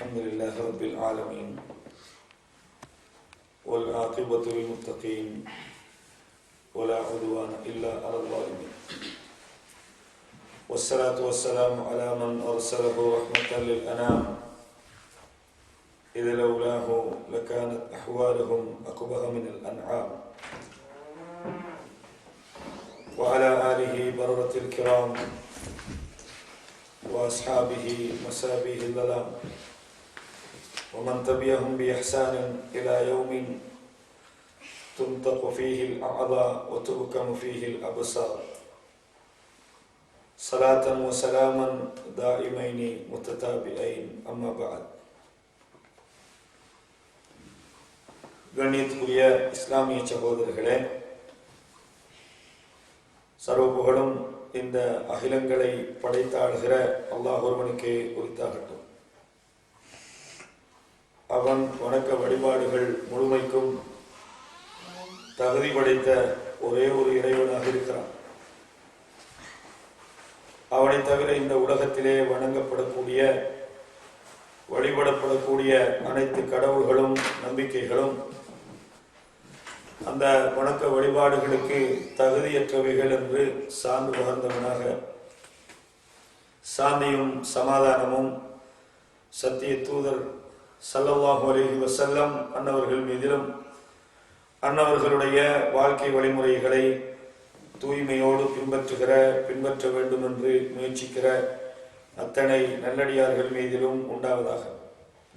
الحمد لله رب العالمين والعاقبة للمتقين ولا عدوان إلا على الظالمين والصلاة والسلام على من أرسله رحمة للأنام إذا لولاه لكانت أحوالهم أقبح من الأنعام وعلى آله بررة الكرام وأصحابه مسابيه الظلام ومن تبعهم بإحسان إلى يوم تنطق فيه الأعضاء وتؤكم فيه الأبصار صلاة وسلاما دائمين متتابعين أما بعد. கண்ணியத்துக்குரிய இஸ்லாமிய சகோதரர்களே, சர்வ புகழும் இந்த அகிலங்களை படைத்தாடுகிற அல்லாஹ் ஒருவனுக்கே உரித்தாகட்டும். அவன் வணக்க வழிபாடுகள் முழுமைக்கும் தகுதி படைத்த ஒரே ஒரு இறைவனாக இருக்கிறான். அவனை தவிர இந்த உலகத்திலே வணங்கப்படக்கூடிய வழிபடப்படக்கூடிய அனைத்து கடவுள்களும் நம்பிக்கைகளும் அந்த வணக்க வழிபாடுகளுக்கு தகுதியற்றவைகள் என்று சார்ந்து பகர்ந்தவனாக சாந்தியும் சமாதானமும் சத்திய தூதர் ஸல்லல்லாஹு அலைஹி வஸல்லம் அன்னவர்கள் மீதிலும் அன்னவர்களுடைய வாழ்க்கை வழிமுறைகளை தூய்மையோடு பின்பற்ற வேண்டும் என்று முயற்சிக்கிற அத்தனை நல்லடியார்கள் மீதிலும் உண்டாவதாக.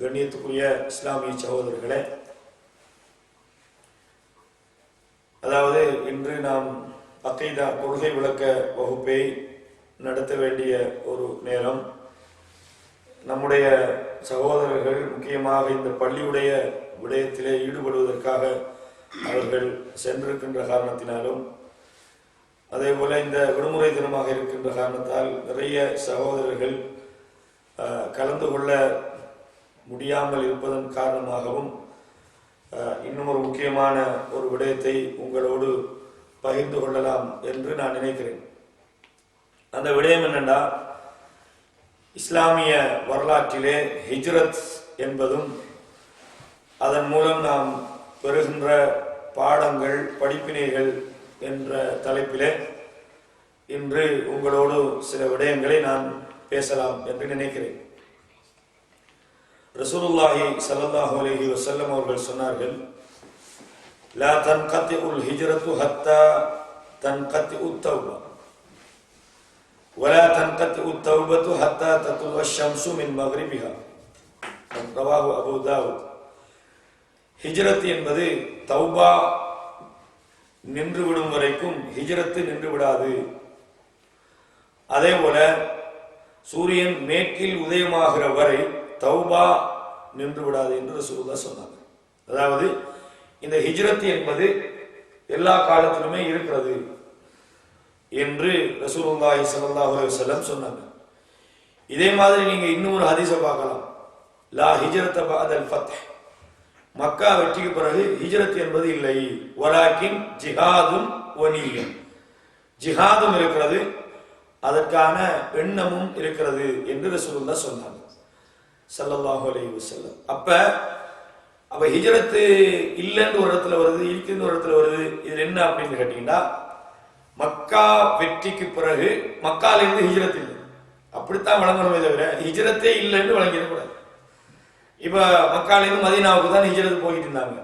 கண்ணியத்துக்குரிய இஸ்லாமிய சகோதரர்களே, அதாவது இன்று நாம் அகீதா கொள்கை விளக்க வகுப்பை நடத்த வேண்டிய ஒரு நேரம். நம்முடைய சகோதரர்கள் முக்கியமாக இந்த பள்ளியுடைய விடயத்திலே ஈடுபடுவதற்காக அவர்கள் சென்றிருக்கின்ற காரணத்தினாலும், அதே போல இந்த விடுமுறை தினமாக இருக்கின்ற காரணத்தால் நிறைய சகோதரர்கள் கலந்து கொள்ள முடியாமல் இருப்பதன் காரணமாகவும் இன்னும் ஒரு முக்கியமான ஒரு விடயத்தை உங்களோடு பகிர்ந்து கொள்ளலாம் என்று நான் நினைக்கிறேன். அந்த விடயம் என்னென்னா, இஸ்லாமிய வரலாற்றிலே ஹிஜ்ரத் என்பதும் அதன் மூலம் நாம் பெறுகின்ற பாடங்கள் படிப்பினைகள் என்ற தலைப்பிலே இன்று உங்களோடு சில விடயங்களை நான் பேசலாம் என்று நினைக்கிறேன். ரசூலுல்லாஹி ஸல்லல்லாஹு அலைஹி வஸல்லம் அவர்கள் சொன்னார்கள், லா தன்கத்திஉல் ஹிஜ்ரத்து ஹத்தா தன்கத்திஉத் தௌபா வலா தன்கத்திஉத் தௌபத்து ஹத்தா தத்லுஅ ஷம்ஸு மின் மக்ரிபிஹா. ரவாஹு அபூ தாவூத். ஹிஜ்ரத் என்பது தௌபா நின்றுவிடும் வரைக்கும் ஹிஜ்ரத்து நின்று விடாது. அதே போல சூரியன் மேற்கில் உதயமாகிற வரை தௌபா நின்று விடாது என்று ரசூலுல்லாஹ் சொன்னாங்க. அதாவது இந்த ஹிஜ்ரத் என்பது எல்லா காலத்திலுமே இருக்கிறது என்று ரசூலுல்லாஹி ஸல்லல்லாஹு அலைஹி வஸல்லம் சொன்னாங்க. இதே மாதிரி நீங்க இன்னும் ஒரு ஹதீஸை பார்க்கலாம். லா ஹிஜ்ரத பஅதல் ஃபத்ஹ். மக்கா வெற்றிக்கு பிறகு ஹிஜ்ரத் என்பது இல்லை. வலாக்கின் ஜிஹாதும் வனியும். ஜிஹாதும் இருக்கிறது, அதற்கான எண்ணமும் இருக்கிறது என்று ரசூலுல்லாஹ் சொன்னாங்க ஸல்லல்லாஹு அலைஹி வஸல்லம். அப்ப ஹிஜ்ரத் இல்லைன்னு ஒரு இடத்துல வருது, இருக்குன்னு ஒரு இடத்துல வருது. இது என்ன அப்படின்னு கேட்டீங்கன்னா, மக்கா வெற்றிக்கு பிறகு மக்காலிருந்து ஹிஜ்ரத் இல்லை, அப்படித்தான் வழங்கணுமே தவிர ஹிஜ்ரத்தே இல்லைன்னு வழங்கிடக்கூடாது. இப்ப மக்காலிருந்து மதீனாவுக்கு தான் ஹிஜ்ரத் போயிட்டு இருந்தாங்க.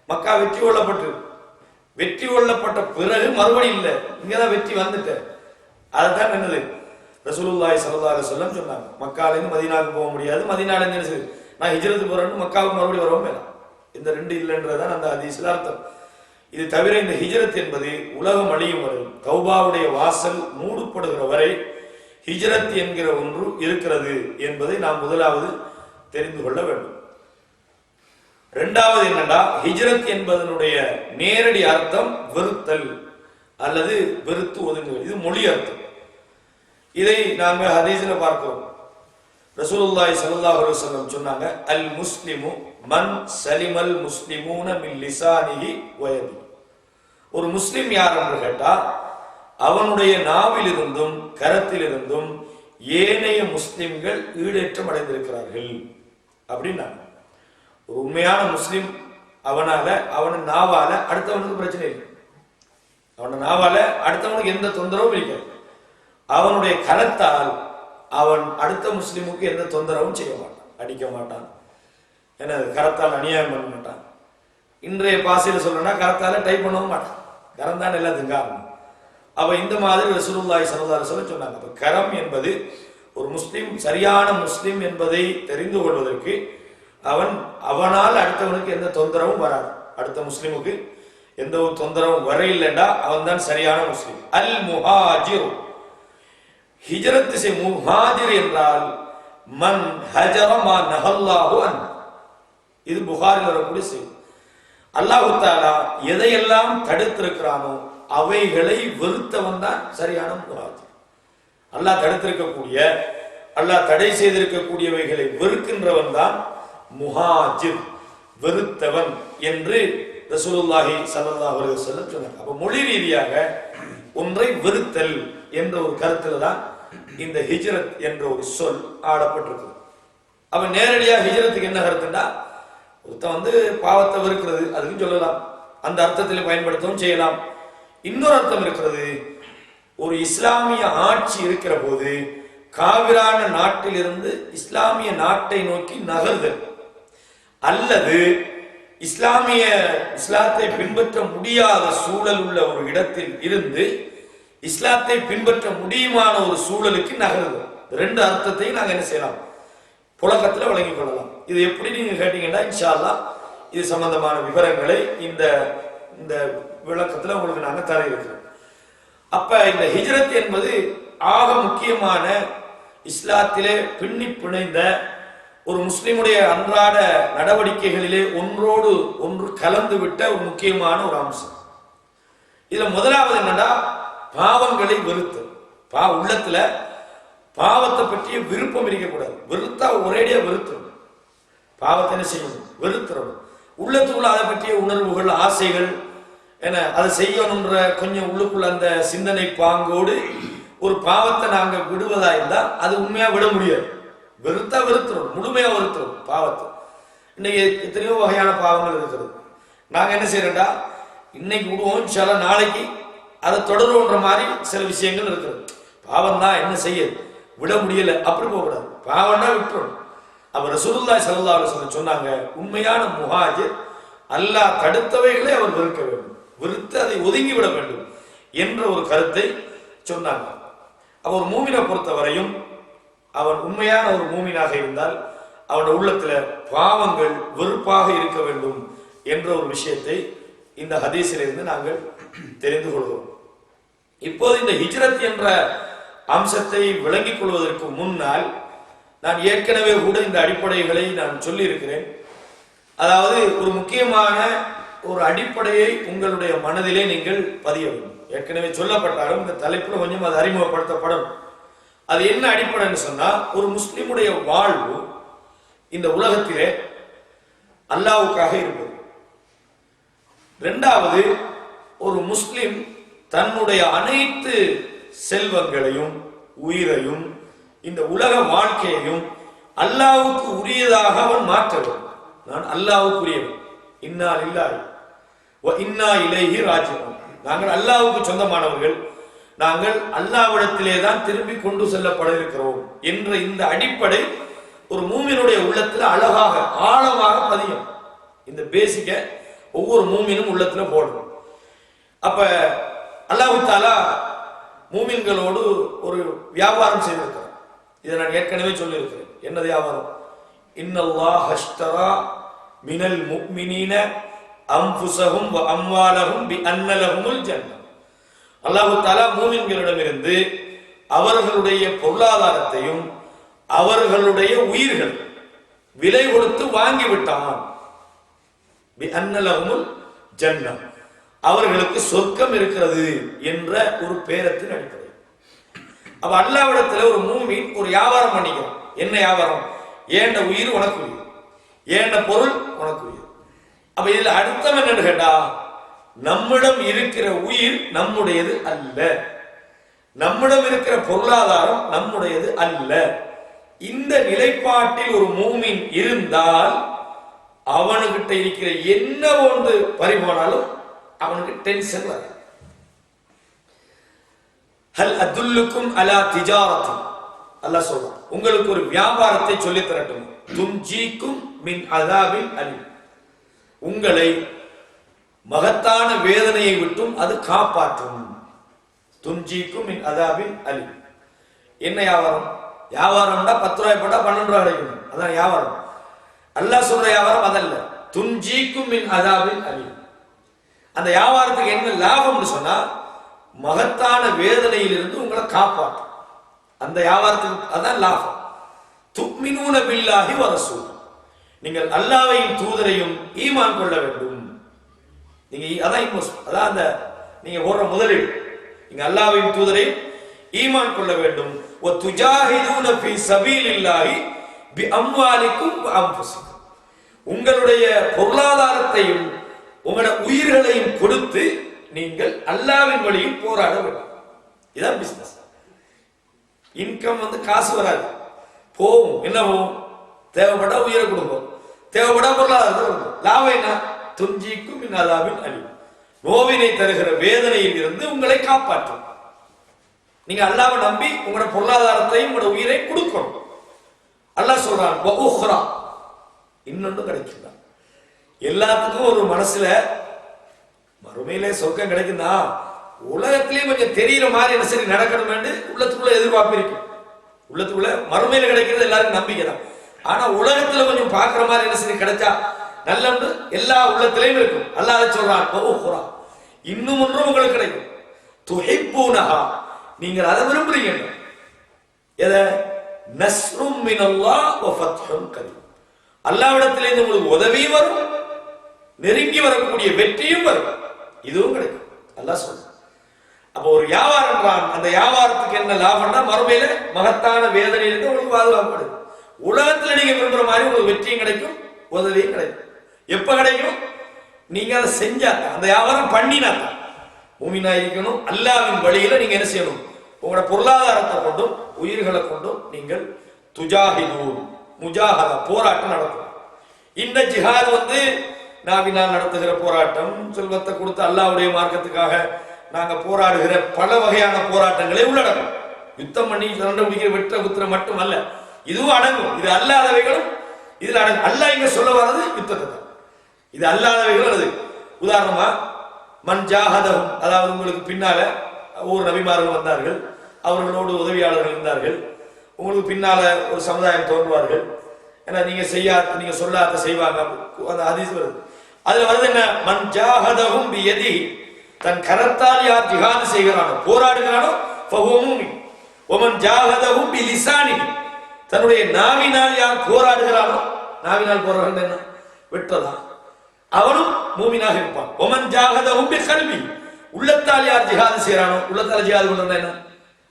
மக்கா வெற்றி கொள்ளப்பட்ட பிறகு மறுபடி இல்லை, இங்கதான் வெற்றி வந்துட்டு. அதுதான் என்னது ரசூலுல்லாஹி ஸல்லல்லாஹு அலைஹி வஸல்லம் சொன்னாங்க. மக்காலிருந்து மதீனாவுக்கு போக முடியாது, மதீனால இருந்து நான் ஹிஜ்ரத் போறேன்னு மக்காவுக்கு மறுபடியும் வரவும் வேணாம். இந்த ரெண்டு இல்லைன்றதான் அந்த ஹதீஸ்ல அர்த்தம். இது தவிர இந்த ஹிஜ்ரத் என்பது உலகம் அழியும் வரை, தௌபாவுடைய வாசல் மூடப்படுகிற வரை ஹிஜ்ரத் என்கிற ஒன்று இருக்கிறது என்பதை நாம் முதலாவது தெரிந்து கொள்ள வேண்டும். இரண்டாவது என்னன்னா, ஹிஜ்ரத் என்பதனுடைய நேரடி அர்த்தம் வெறுத்தல் அல்லது வெறுத்து ஒதுங்குதல். இது மொழி அர்த்தம். இதை நாங்கள் ஹதீஸ்ல பார்க்கிறோம். ரசூலுல்லாஹி ஸல்லல்லாஹு அலைஹி வஸல்லம் சொன்னாங்க, அல் முஸ்லிமு மன் சலிமல் முஸ்லிமூன மின் லிசானிஹி வ யதிஹி. ஒரு முஸ்லிம் யார் என்று கேட்டா, அவனுடைய நாவிலிருந்தும் கரத்திலிருந்தும் ஏனைய முஸ்லிம்கள் ஈடேற்றம் அடைந்திருக்கிறார்கள். அப்படின்னாங்க. ஒரு உண்மையான முஸ்லிம் அவன் நாவால அடுத்தவனுக்கு பிரச்சனை இல்லை. அவன நாவால அடுத்தவனுக்கு எந்த தொந்தரவும் இருக்காது. அவனுடைய கரத்தால் அவன் அடுத்த முஸ்லிமுக்கு எந்த தொந்தரவும் செய்ய மாட்டான், அடிக்க மாட்டான், ஏன்னா கரத்தால் அநியாயம் பண்ண மாட்டான். இன்றைய பாசையில் சொல்லணும்னா கரத்தால டைப் பண்ணவும் மாட்டான், கரம் தான் எல்லாத்துக்கும் காரணம். அவ இந்த மாதிரி ரசூலுல்லாஹி ஸல்லல்லாஹு அலைஹி வஸல்லம் சொன்னாங்க. அப்ப கரம் என்பது ஒரு முஸ்லிம் சரியான முஸ்லிம் என்பதை தெரிந்து கொள்வதற்கு அவனால் அடுத்தவனுக்கு எந்த தொந்தரவும் வராது, அடுத்த முஸ்லிமுக்கு எந்த ஒரு தொந்தரவும் வர இல்லைண்டா அவன் தான் சரியான முஸ்லிம். அல் முஹாஜிர், ஹிஜ்ரத் செய். முஹாஜிர் என்றால் மன் ஹஜர மா நஹல்லாஹு அன். இது புகாரில் வரக்கூடிய செய்தி. அல்லாஹு தஆலா எதையெல்லாம் தடுத்திருக்கிறானோ அவைகளை வெறுத்தவன் தான் சரியான முஹாஜிர். அல்லாஹ் தடுத்திருக்கக்கூடிய, அல்லாஹ் தடை செய்திருக்கக்கூடியவைகளை வெறுக்கின்றவன் தான் முஹாஜிர், வெறுத்தவன் என்று ரசூலுல்லாஹி ஸல்லல்லாஹு அலைஹி வஸல்லம் சொன்னார். அப்ப மொழி ரீதியாக ஒன்றை வெறுத்தல் என்ற ஒரு கருத்துல தான் இந்த ஹிஜ்ரத் என்ற ஒரு சொல் ஆடப்பட்டிருக்கு. அப்ப நேரடியாக ஹிஜ்ரத்துக்கு என்ன கருத்துண்டா, ஒருத்தன் பாவத்தை வெறுக்கிறது, அதுக்கும் சொல்லலாம், அந்த அர்த்தத்தில் பயன்படுத்தவும் செய்யலாம். இன்னொரு அர்த்தம் இருக்கிறது, ஒரு இஸ்லாமிய ஆட்சி இருக்கிற போது காவிரான நாட்டில் இருந்து இஸ்லாமிய நாட்டை நோக்கி நகர்தல், அல்லது இஸ்லாத்தை பின்பற்ற முடியாத சூழல் உள்ள ஒரு இடத்தில் இருந்து இஸ்லாத்தை பின்பற்ற முடியுமான ஒரு சூழலுக்கு நகருதல். ரெண்டு அர்த்தத்தையும் நாங்கள் என்ன செய்யலாம், புழக்கத்தில் வழங்கிக் கொள்ளலாம். இது எப்படி நீங்க கேட்டீங்கன்னா இன்ஷா அல்லாஹ் இது சம்பந்தமான விவரங்களை இந்த இந்த விளக்கத்தில் உங்களுக்கு நாங்கள் தர இருக்கிறோம். அப்ப இந்த ஹிஜ்ரத் என்பது ஆக முக்கியமான இஸ்லாத்திலே பின்னி பிணைந்த ஒரு முஸ்லிமுடைய அன்றாட நடவடிக்கைகளிலே ஒன்றோடு ஒன்று கலந்து விட்ட ஒரு முக்கியமான ஒரு அம்சம். இதுல முதலாவது என்னன்னா பாவங்களை வெறுத்து, உள்ளத்துல பாவத்தை பற்றிய விருப்பம் இருக்கக்கூடாது. வெறுத்தா ஒரேடியா வெறுத்துடும், பாவத்தை என்ன செய்யணும், வெறுத்துறோம். உள்ளத்துக்குள்ள அதை பற்றிய உணர்வுகள், ஆசைகள், என்ன அதை செய்யணும்ன்ற கொஞ்சம் உள்ளுக்குள்ள அந்த சிந்தனை பாங்கோடு ஒரு பாவத்தை நாங்க விடுவதா இருந்தா அது உண்மையா விட முடியாது. வெறுத்தா வெறுத்துறோம், முழுமையா வெறுத்துறோம் பாவத்தை. இன்னைக்கு எத்தனையோ வகையான பாவங்கள் இருக்கிறது. நாங்க என்ன செய்யறோம்டா, இன்னைக்கு விடுவோம், சில நாளைக்கு அதை தொடருன்ற மாதிரி சில விஷயங்கள் இருக்கிறது. பாவம் தான், என்ன செய்ய விட முடியல, அப்படி போகக்கூடாது, பாவம்னா விட்டுறோம். அப்ப ரசூலுல்லாஹி ஸல்லல்லாஹு அலைஹி வஸல்லம் சொன்னாங்க, உண்மையான முஹாஜிர் அல்லாஹ் தடுத்தவைகளை அவர் வெறுக்க வேண்டும், வெறுத்து அதை ஒதுங்கி விட வேண்டும் என்ற ஒரு கருத்தை சொன்னாங்க. அவர் மூமினை பொறுத்தவரையும் அவன் உண்மையான ஒரு மூமினாக இருந்தால் அவனுடைய உள்ளத்துல பாவங்கள் வெறுப்பாக இருக்க வேண்டும் என்ற ஒரு விஷயத்தை இந்த ஹதீஸிலிருந்து நாங்கள் தெரிந்து கொள்கிறோம். இப்போது இந்த ஹிஜ்ரத் என்ற அம்சத்தை விளங்கிக் கொள்வதற்கு முன்னால் நான் ஏற்கனவே கூட இந்த அடிப்படைகளை நான் சொல்லி இருக்கிறேன். அதாவது ஒரு முக்கியமான ஒரு அடிப்படையை உங்களுடைய மனதிலே நீங்கள் பதிய வேண்டும். ஏற்கனவே சொல்லப்பட்டாலும் இந்த தலைப்புல கொஞ்சம் அது அறிமுகப்படுத்தப்படும். அது என்ன அடிப்படைன்னு சொன்னா, ஒரு முஸ்லிமுடைய வாழ்வு இந்த உலகத்திலே அல்லாஹ்வுக்காக இருப்பது. இரண்டாவது, ஒரு முஸ்லிம் தன்னுடைய அனைத்து செல்வங்களையும் உயிரையும் இந்த உலக வாழ்க்கையையும் அல்லாஹ்வுக்கு உரியதாக அவன் மாற்ற வேண்டும். நான் அல்லாஹ்வுக்கு உரியவன், இன்னா லில்லாஹி வ இன்னா இலைஹி ராஜிஊன். நாங்கள் அல்லாஹ்வுக்கு சொந்தமானவர்கள், நாங்கள் அல்லாஹ்விடத்திலே தான் திரும்பி கொண்டு செல்லப்பட இருக்கிறோம் என்ற இந்த அடிப்படை ஒரு மூமினுடைய உள்ளத்துல அழகாக ஆழமாக பதியும். இந்த பேசிக்க ஒவ்வொரு மூமினும் உள்ளத்துல போடணும். அப்ப அல்லாஹ் தஆலா மூமின்களோடு ஒரு வியாபாரம் செய்திருக்கிறார். இதை நான் ஏற்கனவே சொல்லியிருக்கிறேன். என்ன வியாபாரம்? இன்னல்லாஹ் அஷ்தரா மினல் முஃமினீன அன்ஃபுஸஹும் வ அம்வாலஹும் பிஅன்ன லஹுமுல் ஜன்னah. அல்லாஹ் தஆலா மூமின்களிடமிருந்து அவர்களுடைய பொருளாதாரத்தையும் அவர்களுடைய உயிர்கள் விலை கொடுத்து வாங்கிவிட்டான். பிஅன்ன லஹுமுல் ஜன்னah, அவர்களுக்கு சொர்க்கம் இருக்கிறது என்ற ஒரு பேரத்தின் அடிப்படை. அப்ப அல்லாஹ்விடத்துல ஒரு மூமின் ஒரு வியாபாரம் பண்ணிக்கிறான். என்ன வியாபாரம்? ஏண்ட உயிர் உனக்கு உயிர், ஏண்ட பொருள் உனக்கு உயிர். அப்ப இதுல அர்த்தம் என்னன்னு கேட்டா, நம்மிடம் இருக்கிற உயிர் நம்முடையது அல்ல, நம்மிடம் இருக்கிற பொருளாதாரம் நம்முடையது அல்ல. இந்த நிலைப்பாட்டில் ஒரு மூமின் இருந்தால் அவனுக்கிட்ட இருக்கிற என்ன ஒன்று பறிபோனாலும் அவனுக்கு டென்ஷன் வராது. ஹல் அதுல்லுக்கும் அலா திஜாரத்தி, அல்லாஹ் சொல்றான், உங்களுக்கு ஒரு வியாபாரத்தை சொல்லி தரட்டும். துன்ஜீக்கும் மின் அதாபின் அலி, உங்களை மகத்தான வேதனையை விட்டும் அது காப்பாற்றும். துன்ஜீக்கும் மின் அதாபின் அலி. என்ன வியாபாரம்? வியாபாரம்டா 10 ரூபாய் போட்டா 12 ரூபாய் கிடைக்கும், அதான் வியாபாரம். அல்லாஹ் சொல்ற வியாபாரம் அதல்ல. துன்ஜீக்கும் மின் அதாபின் அலி. அந்த வியாபாரத்துக்கு என்ன லாபம்னு சொன்னா மகத்தான வேதனையிலிருந்து உங்களை காப்பாற்றும். அந்த வியாபாரத்துக்கு அதான் லாபம். துக்மினூன பில்லாஹி வ ரசூல், நீங்கள் அல்லாஹ்வையும் தூதரையும் ஈமான் கொள்ள வேண்டும். நீங்க அதான் அதான் அந்த நீங்க ஓடுற முதலீடு. நீங்க அல்லாஹ்வையும் தூதரையும் ஈமான் கொள்ள வேண்டும். வ துஜாஹிதூன ஃபீ சபீலில்லாஹி பி அம்வாலிக்கும் வ அன்ஃபுசிக்கும், உங்களுடைய பொருளாதாரத்தையும் உங்களுடைய உயிர்களையும் கொடுத்து நீங்கள் அல்லாஹ்வின் வழியில் போராட வேண்டும். இதான் பிசினஸ். இன்கம் காசு வராது, போகும். என்ன போகும்? தேவைப்பட்டா உயிரை கொடுக்கும், தேவைப்பட்டா பொருளாதாரத்தை கொடுக்கும். லாபம் என்ன? துன்ஜீக்கும் மின் அதாபின் அலி, நோவினை தருகிற வேதனையில் இருந்து உங்களை காப்பாற்றும். நீங்க அல்லாஹ்வை நம்பி உங்களோட பொருளாதாரத்தையும் உங்களோட உயிரை கொடுக்கணும். அல்லாஹ் சொல்றான் வ உஹ்ரா, இன்னொன்று கிடைக்குதா. எல்லாத்துக்கும் ஒரு மனசுல மறுமையிலே சொர்க்கம் கிடைக்குதா, உலகத்திலேயே கொஞ்சம் தெரிகிற மாதிரி என்ன சரி நடக்கணும் என்று உள்ளத்துக்குள்ள எதிர்பார்ப்பு இருக்கு. உள்ளத்துக்குள்ள மறுமையில கிடைக்கிறது எல்லாருக்கும் நம்பிக்கை தான். ஆனா உலகத்துல கொஞ்சம் பார்க்கிற மாதிரி என்ன சரி கிடைச்சா நல்ல எல்லா உள்ளத்திலையும் இருக்கும். அல்லாஹ் அதை சொல்றான் வ உஹ்ரா, இன்னும் ஒன்றும் உங்களுக்கு கிடைக்கும். துஹிப்பூனஹா, நீங்கள் அதை விரும்புறீங்க. எதை? நஸ்ரும் மினல்லாஹ் வ ஃபத்ஹுன் கரீம், அல்லாஹ்விடத்திலிருந்து உங்களுக்கு உதவியும் வரும், நெருங்கி வரக்கூடிய வெற்றியும் வரும், இதுவும் கிடைக்கும். அல்லாஹ் சொல்றான். அப்போ ஒரு வியாபாரம், அந்த வியாபாரத்துக்கு என்ன லாபம்னா மறுமையில மகத்தான வேதனையிலிருந்து உங்களுக்கு பாதுகாப்பு. உலகத்துல நீங்க விரும்புற மாதிரி உங்களுக்கு வெற்றியும் கிடைக்கும், உதவியும் கிடைக்கும். எப்ப கிடைக்கும்? நீங்க அதை செஞ்சா, அந்த வியாபாரம் பண்ணினாத்தான். மூமினா இருக்கணும். அல்லாஹ்வின் வழியில நீங்க என்ன செய்யணும்? உங்களோட பொருளாதாரத்தை கொண்டும் உயிர்களை கொண்டும் நீங்கள் துஜாஹிதூன், முஜாஹதா, போராட்டம் நடக்கும். இந்த ஜிஹாத் நாவினால் நடத்துகிற போராட்டம், செல்வத்தை கொடுத்து அல்லாஹ்வுடைய மார்க்கத்துக்காக நாங்க போராடுகிற பல வகையான போராட்டங்களை உள்ளடக்கும். யுத்தம் பண்ணி சண்டை பிடிக்கிற வெற்ற குத்திர மட்டும் அல்ல, இதுவும் அடங்கும். இது அல்லாதவைகளும் இதுல அடங்கும். அல்லாஹ் இங்க சொல்ல வர்றது யுத்தத்தை தான். இது அல்லாதவைகள் அது. உதாரணமா மன் ஜாஹதஹும், அதாவது உங்களுக்கு பின்னால ஒவ்வொரு நபிமார்கள் வந்தார்கள், அவர்களோடு உதவியாளர்கள் இருந்தார்கள். உங்களுக்கு பின்னால ஒரு சமுதாயம் தோன்றுவார்கள். ஏன்னா நீங்க நீங்க சொல்லாத செய்வாங்க, அந்த ஹதீஸ் வருது. அதுல வருது என்ன? மன் ஜாஹதஹும் பியதி, தன் கரத்தால் யார் ஜிஹாத் செய்கிறானோ, போராடுகிறானோ, ஃபஹுவ மூமின். வமன் ஜாஹதஹும் பிலிசானிஹி, தன்னுடைய நாவினால் யார் போராடுகிறானோ, நாவினால் போராடுறது என்ன? வெற்றதான், அவனும் மூமினாக இருப்பான். வமன் ஜாஹதஹும் பிகல்பி, உள்ளத்தால் யார் ஜிஹாத் செய்கிறானோ, உள்ளத்தால் ஜிஹாத் பண்றது என்ன?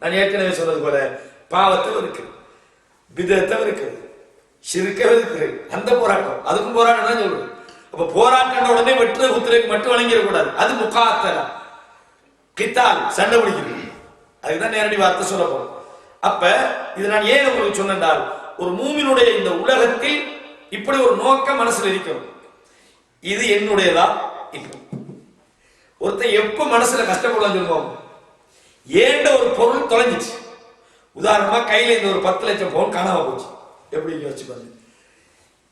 நான் ஏற்கனவே சொன்னது போல பாவத்தை இருக்குது, பிதத்தை இருக்குது, ஷிர்கை இருக்குது, அந்த போராட்டம், அதுக்கும் போராட்டம் தான் சொல்றது. அப்ப போராட்டம் உடனே வெற்று குத்திரைக்கு மட்டும் வழங்கிடக்கூடாது. அது முகாத்தலா, கித்தால், சண்டை பிடிக்கிறது. அதுக்குதான் நேரடி வார்த்தை சொல்ல போறோம். அப்ப இது நான் ஏன் உங்களுக்கு சொன்னால், ஒரு மூமினுடைய இந்த உலகத்தில் இப்படி ஒரு நோக்கம் மனசுல இருக்கணும். இது என்னுடையதா இல்லை. ஒருத்தன் எப்ப மனசுல கஷ்டப்படலாம் சொல்லுவாங்க, ஏண்ட ஒரு பொருள் தொலைஞ்சிச்சு. உதாரணமா கையில இந்த ஒரு 10 லட்சம் பவுன் காணாம போச்சு. எப்படி யோசிச்சு பாருங்க.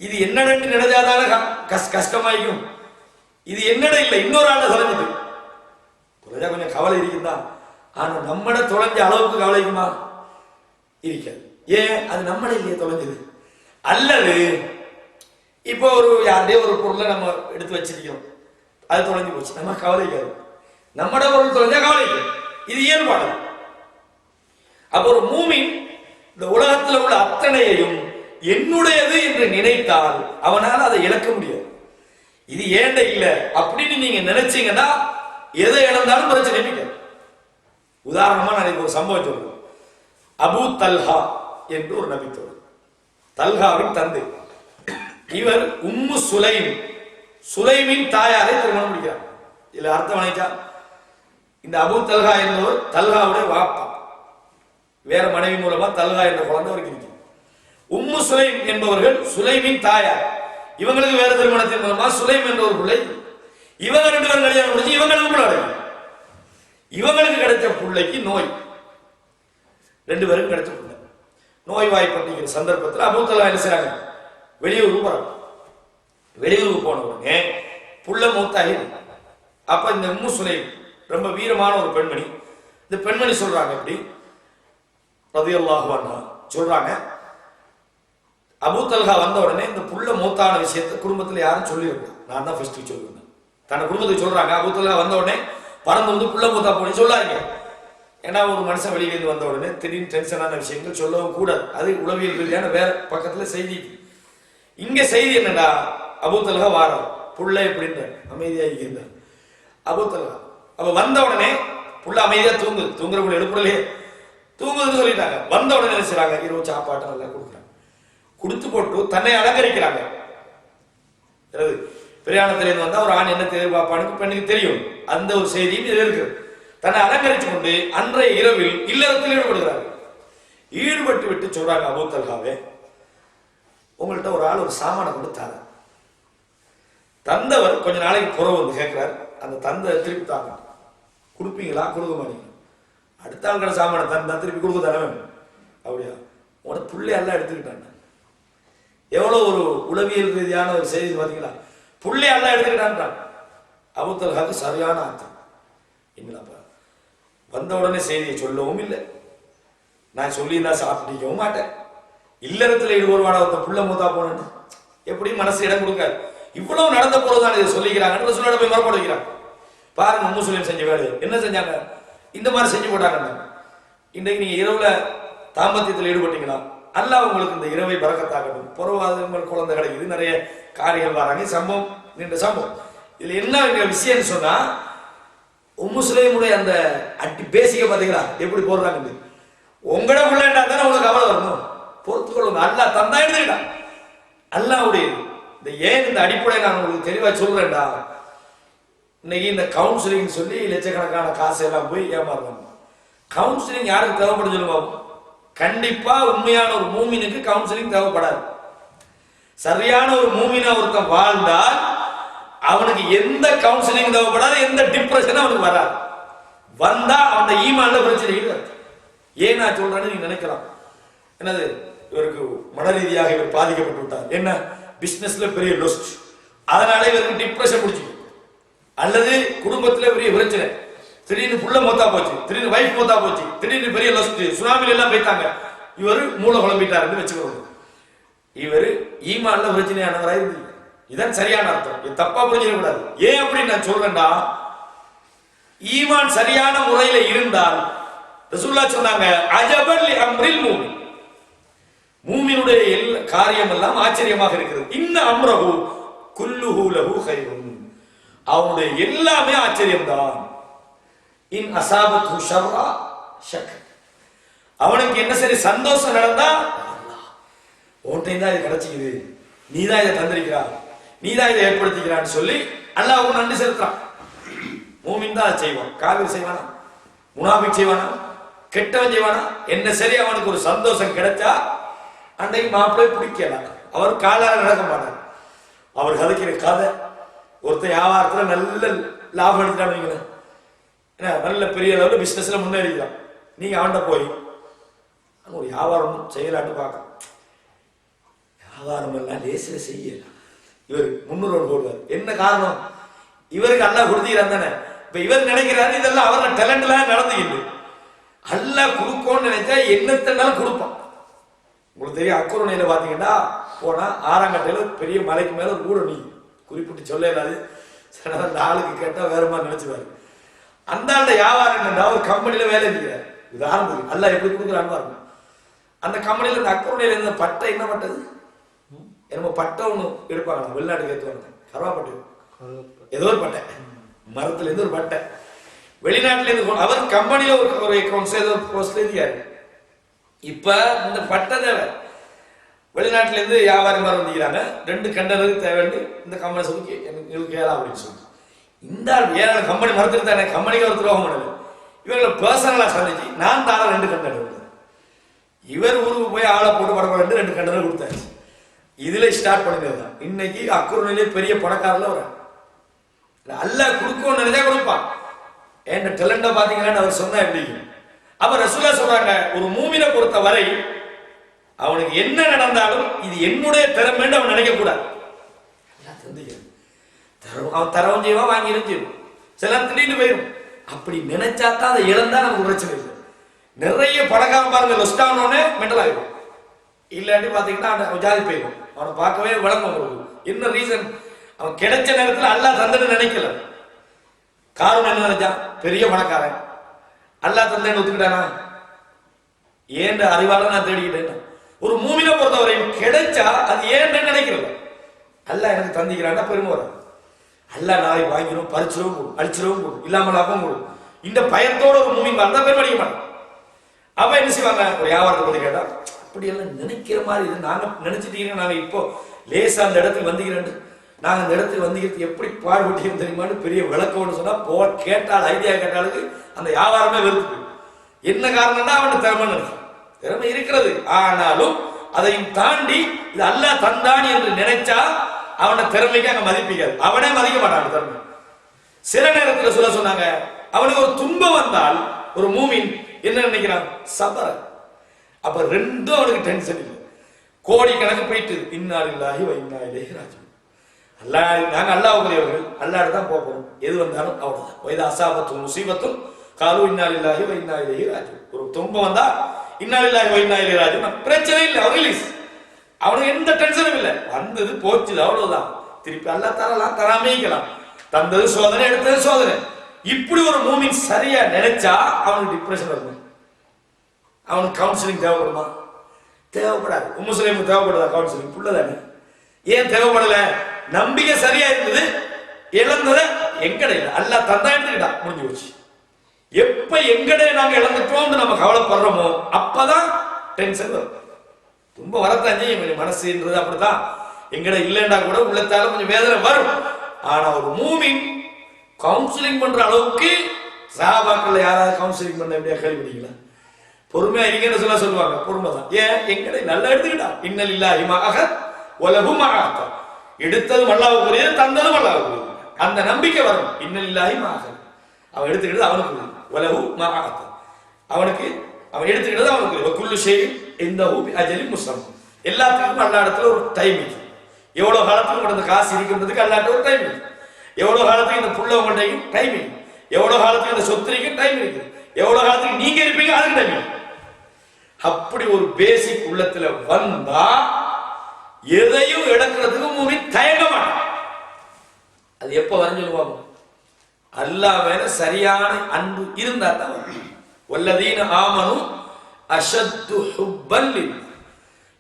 இது என்னன்னு நினைச்சாதான கஷ்டமாயிக்கும். இது என்னட இல்லை, இன்னொரு ஆள தொலைஞ்சிட்டு தொலைஞ்சா கொஞ்சம் கவலை இருக்குதா. ஆனா நம்மட தொலைஞ்ச அளவுக்கு கவலைக்குமா? இருக்காது. ஏன்? அது நம்மட இல்லையே தொலைஞ்சது. அல்லது இப்போ யாருடைய ஒரு பொருளை நம்ம எடுத்து வச்சிருக்கிறோம், அது தொலைஞ்சு போச்சு, நம்ம கவலைக்காது. நம்மட பொருள் தொலைஞ்சா கவலைக்கு, இது இயல்பாடு. அப்போ ஒரு மூமின் இந்த உலகத்தில் உள்ள அத்தனையையும் என்னுடையது என்று நினைத்தால் அவனால் அதை இழக்க முடியாது. இது ஏண்ட இல்லை அப்படின்னு நீங்க நினைச்சீங்கன்னா எதை இழந்தாலும் பிரச்சனை இல்லை. உதாரணமா நான் ஒரு சம்பவம் சொல்றேன். அபு தல்ஹா என்று ஒரு நபித்தோடு, தல்ஹாவின் தந்தை. இவர் உம்மு சுலைம், சுலைமின் தாயாரை திருமணம் முடிக்கிறார். இதுல அர்த்தம் நினைச்சா, இந்த அபு தல்ஹா என்பவர் தல்ஹாவுடைய வாப்பா, வேற மனைவி மூலமா தல்ஹா என்ற குழந்தை அவருக்கு இருக்கு. உம்மு சுலைம் என்பவர்கள் சுலைமின் தாயார். இவங்களுக்கு வேற திருமணத்தின் மூலமா சுலைம் என்ற ஒரு பிள்ளை. இவங்க 2 பேரும் கல்யாணம் முடிச்சு இவங்களுக்கு பிள்ளை. இவங்களுக்கு கிடைச்ச பிள்ளைக்கு நோய். 2 பேரும் கிடைச்ச பிள்ளை நோய் வாய்ப்பட்டிருக்கிற சந்தர்ப்பத்தில் அபூ தல்ஹா என்ன செய்றாங்க, வெளியூருக்கு போறாங்க. வெளியூருக்கு போன உடனே புள்ள மூத்தாகி. அப்ப இந்த உம்மு சுலைம் ரொம்ப வீரமான ஒரு பெண்மணி. இந்த பெண்மணி சொல்றாங்க, எப்படி ரலியல்லாஹு அன்ஹா சொல்றாங்க, அபூ தல்ஹா வந்த உடனே இந்த புள்ள மூத்தான விஷயத்தை குடும்பத்தில் யாரும் சொல்லியிருக்கேன், நான் தான் ஃபர்ஸ்ட் சொல்லுவேன். தன்னை குடும்பத்துக்கு சொல்றாங்க, அபூ தல்ஹா வந்த உடனே பறந்து வந்து புள்ள மூத்தா போய் சொல்லாங்க. ஏன்னா ஒரு மனுஷன் வெளியிலேருந்து வந்த உடனே திடீர்னு டென்ஷனான விஷயங்கள் சொல்லவும் கூடாது. அது உளவியல் ரீதியான வேற பக்கத்துல செய்தி. இங்க செய்தி என்னடா, அபூ தல்ஹா வாரம் புள்ள எப்படின்ற அமைதியாக இருந்தார் அபூ தல்ஹா. அப்ப வந்த உடனே புள்ள அமைதியா தூங்குற புள்ள எழுப்புறலையே தூங்குதுன்னு சொல்லிட்டாங்க. வந்த உடனே என்ன செய்றாங்க, இரவு சாப்பாட்டை நல்லா கொடுக்குறாங்க. கொடுத்து போட்டு தன்னை அலங்கரிக்கிறாங்க. பிரயாணத்திலிருந்து வந்தா ஒரு ஆண் என்ன எதிர்பார்ப்பான்னு பெண்ணுக்கு தெரியும். அந்த ஒரு செய்தியும் இதில் இருக்கு. தன்னை அலங்கரிச்சு கொண்டு அன்றைய இரவில் இல்லறத்தில் ஈடுபடுகிறார்கள். ஈடுபட்டு விட்டு சொல்றாங்க, அபூ தல்ஹாவே, உங்கள்கிட்ட ஒரு ஆள் ஒரு சாமானை கொடுத்தாரு. தந்தவர் கொஞ்ச நாளைக்கு புறம் வந்து கேட்கிறார், அந்த தந்தை திருப்பி தாங்க, கொடுப்பீங்களா கொடுக்க மாட்டீங்க? அடுத்த ஆள் கடை சாமானை தந்தா திருப்பி கொடுக்க தானே. அப்படியா, உன புள்ளை எல்லாம் எடுத்துக்கிட்டாங்க. எவ்வளவு ஒரு உளவியல் ரீதியான ஒரு செய்தி பார்த்தீங்களா? புள்ளை எல்லாம் எடுத்துக்கிட்டான். அபூ தல்ஹாக்கு சரியான அர்த்தம். என்னப்பா வந்த உடனே செய்தியை சொல்லவும் இல்லை, நான் சொல்லியிருந்தா சாப்பிட்டிக்கவும் மாட்டேன். இல்லறத்துல ஈடுபடுவான ஒருத்த புள்ள மூத்தா போனேன்னு எப்படி மனசு இடம் கொடுக்காது. இவ்வளவு நடந்த போதுதான் இதை சொல்லிக்கிறாங்க. சொல்லிட போய் மறுபடி வைக்கிறாங்க. பாருங்க உம்மு சுலைம் செஞ்ச வேலை என்ன செஞ்சாங்க, இந்த மாதிரி செஞ்சு போட்டாங்க. இன்றைக்கு நீங்க இரவுல தாம்பத்தியத்தில் ஈடுபட்டீங்களா, அல்லாஹ் உங்களுக்கு இந்த இரவை பரக்கத்தாக்கட்டும். புறவாத குழந்தை கிடைக்குது, நிறைய காரியங்கள் வராங்க. சம்பவம் நின்ற சம்பவம். இதுல என்ன விஷயம்னு சொன்னா, உம்மு சுலைமுடைய அந்த அட்டி பேசிக்க பாத்தீங்களா எப்படி போடுறாங்க. உங்களோட பிள்ளைண்டா தானே உங்களுக்கு கவலை வரணும், பொறுத்துக்கொள்ளுங்க. அல்லாஹ் தந்தா எடுத்துக்கிட்டான். அல்லாஹ்வுடைய இந்த ஏன் இந்த அடிப்படையை நான் உங்களுக்கு தெளிவா சொல்றேன்டா. இன்னைக்கு இந்த கவுன்சிலிங் சொல்லி லட்சக்கணக்கான காசு எல்லாம் போய் ஏமாறுறாங்க. கவுன்சிலிங் யாருக்கு தேவைப்படும் சொல்லுங்க. கண்டிப்பா உண்மையான ஒரு மூமினுக்கு கவுன்சிலிங் தேவைப்படாது. சரியான ஒரு மூமினா ஒருத்தன் வாழ்ந்தால் அவனுக்கு எந்த கவுன்சிலிங் தேவைப்படாது, எந்த டிப்ரெஷனும் அவனுக்கு வராது. வந்தா அவன் ஈமான்ல பிரச்சனை இல்லை. ஏன் நான் சொல்றேன்னு நீங்க நினைக்கலாம், என்னது இவருக்கு மன ரீதியாக இவர் பாதிக்கப்பட்டு விட்டார், என்ன பிசினஸ்ல பெரிய லொஸ்ட், அதனால இவருக்கு டிப்ரெஷன் பிடிச்சி, அல்லது குடும்பத்துல பெரிய பிரச்சனை, திடீர்னு புள்ள மொத்தா போச்சு, திடீர்னு வைஃப் மொத்தா போச்சு, திடீர்னு பெரிய லொஸ்ட், சுனாமில எல்லாம் போயிட்டாங்க, இவர் மூளை குழம்பிட்டாருன்னு வச்சுக்கோங்க. இவர் ஈமான்ல பிரச்சனையானவராக இருந்து, இதான் சரியான அர்த்தம். இது தப்பா புரிஞ்சிட கூடாது. ஏன் அப்படின்னு நான் சொல்றேன்டா, ஈமான் சரியான முறையில இருந்தால் ரசூலுல்லாஹ் சொன்னாங்க, அஜபல் லி அம்ரில் மூமின், மூமினுடைய எல்லா காரியம் எல்லாம் ஆச்சரியமாக இருக்கிறது. இன்ன அம்ரஹு குல்லுஹு லஹு கைரும், அவனுடைய எல்லாமே ஆச்சரியம்தான். இன் அஸாபத்து ஷர்ரா ஷக், அவனுக்கு என்ன சரி சந்தோஷம் நடந்தா உன்கிட்ட தான் இது கிடைச்சிக்குது, நீ தான் இதை தந்திருக்கிறா, நீ தான் இதை ஏற்படுத்திக்கிறான்னு சொல்லி அல்லாஹ்வுக்கு நன்றி செலுத்துறான். மூமின் தான் செய்வான். காவிர் செய்வானா, முனாபிக் செய்வானா, கெட்டவன் செய்வானா, என்ன சரி அவனுக்கு ஒரு சந்தோஷம் கிடைச்சா அன்றைக்கு மாப்பிள்ளை பிடிக்கல, அவர் காலால நடக்க மாட்டார். அவர் கதைக்கிற கதை, ஒருத்தர் வியாபாரத்துல நல்ல லாபம் எடுத்துட்டான்னு, நல்ல பெரிய அளவில் பிசினஸ்ல முன்னேறிக்கிறான். நீங்க அவன்கிட்ட போய் ஒரு வியாபாரம் செய்யலான்னு பார்க்க, வியாபாரம் எல்லாம் லேசில செய்யல, இவர் 300 போடுவார். என்ன காரணம், இவருக்கு அல்லா கொடுத்துக்கிறான் தானே. இப்ப இவர் நினைக்கிறாரு இதெல்லாம் அவரோட டேலண்ட்ல நடந்துக்கிட்டு, அல்லா கொடுக்கோன்னு நினைச்சா என்னத்தனாலும் கொடுப்பான். உங்களுக்கு தெரியும், அக்குரணையில பாத்தீங்கன்னா போனா 6ஆம் கட்டையில பெரிய மலைக்கு மேல ஒரு கூட, நீ குறிப்பிட்டு சொல்ல இல்லாது, அந்த ஆளுக்கு கேட்டா வேற மாதிரி நினைச்சுவாரு. அந்த ஆளுடைய வியாபாரம் என்னன்னா, ஒரு கம்பெனில வேலை செய்கிறார், உதாரணத்துக்கு அல்லா எப்படி கொடுக்குறான்னு பாருங்க. அந்த கம்பெனில இந்த அக்குரணையில இருந்த பட்டை என்ன பட்டது, என்னமோ பட்டை ஒண்ணு எடுப்பாங்க, வெளிநாட்டுக்கு ஏற்றுவாங்க, கருவாப்பட்டை, ஏதோ ஒரு பட்டை, மரத்துல இருந்து ஒரு பட்டை, வெளிநாட்டுல இருந்து அவர் கம்பெனில ஒரு அக்கௌண்ட்ஸ் ஏதோ போஸ்ட்ல இருக்காரு. இப்ப இந்த பட்டை தேவை, வெளிநாட்டுல இருந்து வியாபாரி மாதிரி வந்துக்கிறாங்க, 2 கண்டனருக்கு தேவைன்னு இந்த கம்பெனி சொல்லி எனக்கு கேளா அப்படின்னு சொல்லி, இந்த ஏழு கம்பெனி மறுத்துட்டு, கம்பெனிக்கு ஒரு துரோகம் பண்ணல, இவங்களை பர்சனலா சந்திச்சு நான் தார 2 கண்டனர், இவர் ஊருக்கு போய் ஆளை போட்டு படப்பட 2 கண்டனை கொடுத்தாச்சு. இதுல ஸ்டார்ட் பண்ணுங்க. இன்னைக்கு அக்குறுநிலை பெரிய பணக்காரல வர அல்லாஹ் கொடுக்கும் நினைச்சா கொடுப்பான். என் டேலண்ட பாத்தீங்கன்னா அவர் சொன்னா எப்படி? அப்ப ரசூலா சொல்றாங்க, ஒரு மூமினை பொறுத்த வரை அவனுக்கு என்ன நடந்தாலும் இது என்னுடைய திறமைன்னு அவன் நினைக்க கூடாது. அவன் தரவும் செய்வான், வாங்கி இருந்துடும், சில திடீர்னு போயிடும். அப்படி நினைச்சா தான் அதை இழந்தா நமக்கு பிரச்சனை இல்லை. நிறைய பணக்காரன் பாருங்க லொஸ்டானோடனே மெண்டல் ஆகிடும். இல்லாட்டி பாத்தீங்கன்னா அவன் ஜாதி போயிடும். அவனை பார்க்கவே விளங்கும். என்ன ரீசன்? அவன் கிடைச்ச நேரத்தில் அல்லாஹ் தந்தன்னு நினைக்கல. காரணம் என்ன நினைச்சான்? பெரிய பணக்காரன், அல்லாஹ் தந்தேன்னு ஒத்துக்கிட்டானா? ஏன் அறிவால நான் தேடிக்கிட்டேன். ஒரு மூமினை பொறுத்தவரை கிடைச்சா அது ஏன் நினைக்கிறல. அல்லாஹ் எனக்கு தந்திக்கிறான்னா பெருமை வரும். அல்லாஹ் நாளை வாங்கிடும், பறிச்சிடவும் கூடும், அழிச்சிடவும் கூடும், இல்லாமலாகவும் கூடும். இந்த பயத்தோட ஒரு மூமின் வந்தா பெருமை அடிக்க மாட்டான். அவ என்ன செய்வாங்க? ஒரு வியாபாரத்தை பத்தி கேட்டா, அப்படியெல்லாம் நினைக்கிற மாதிரி இது நாங்க நினைச்சிட்டீங்க, நாங்க இப்போ லேசா அந்த இடத்துக்கு வந்திக்கிறேன், நாங்க அந்த இடத்துக்கு வந்திக்கிறது எப்படி பாடுபட்டு தெரியுமான்னு பெரிய விளக்கம்னு சொன்னா கேட்டால் ஐடியா கேட்டாலுக்கு அந்த வியாபாரமே வெறுத்து. என்ன காரணம்னா அவன் திறமை நினைக்கிறான். திறமை இருக்கிறது, ஆனாலும் அதையும் தாண்டி இது அல்லாஹ் தந்தான் என்று நினைச்சா அவன திறமைக்கு அங்க மதிப்பிக்காது, அவனே மதிக்க மாட்டான் திறமை. சில நேரத்தில் சொல்ல சொன்னாங்க, அவனுக்கு ஒரு துன்பம் வந்தால் ஒரு மூமின் என்ன நினைக்கிறான்? சபர. அப்ப ரெண்டும் அவனுக்கு டென்ஷன் இல்லை. கோடி கணக்கு போயிட்டு இன்னாலில்லாஹி வ இன்னா இலைஹி ராஜிஊன். அல்லாஹ், நாங்க அல்லாஹ்வுடையவர்கள், அல்லாஹ்ட்ட தான் போறோம். எது வந்தாலும் அவ்வளவுதான். வைதா அஸாபத்தும் முஸீபத்தும் காலு இன்னாலில்லாஹி வ இன்னா இலைஹி ராஜிஊன். ஒரு துன்பம் வந்தா இன்னாலில்லாஹி வ இன்னா இலைஹி ராஜிஊன், பிரச்சனை இல்லை, அவர் ரிலீஸ். அவனுக்கு எந்த டென்ஷனும் இல்லை. வந்தது போச்சு, அவ்வளவுதான். திருப்பி அல்லாஹ் தரலாம், தராமேக்கலாம். தந்தது சோதனை, எடுத்தது சோதனை. இப்படி ஒரு மூமின் சரியா நினைச்சா அவனுக்கு டிப்ரெஷன் வருமா? அவனுக்கு கவுன்சிலிங் தேவைப்படுமா? தேவைப்படாது. முஸ்லிமுக்கு தேவைப்படுதா கவுன்சிலிங்? புள்ளதானே. ஏன் தேவைப்படல? நம்பிக்கை சரியா இருந்தது, இழந்ததை எங்கடை அல்லாஹ் தந்தா எடுத்துக்கிட்டா, முடிஞ்சு போச்சு. எப்ப எங்கடே நாங்க இழந்துட்டோம் நம்ம கவலைப்படுறோமோ அப்பதான் டென்ஷன் வரும். ரொம்ப வரத்தான் செய்யும். மனசுன்றது அப்படித்தான். எங்கட இல்லைன்னா கூட உள்ளத்தால கொஞ்சம் வேதனை வரும். ஆனா ஒரு மூமின் கவுன்சிலிங் பண்ற அளவுக்கு சஹாபாக்கள் யாராவது கவுன்சிலிங் பண்ண எப்படியா கேள்விப்பட்டீங்களா? பொறுமையா இருக்கேன்னு சொல்லுவாங்க. பொறுமை தான். ஏன்? எங்கடை நல்லா எடுத்துக்கிட்டா. இன்னலில்லாஹி மஅஹ வலஹு மஅஹ. எடுத்ததும் அல்லாஹ்வுக்குரியது, தந்ததும் அல்லாஹ்வுக்குரியது. அந்த நம்பிக்கை வரும். இன்னலில்லாஹி மஅஹ. அவன் எடுத்துக்கிட்டது அவனுக்கு, வலஹு மஅஹ. அவனுக்கு அவன் எடுத்துக்கிட்டது அவனுக்கு. வகுல்லு ஷைஇன் இன்தஹு பிஅஜலின் முஸம்மா. எல்லாத்துக்கும் அல்லாஹ் இடத்துல ஒரு டைம் இருக்கு. எவ்வளவு காலத்துக்கு உங்க காசு இருக்கின்றதுக்கு அல்லாஹ்ட்ட ஒரு டைம் இருக்கு. எவ்வளவு காலத்துக்கு இந்த புள்ள உங்கள்கிட்ட டைம் இருக்கு. எவ்வளவு காலத்துக்கு இந்த சொத்து இருக்கு டைம் இருக்கு. எவ்வளவு காலத்துக்கு நீங்க இருப்பீங்க அதுக்கு டைம் இருக்கு. அப்படி ஒரு பேசிக் உள்ளத்துல வந்தா எதையும் இழக்கிறதுக்கு மூமின் தயங்க மாட்டான். அது எப்ப வரைஞ்சு சொல்லுவாங்க? அல்லாஹ் மேல சரியான அன்பு இருந்தா தான். வல்லதீன ஆமனு அஷத்து ஹுப்பன் லில்லாஹ்.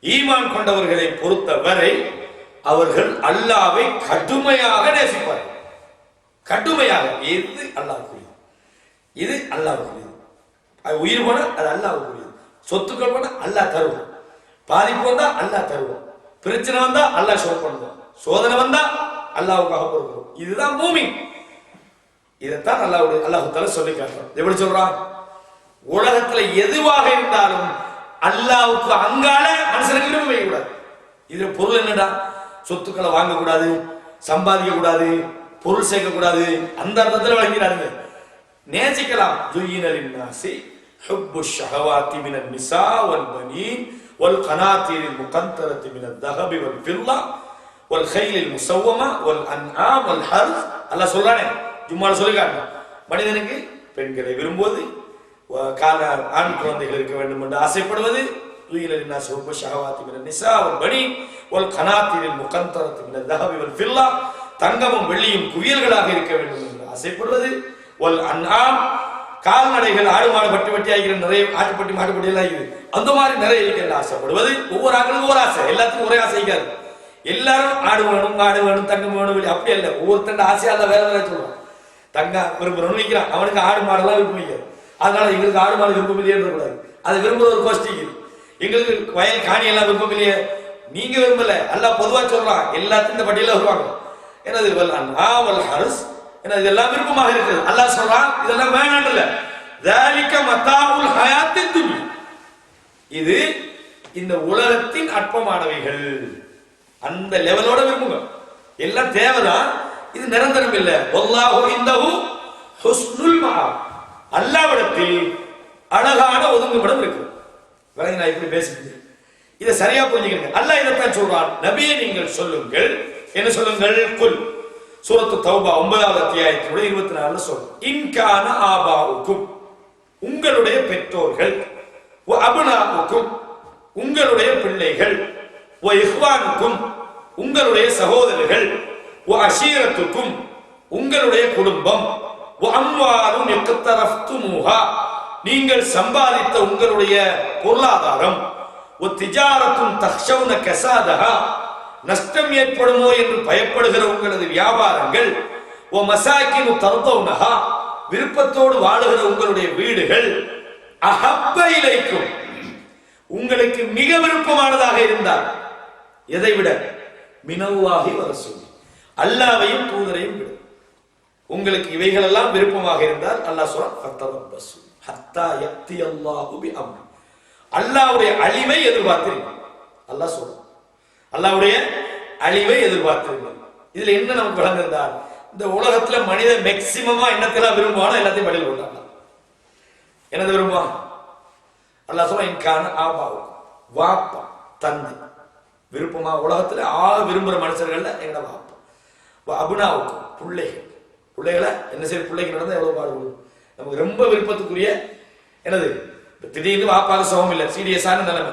ஈமான் கொண்டவர்களை பொறுத்தவரை அவர்கள் அல்லாஹ்வை கடுமையாக நேசிப்பார்கள். கடுமையாக. எது அல்லாஹ்வுக்குரியது, இது அல்லாஹ்வுக்குரியது. உயிர் போன அது அல்லாஹ்வுக்குரியது. சொத்துக்கள் போனா அல்லாஹ் தருவான். பாதிப்பு வந்தா அல்லாஹ் தருவான். பிரச்சனை வந்தா அல்லாஹ் ஷோ பண்ணுவான். சோதனை வந்தா அல்லாஹ்வுக்காக பொறுக்கிறோம். இதுதான் மூமின். இதைத்தான் அல்லாஹ் தஆலா சொல்லி காட்டுறான். எப்படி சொல்றான்? உலகத்துல எதுவாக இருந்தாலும் அல்லாஹ்வுக்கு அங்கால மனுஷனுக்கு விரும்ப வைக்கக்கூடாது. இதுல பொருள் என்னடா? சொத்துக்களை வாங்கக்கூடாது, சம்பாதிக்க கூடாது, பொருள் சேர்க்க கூடாது, அந்த அர்த்தத்தில் வழங்கிறாங்க. நேசிக்கலாம். ஜுய்யினலின் நாசி ஹுப்பு ஷஹவாத்தி மினன் நிசா வல் பனீன் வல் கனாத்தீரில் முகந்தரத்தி மினத் தஹபி வல் ஃபில்லா வல் கைலில் முஸவ்வமா வல் அன்ஆம் வல் ஹர்ஸ். அல்லாஹ் சொல்றானே, ஜும்மால சொல்லிக்காங்க, மனிதனுக்கு பெண்களை விரும்புவது, ஆண் குழந்தைகள் இருக்க வேண்டும் என்று ஆசைப்படுவது, ஜுய்யினலின் நாசி ஹுப்பு ஷஹவாத்தி மினன் நிசா வல் பனீன் வல் கனாத்தீரில் முகந்தரத்தி மினத் தஹபி வல் ஃபில்லா, தங்கமும் வெள்ளியும் குவியல்களாக இருக்க வேண்டும் என்று ஆசைப்படுவது, வல் அன்ஆம், கால்நடைகள், ஆடு மாடு பட்டி பட்டி ஆகிற நிறைய ஆட்டுப்பட்டி மாட்டுப்பட்டி எல்லாம் இருக்குது, அந்த மாதிரி நிறைய இருக்கிற ஆசைப்படுவது. ஒவ்வொரு ஆக்களுக்கும் ஒவ்வொரு ஆசை, எல்லாத்துக்கும் ஒரே ஆசை இருக்காது. எல்லாரும் ஆடு வேணும், மாடு வேணும், தங்கம் வேணும், அப்படி இல்லை. ஒவ்வொருத்தண்ட ஆசையா இல்ல, வேற வேற சொல்லுவான். தங்கம் விரும்புறவனு வைக்கிறான், அவனுக்கு ஆடு மாடெல்லாம் விருப்பம் வைக்காது. அதனால எங்களுக்கு ஆடு மாடு விருப்பம் இல்லையே கூடாது. அது விரும்புற ஒரு கோஷ்டிக்கு. எங்களுக்கு வயல் காணி எல்லாம் விருப்பம் இல்லையே, நீங்க விரும்பல. அல்லாஹ் பொதுவா சொல்றான், எல்லாத்தையும் இந்த பட்டியல வருவாங்க. என்னது? வல் அன்ஆம் வல் ஹர்ஸ். ஏன்னா இதெல்லாம் விருப்பமாக இருக்குது. அல்லாஹ் சொல்றான் இதெல்லாம் வேணாம் இல்ல. ذَلِكَ مَتَاعُ الْحَيَاةِ الدُّنْيَا. இது இந்த உலகத்தின் அற்பமானவைகள். அந்த லெவலோட விரும்புங்க. எல்லாம் தேவைதான், இது நிரந்தரம் இல்லை. வல்லாஹு இந்தஹு ஹுஸ்னுல் மஆப், அல்லாஹ்விடத்தில் அழகான ஒதுங்குமிடம் இருக்கு. விளங்கி நான் இப்படி பேசிட்டு இதை சரியா புரிஞ்சுக்கங்க. அல்லாஹ் இதைத்தான் சொல்றான், நபியே நீங்கள் சொல்லுங்கள். என்ன சொல்லுங்கள்? குல், சூரத்து தௌபா 9வது அத்தியாயத்தினுடைய 24 சொல்லும். இன்கான ஆபாவுக்கும், உங்களுடைய பெற்றோர்கள், அபுனாவுக்கும், உங்களுடைய பிள்ளைகள், இஹ்வானுக்கும், உங்களுடைய சகோதரர்கள், அஷீரத்துக்கும், உங்களுடைய குடும்பம், அம்வாலும் இக்தரஃப்துமூஹா, நீங்கள் சம்பாதித்த உங்களுடைய பொருளாதாரம், திஜாரத்தும் தக்ஷவுன கஸாதஹா, நஷ்டம் ஏற்படுமோ என்று பயப்படுகிற உங்களது வியாபாரங்கள், மசாக்கினு தர்தௌனஹா, விருப்பத்தோடு வாழுகிற உங்களுடைய வீடுகள், அஹப்ப இலைக்கும், உங்களுக்கு மிக விருப்பமானதாக இருந்தால், எதை விட? மினல்லாஹி வ ரசூலி, அல்லாஹ்வையும் தூதரையும் விட உங்களுக்கு இவைகள் எல்லாம் விருப்பமாக இருந்தால் அல்லாஹ் சொல்றான், ஃபதரப்பசு ஹத்தா யக்தி அல்லாஹு பிஅம்ரி, அல்லாஹ்வுடைய அழிவை எதிர்பார்த்திருங்க. அல்லாஹ் சொல்றான், அல்லாஹ்வுடைய அழிவை எதிர்பார்த்திருங்க. இதுல என்ன நமக்கு விளங்குறால், இந்த உலகத்துல மனிதன் மேக்சிமமா என்னத்தெல்லாம் விரும்புவானோ எல்லாத்தையும் பதில் கொண்டாங்க. என்னது விரும்புவான்? அல்லாஹ் சொல்றான், இன்கான ஆபாவு, வாப்பா தந்தை விருப்பமா. உலகத்துல விரும்புற மனுஷர்கள்ல எங்கட வாப்பா. அபுனாவுக்கு பிள்ளைகள், பிள்ளைகளை என்ன செய்ய, பிள்ளைக்கு நடந்தா எவ்வளவு பாடுபடும். நமக்கு ரொம்ப விருப்பத்துக்குரிய என்னது, திடீர்னு வாப்பாக சுகம் இல்லை, சீரியஸான நிலைமை.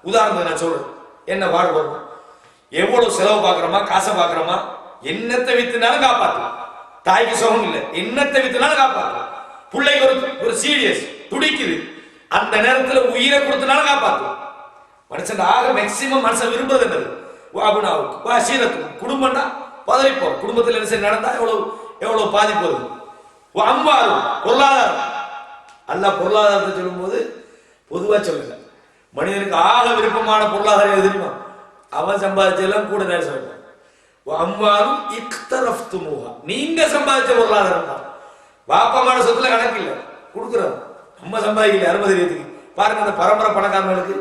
உதாரணத்துக்கு நான் சொல்றேன், என்ன பாடுபடும், எவ்வளவு செலவு பார்க்கிறோமா, காசை பார்க்கிறோமா, என்னத்தை வித்துனாலும் காப்பாற்றலாம். தாய்க்கு சுகம் இல்லை, என்னத்தை வித்துனாலும் காப்பாற்றலாம். பிள்ளைக்கு ஒரு சீரியஸ் துடிக்குது, அந்த நேரத்தில் உயிரை கொடுத்தனாலும் காப்பாற்றலாம். மனுஷன் ஆக மேக்சிமம் மனுஷன் விரும்புறது என்னது? அபுனாவுக்கு, அஷீரத்துக்கு, குடும்பம்னா பதவிப்போம். குடும்பத்தில் என்ன செய்ய நடந்தா எவ்வளவு பாதிப்பு வருது. அம்பாரும் பொருளாதாரம், அல்லாஹ் பொருளாதாரத்தை சொல்லும் போது பொதுவா சொல்லல. மனிதனுக்கு ஆக விருப்பமான பொருளாதாரம் எது தெரியுமா? அவன் சம்பாதிச்செல்லாம் கூட நேரம் சொல்லுவான். அம்பாரும் இக்தரஃப்துமூஹா, நீங்க சம்பாதிச்ச பொருளாதாரம் தான். வாப்பமான சொத்துல கணக்கு இல்லை, கொடுக்குறோம். நம்ம சம்பாதிக்கல அருமை தெரியறதுக்கு. பாருங்க, அந்த பரம்பரை பணக்காரர்களுக்கு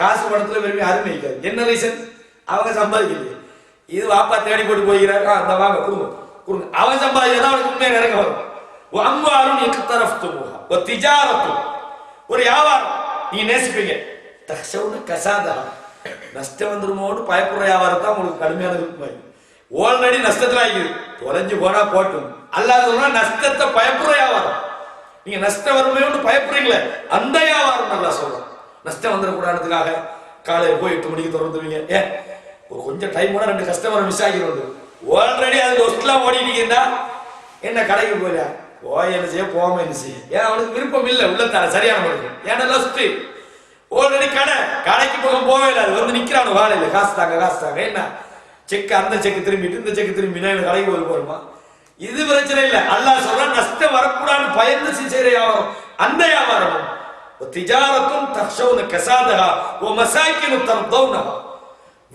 காசு பணத்துல விரும்பி அருமை இருக்காது. என்ன ரீசன்? அவங்க சம்பாதிக்கலையே. இது வாப்பா தேடி போட்டு போகிறாரு, அந்த வாங்க கொடுங்க கொடுங்க. அவன் சம்பாதிச்சா அவனுக்கு உண்மையை நிறைய வரும். அம்வாரும் இக்தரஃப்துமூஹா வ திஜாரத்தும், ஒரு வியாபாரம் நீங்க நேசிப்பீங்க. தக்ஷவுன கஸாதஹா, நஷ்டம் வந்துருமோன்னு பயப்படுற வியாபாரம் தான் உங்களுக்கு கடுமையான விருப்பம். ஆல்ரெடி நஷ்டத்துல ஆகிது, தொலைஞ்சு போனா போட்டும். அல்லாஹ் சொல்றா, நஷ்டத்தை பயப்படுற வியாபாரம். நீங்க நஷ்டம் வருமோன்னு பயப்படுறீங்களே, அந்த வியாபாரம் அல்லாஹ் சொல்றான். நஷ்டம் வந்துடக்கூடாதுக்காக காலையில் போய் 8 மணிக்கு திறந்துவீங்க. ஏன் கொஞ்சம் டைம் கூட 2 கஸ்டமர் மிஸ் ஆகிடுவது. ஆல்ரெடி அது ஒஸ்ட்லாம் ஓடிட்டீங்கன்னா என்ன கடைக்கு போயில என்ன செய்ய, போகாம என்ன செய்ய. ஏன் அவனுக்கு விருப்பம் இல்லை, உள்ளத்தார சரியான முடியும். ஏன்னா லஸ்ட் ஆல்ரெடி கடைக்கு போகவே இல்லை. அது வந்து நிக்கிறான் வாழையில, காசு தாங்க என்ன செக், அந்த செக் திரும்பிட்டு இந்த செக் திரும்பி கடைக்கு போய் போருமா. இது பிரச்சனை இல்லை. அல்லாஹ் சொல்ற, நஷ்டம் வரக்கூடாதுன்னு பயந்து செய்யற வியாபாரம், அந்த வியாபாரமும் திஜாரத்தும் தக்ஷவுன கஸாதஹா வ மசாக்கினு தர்தௌனஹா,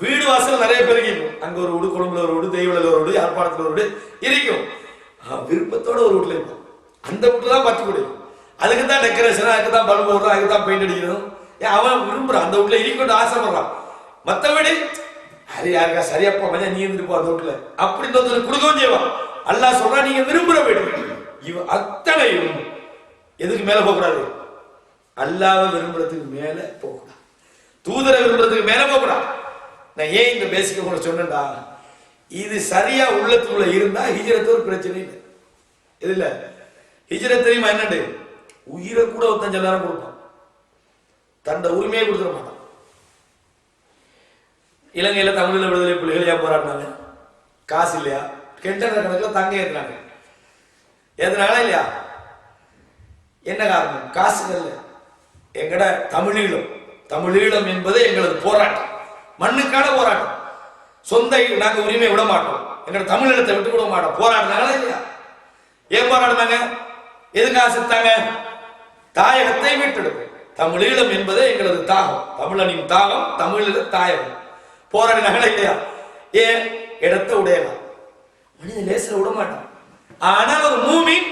வீடு வாசல் நிறைய பேர் இருக்கும். அங்க ஒரு வீடு, கொழும்புல ஒரு வீடு, தெய்வல ஒரு வீடு, யாழ்ப்பாணத்துல ஒரு வீடு இருக்கும். விருப்பத்தோட ஒரு வீட்டுல இருக்கும். அந்த வீட்டுல தான் பத்து கொடுக்கும். அதுக்கு தான் டெக்கரேஷன், அதுக்கு தான் பல்பு போடுறோம், அதுக்கு தான் பெயிண்ட் அடிக்கணும். அவன் விரும்புறான், அந்த வீட்டுல இருக்கணும் ஆசைப்படுறான். மற்றபடி அது யாருக்கா சரியாப்பா மஞ்சள் நீ இருந்துப்போ அந்த வீட்டுல அப்படின்னு கொடுக்கவும் செய்வான். அல்லாஹ் சொல்றான், நீங்க விரும்புற வீடு இவ அத்தனையும் எதுக்கு மேல போகக்கூடாது? அல்லாஹ்வை விரும்புறதுக்கு மேல போகக்கூடாது, தூதரை விரும்புறதுக்கு மேல போகக்கூடாது. நான் ஏன் இந்த பேசிக்க கூட சொன்னேன்டா, இது சரியா உள்ளத்துக்குள்ள இருந்தா ஹிஜ்ரத் ஒரு பிரச்சனை இல்லை. இது இல்ல ஹிஜ்ரத் தெரியுமா என்னண்டு? உயிரை கூட ஒருத்தன் சில நேரம் கொடுப்பான், தன்னை உரிமையை கொடுத்துட மாட்டான். இலங்கையில தமிழ்ல விடுதலை புலிகள் ஏன் போராடினாங்க? காசு இல்லையா? கெண்டன கணக்கில் தங்க ஏற்றினாங்க. ஏத்தினாங்களா இல்லையா? என்ன காரணம்? காசுகள். எங்கட தமிழீழம் என்பது எங்களது போராட்டம், மண்ணுக்கான போராட்டம். சொந்த நாங்க உரிமை விட மாட்டோம், எங்கட தமிழீழத்தை விட்டு விட மாட்டோம். போராடினாங்களா இல்லையா? ஏன் போராடினாங்க? எதுக்காக செத்தாங்க? தாயகத்தை மீட்டெடுக்கும். தமிழீழம் என்பது எங்களது தாகம், தமிழனின் தாகம், தமிழீழ தாயகம். போராடினாங்களா இல்லையா? ஏன்? இடத்தை உடையலாம். மனித லேசில விட மாட்டான். ஆனால் ஒரு மூமின்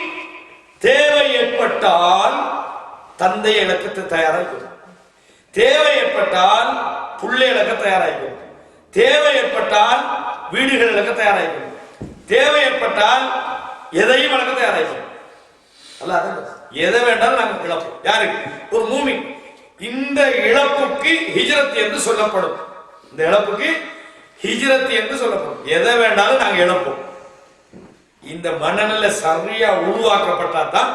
தேவை ஏற்பட்டால் தந்தையை இழக்கத்தை தயாராக, தேவை ஏற்பட்டால் புள்ளை இழக்க தயாராகும், தேவை ஏற்பட்டால் வீடுகள் இழக்க தயாராகும், தேவை ஏற்பட்டால் எதையும் வளர்க்க தயாராகும். எதை வேண்டாலும் நாங்கள் இழப்போம். யாருக்கு? ஒரு மூமின். இந்த இழப்புக்கு ஹிஜ்ரத் என்று சொல்லப்படும். இந்த இழப்புக்கு ஹிஜ்ரத் என்று சொல்லப்படும். எதை வேண்டாலும் நாங்கள் இழப்போம். இந்த மனநிலை சரியா உருவாக்கப்பட்டா தான்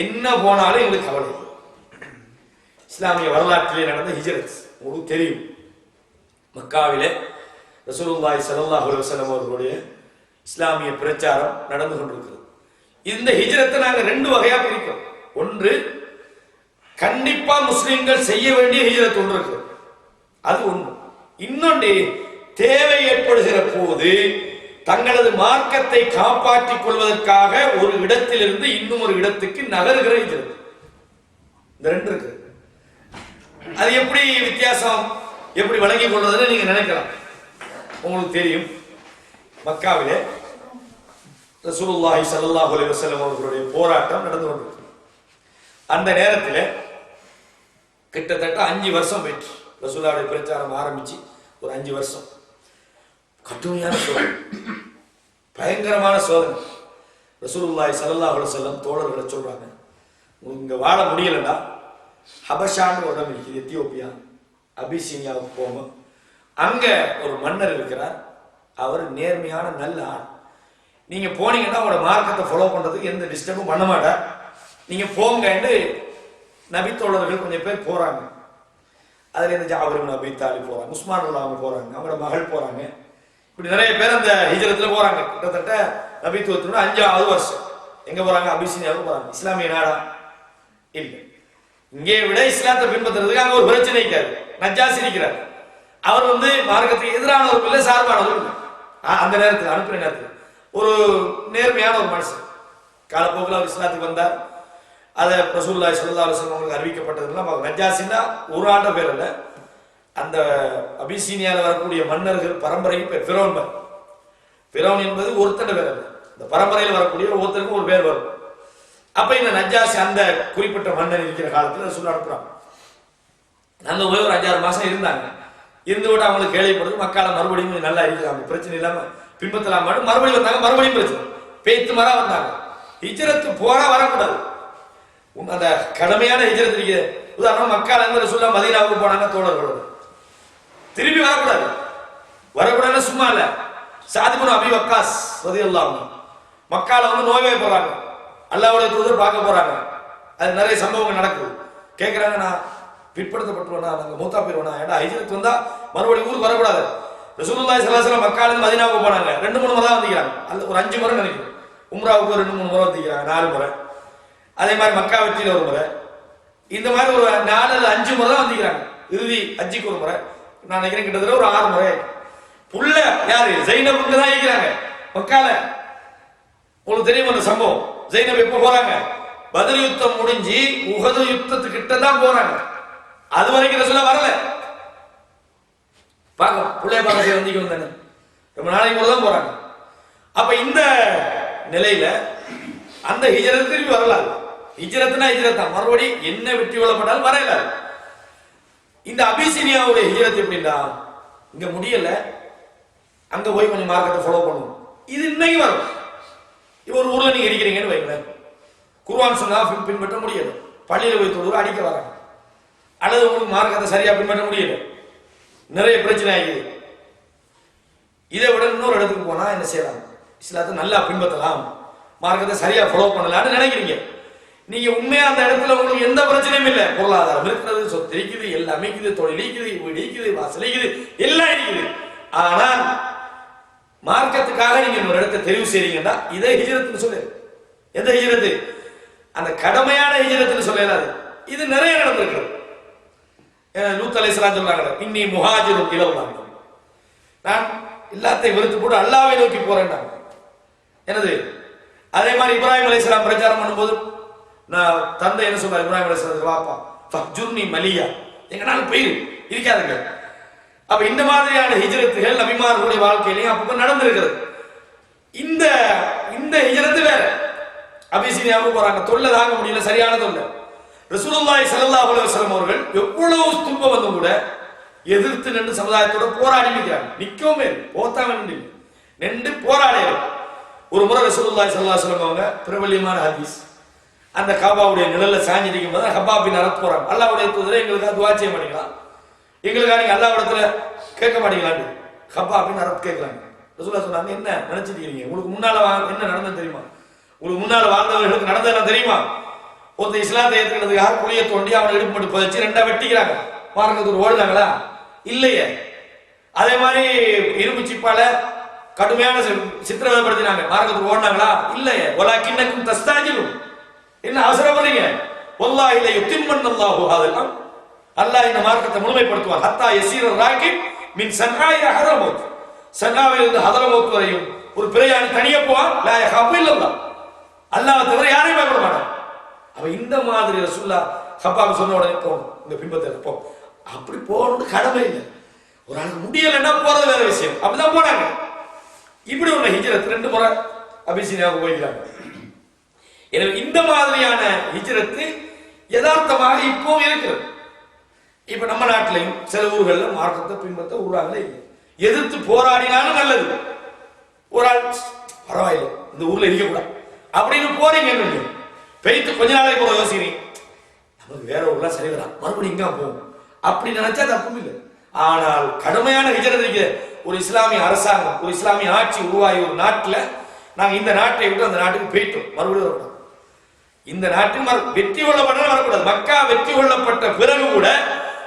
என்ன போனாலும் எங்களுக்கு கவலை. இஸ்லாமிய வரலாற்றிலே நடந்த ஹிஜ்ரத் உங்களுக்கு தெரியும். மக்காவிலே ரசூலுல்லாஹி ஸல்லல்லாஹு அலைஹி வஸல்லம் அவர்களுடைய இஸ்லாமிய பிரச்சாரம் நடந்து கொண்டிருக்கிறது. இந்த ஹிஜ்ரத்தை நாங்கள் ரெண்டு வகையா பிரிக்கிறோம். ஒன்று, கண்டிப்பா முஸ்லிம்கள் செய்ய வேண்டிய ஹிஜ்ரத் ஒன்று இருக்கு, அது ஒன்று. இன்னொன்று, தேவை ஏற்படுகிற போது தங்களது மார்க்கத்தை காப்பாற்றிக் கொள்வதற்காக ஒரு இடத்திலிருந்து இன்னும் ஒரு இடத்துக்கு நகர்கிற ஹிஜ்ரத். இந்த ரெண்டு இருக்கு. அது எப்படி வித்தியாசம், எப்படி வழங்கிக் கொள்வதுன்னு நீங்க நினைக்கலாம். உங்களுக்கு தெரியும், மக்காவிலே ரசூலுல்லாஹி ஸல்லல்லாஹு அலைஹி வஸல்லம் அவர்களுடைய போராட்டம் நடந்து கொண்டிருக்கிறது. அந்த நேரத்தில் கிட்டத்தட்ட 5 வருஷம் போயிற்று. ரசூலுல்லாஹுடைய பிரச்சாரம் ஆரம்பிச்சு ஒரு 5 வருஷம் கடுமையான சோதனை, பயங்கரமான சோதனை. ரசூலுல்லாஹி ஸல்லல்லாஹு அலைஹி வஸல்லம் தோழர்களை சொல்றாங்க, இங்க வாழ முடியலன்னா ஹபஷான்னு ஒரு இடம் இருக்குது, எத்தியோப்பியா, அபிசீனியாவுக்கு போங்க. அங்க ஒரு மன்னர் இருக்கிறார், அவர் நேர்மையான நல்ல ஆள். நீங்க போனீங்கன்னா உங்களோட மார்க்கத்தை ஃபாலோ பண்றதுக்கு எந்த டிஸ்டர்பும் பண்ண மாட்டார், நீங்க போங்கன்னு நபித்தோழர்கள் கொஞ்சம் பேர் போறாங்க. அதுல இருந்து ஜாபர் இப்னு அபீ தாலிப் போறாங்க, உஸ்மான் அவங்க போறாங்க, அவங்களோட மகள் போறாங்க. இப்படி நிறைய பேர் அந்த ஹிஜ்ரத்துல போறாங்க. கிட்டத்தட்ட நபித்துவத்தோட 5வது வருஷம் எங்க போறாங்க? அபிசீனியாவுக்கு போறாங்க. இஸ்லாமிய நாடா இல்லை. இங்கே விட இஸ்லாத்தை பின்பற்றுறதுக்கு அங்க ஒரு பிரச்சனை இருக்காது. நஜ்ஜாசி இருக்கிறார், அவர் மார்க்கத்துக்கு எதிரானவர்கள் இல்லை, சார்பானவர்கள் இல்லை. அந்த நேரத்தில் அனுப்பின நேரத்தில் ஒரு நேர்மையான ஒரு மனுஷன். காலப்போக்கில் அவர் இஸ்லாத்துக்கு வந்தார். அதை ரசூலுல்லாஹி ஸல்லல்லாஹு அலைஹி வஸல்லம் அவங்களுக்கு அறிவிக்கப்பட்டதுலாம் நஜ்ஜாசின்னா ஒரு ஆண்ட பேர் இல்லை, அந்த அபிசீனியாவில் வரக்கூடிய மன்னர்கள் பரம்பரைக்கு பேர் ஃபிரௌன். ஃபிரௌன் என்பது ஒருத்தண்ட பேர் அல்ல, இந்த பரம்பரையில் வரக்கூடிய ஒருத்தருக்கும் ஒரு பேர் வரும். அப்ப இந்த நஜ்ஜாசி அந்த குறிப்பிட்ட மன்னர் இருக்கிற காலத்தில் சொல்ல அனுப்புறாங்க. அந்த ஒரு 5-6 மாசம் இருந்தாங்க. இருந்து விட்டு அவங்களுக்கு கேள்விப்படுது மக்களை மறுபடியும் நல்லா இருக்கிறாங்க, பிரச்சனை இல்லாம பின்பற்றலாம். மறுபடியும் வந்தாங்க, மறுபடியும் பிரச்சனை, பேத்து மரா வந்தாங்க. ஹிஜ்ரத்து போரா வரக்கூடாது, அந்த கடமையான ஹிஜ்ரத் இருக்கு. உதாரணம், மக்கால இருந்து சொல்ல மதீனாவுக்கு போனாங்க தோழர்களோட, திரும்பி வரக்கூடாது. வரக்கூடாதுன்னு சும்மா இல்ல, சாத் இப்னு அபீ வக்காஸ் ரலியல்லாஹு அன்ஹு மக்கால நோய்வாய்ப்படுறாங்க, அல்லாஹ்வுடைய தூதர் பார்க்க போறாங்க. அது நிறைய சம்பவங்கள் நடக்குது. கேட்கிறாங்க, நான் பிற்படுத்தப்பட்டுருவேனா, நாங்க மூத்தா போயிருவேனா, ஏன்னா ஹிஜ்ரத் வந்தா மறுபடியும் ஊருக்கு வரக்கூடாது. ரசூலுல்லாஹி ஸல்லல்லாஹு அலைஹி வஸல்லம் மக்கால இருந்து மதீனாவுக்கு போனாங்க, 2-3 முறை வந்துக்கிறாங்க. அல்ல ஒரு 5 முறை நினைக்கிறேன். உம்ராவுக்கு 2-3 முறை வந்துக்கிறாங்க, 4 முறை. அதே மாதிரி மக்கா வெற்றியில ஒரு முறை. இந்த மாதிரி ஒரு 4-5 முறை தான் வந்துக்கிறாங்க. இறுதி ஹஜ்ஜுக்கு ஒரு முறை, நான் நினைக்கிறேன் கிட்டத்தட்ட ஒரு 6 முறை. புள்ள யாரு? ஜைனப் தான் இருக்கிறாங்க மக்கால. உங்களுக்கு தெரியும் அந்த சம்பவம். ஜைனப் எப்ப போறாங்க? பத்ர் யுத்தம் முடிஞ்சு உஹது யுத்தத்துக்கிட்ட தான் போறாங்க. அது வரைக்கும் ரசூலுல்லாஹ் வரல. பார்க்க புள்ளைய பார்க்க வந்திக்கு வந்தானே, ரொம்ப நாளைக்கு தான் போறாங்க. அப்ப இந்த நிலையில அந்த ஹிஜ்ரத் திரும்பி வரலாது. ஹிஜ்ரத்னா ஹிஜ்ரத் தான், மறுபடி என்ன வெற்றி கொள்ளப்பட்டாலும் வரையல. இந்த அபிசீனியாவுடைய ஹிஜ்ரத் எப்படின்னா, இங்க முடியல, அங்க போய் கொஞ்சம் மார்க்கத்தை ஃபாலோ பண்ணுவோம். இது இன்னைக்கு வரும். ஒரு ஊர்ல நீங்க இருக்கிறீங்கன்னு வைங்களேன், குர்ஆன் சொன்னா பின்பற்ற முடியல, பள்ளியில போய் தொழுது அடிக்க வராங்க, அல்லது உங்களுக்கு மார்க்கத்தை சரியா பின்பற்ற முடியல, நிறைய பிரச்சனை ஆகிடுது. இதை விட இன்னொரு இடத்துக்கு போனா என்ன செய்யலாம்? இஸ்லாத்தை நல்லா பின்பற்றலாம், மார்க்கத்தை சரியா ஃபாலோ பண்ணலாம்னு நினைக்கிறீங்க. நீங்க உண்மையா அந்த இடத்துல உங்களுக்கு எந்த பிரச்சனையும் இல்லை, பொருளாதாரம் இருக்கிறது, சொத்து இருக்குது, எல்லாமே இருக்குது, தொழில் இருக்குது, வீடு இருக்குது, வாசல் இருக்குது, எல்லாம் இருக்குது. ஆனால் மார்க்கத்துக்காக நீங்க ஒரு இடத்தை தெரிவு செய்றீங்கன்னா இதை ஹிஜ்ரத்னு சொல்லு. எந்த ஹிஜ்ரத்? அந்த கடமையான ஹிஜ்ரத்னு சொல்லலாது. இது நிறைய நடந்திருக்கு. லூத் அலைஹிஸ்ஸலாம் சொல்றாங்க, இன்னி முஹாஜிருன் இலல்லாஹ், நான் எல்லாத்தையும் வெறுத்து போட்டு அல்லாஹ்வை நோக்கி போறேன். என்னது? அதே மாதிரி இப்ராஹிம் அலைஹிஸ்ஸலாம் பிரச்சாரம் பண்ணும்போது நான் தந்தை என்ன சொல்றாரு? இப்ராஹிம் அலைஹிஸ்ஸலாம் வாப்பா ஃபஜ்ஜுர்னி மலியா, எங்கனால போயிரு, இருக்காதுங்க. அப்ப இந்த மாதிரியான ஹிஜ்ரத்துகள் நபிமார்களுடைய வாழ்க்கையிலையும் அப்பப்ப நடந்திருக்கிறது. இந்த இந்த ஹிஜ்ரத் வேற. அபிசீனியாவுக்கு போறாங்க, தொல்லை தாங்க முடியல, சரியான தொல்லை. ரசூலுல்லாஹி ஸல்லல்லாஹு அலைஹி வஸல்லம் அவர்கள் எவ்வளவு துன்பம் வந்தும் கூட எதிர்த்து நின்று சமுதாயத்தோட போராடி நிற்கிறாங்க. நிற்கவுமே போத்தாங்க நின்று போராடையில ஒரு முறை ரசூலுல்லாஹி ஸல்லல்லாஹு அலைஹி வஸல்லம் அவங்க பிரபல்யமான ஹதீஸ், அந்த காபாவுடைய நிழல்ல சாஞ்சி நிற்கும் போது ஹப்பாப் பின் அரத் போறாங்க. அல்லாஹ்வுடைய தூதரே எங்களுக்காக துஆ செய்ய மாட்டீங்களா, எங்களுக்காக நீங்க அல்லாஹ்விடத்துல கேட்க மாட்டீங்களான்னு ஹப்பாப் பின் அரத் கேட்கறாங்க. ரசூலுல்லாஹ் சொன்னாங்க, என்ன நினைச்சிட்டு இருக்கீங்க, உங்களுக்கு முன்னால என்ன நடந்தது தெரியுமா, உங்களுக்கு முன்னால வாழ்ந்தவர்களுக்கு நடந்ததெல்லாம் தெரியுமா? ஒருத்தர் இஸ்லாத்தை ஏற்றுக்கிறதுக்காக குழியை தோண்டி அவனை இடுப்பு மட்டும் பதிச்சு ரெண்டா வெட்டிக்கிறாங்க, மார்க்கத்துக்கு ஓடுனாங்களா? இல்லையே. அதே மாதிரி இரும்பு சிப்பால கடுமையான சித்திரவதைப்படுத்தினாங்க, மார்க்கத்துக்கு ஓடுனாங்களா? இல்லையே. வலாக்கின்னக்கும் தஸ்தாஜிலும், என்ன அவசரப்படுறீங்க? வல்லாஹி லா யுத்திம்மன்னல்லாஹு ஹாதல், அல்லாஹ் இந்த மார்க்கத்தை முழுமைப்படுத்துவார். ஹத்தா யஸீர ராகிப் மின் சன்ஆஇ ஹதரமௌத், சன்ஆவிலிருந்து ஹதரமௌத் வரையும் ஒரு பிரயாணி தனியே போவான். லா யஹாஃபு இல்லல்லாஹ், அல்லாஹ்வை தவிர யாரையும் பயப்பட மாட்டான். அவ இந்த மாதிரி ரசூலுல்லாஹ் ஹப்பாக்கு சொன்ன உடனே போகணும், இந்த பிம்பத்தில் போ, அப்படி போகணும்னு கடமை இல்லை. ஒரு ஆளுக்கு முடியலைன்னா போறது வேற விஷயம், அப்படிதான் போனாங்க. இப்படி ஒரு ஹிஜ்ரத் 2 முறை அபிசீனியாவுக்கு போய்க்கிறாங்க. எனவே இந்த மாதிரியான ஹிஜ்ரத்து யதார்த்தமாக இப்போ இருக்கிறது. இப்ப நம்ம நாட்டிலையும் சில ஊர்கள்ல மார்க்கத்தை பின்பற்ற ஊராங்களே இல்லை, எதிர்த்து போராடினாலும் நல்லது. ஒரு ஆள் பரவாயில்லை இந்த ஊர்ல இருக்கக்கூடாது அப்படின்னு போறீங்க, பெய்த்து கொஞ்ச நாளைக்கு போற யோசிக்கிறீங்க, நமக்கு வேற ஊர்லாம் சரி வரா, மறுபடியும் இங்க போகும் அப்படி நினைச்சா தப்பும் இல்லை. ஆனால் கடுமையான ஹிஜ்ரத் இருக்கு. ஒரு இஸ்லாமிய அரசாங்கம், ஒரு இஸ்லாமிய ஆட்சி உருவாகி ஒரு நாட்டில் நாங்கள் இந்த நாட்டை விட்டு அந்த நாட்டுக்கு போயிட்டோம், மறுபடியும் வரக்கூடாது. இந்த நாட்டில் வெற்றி கொள்ளப்பட்ட வரக்கூடாது. மக்கா வெற்றி கொள்ளப்பட்ட பிறகு கூட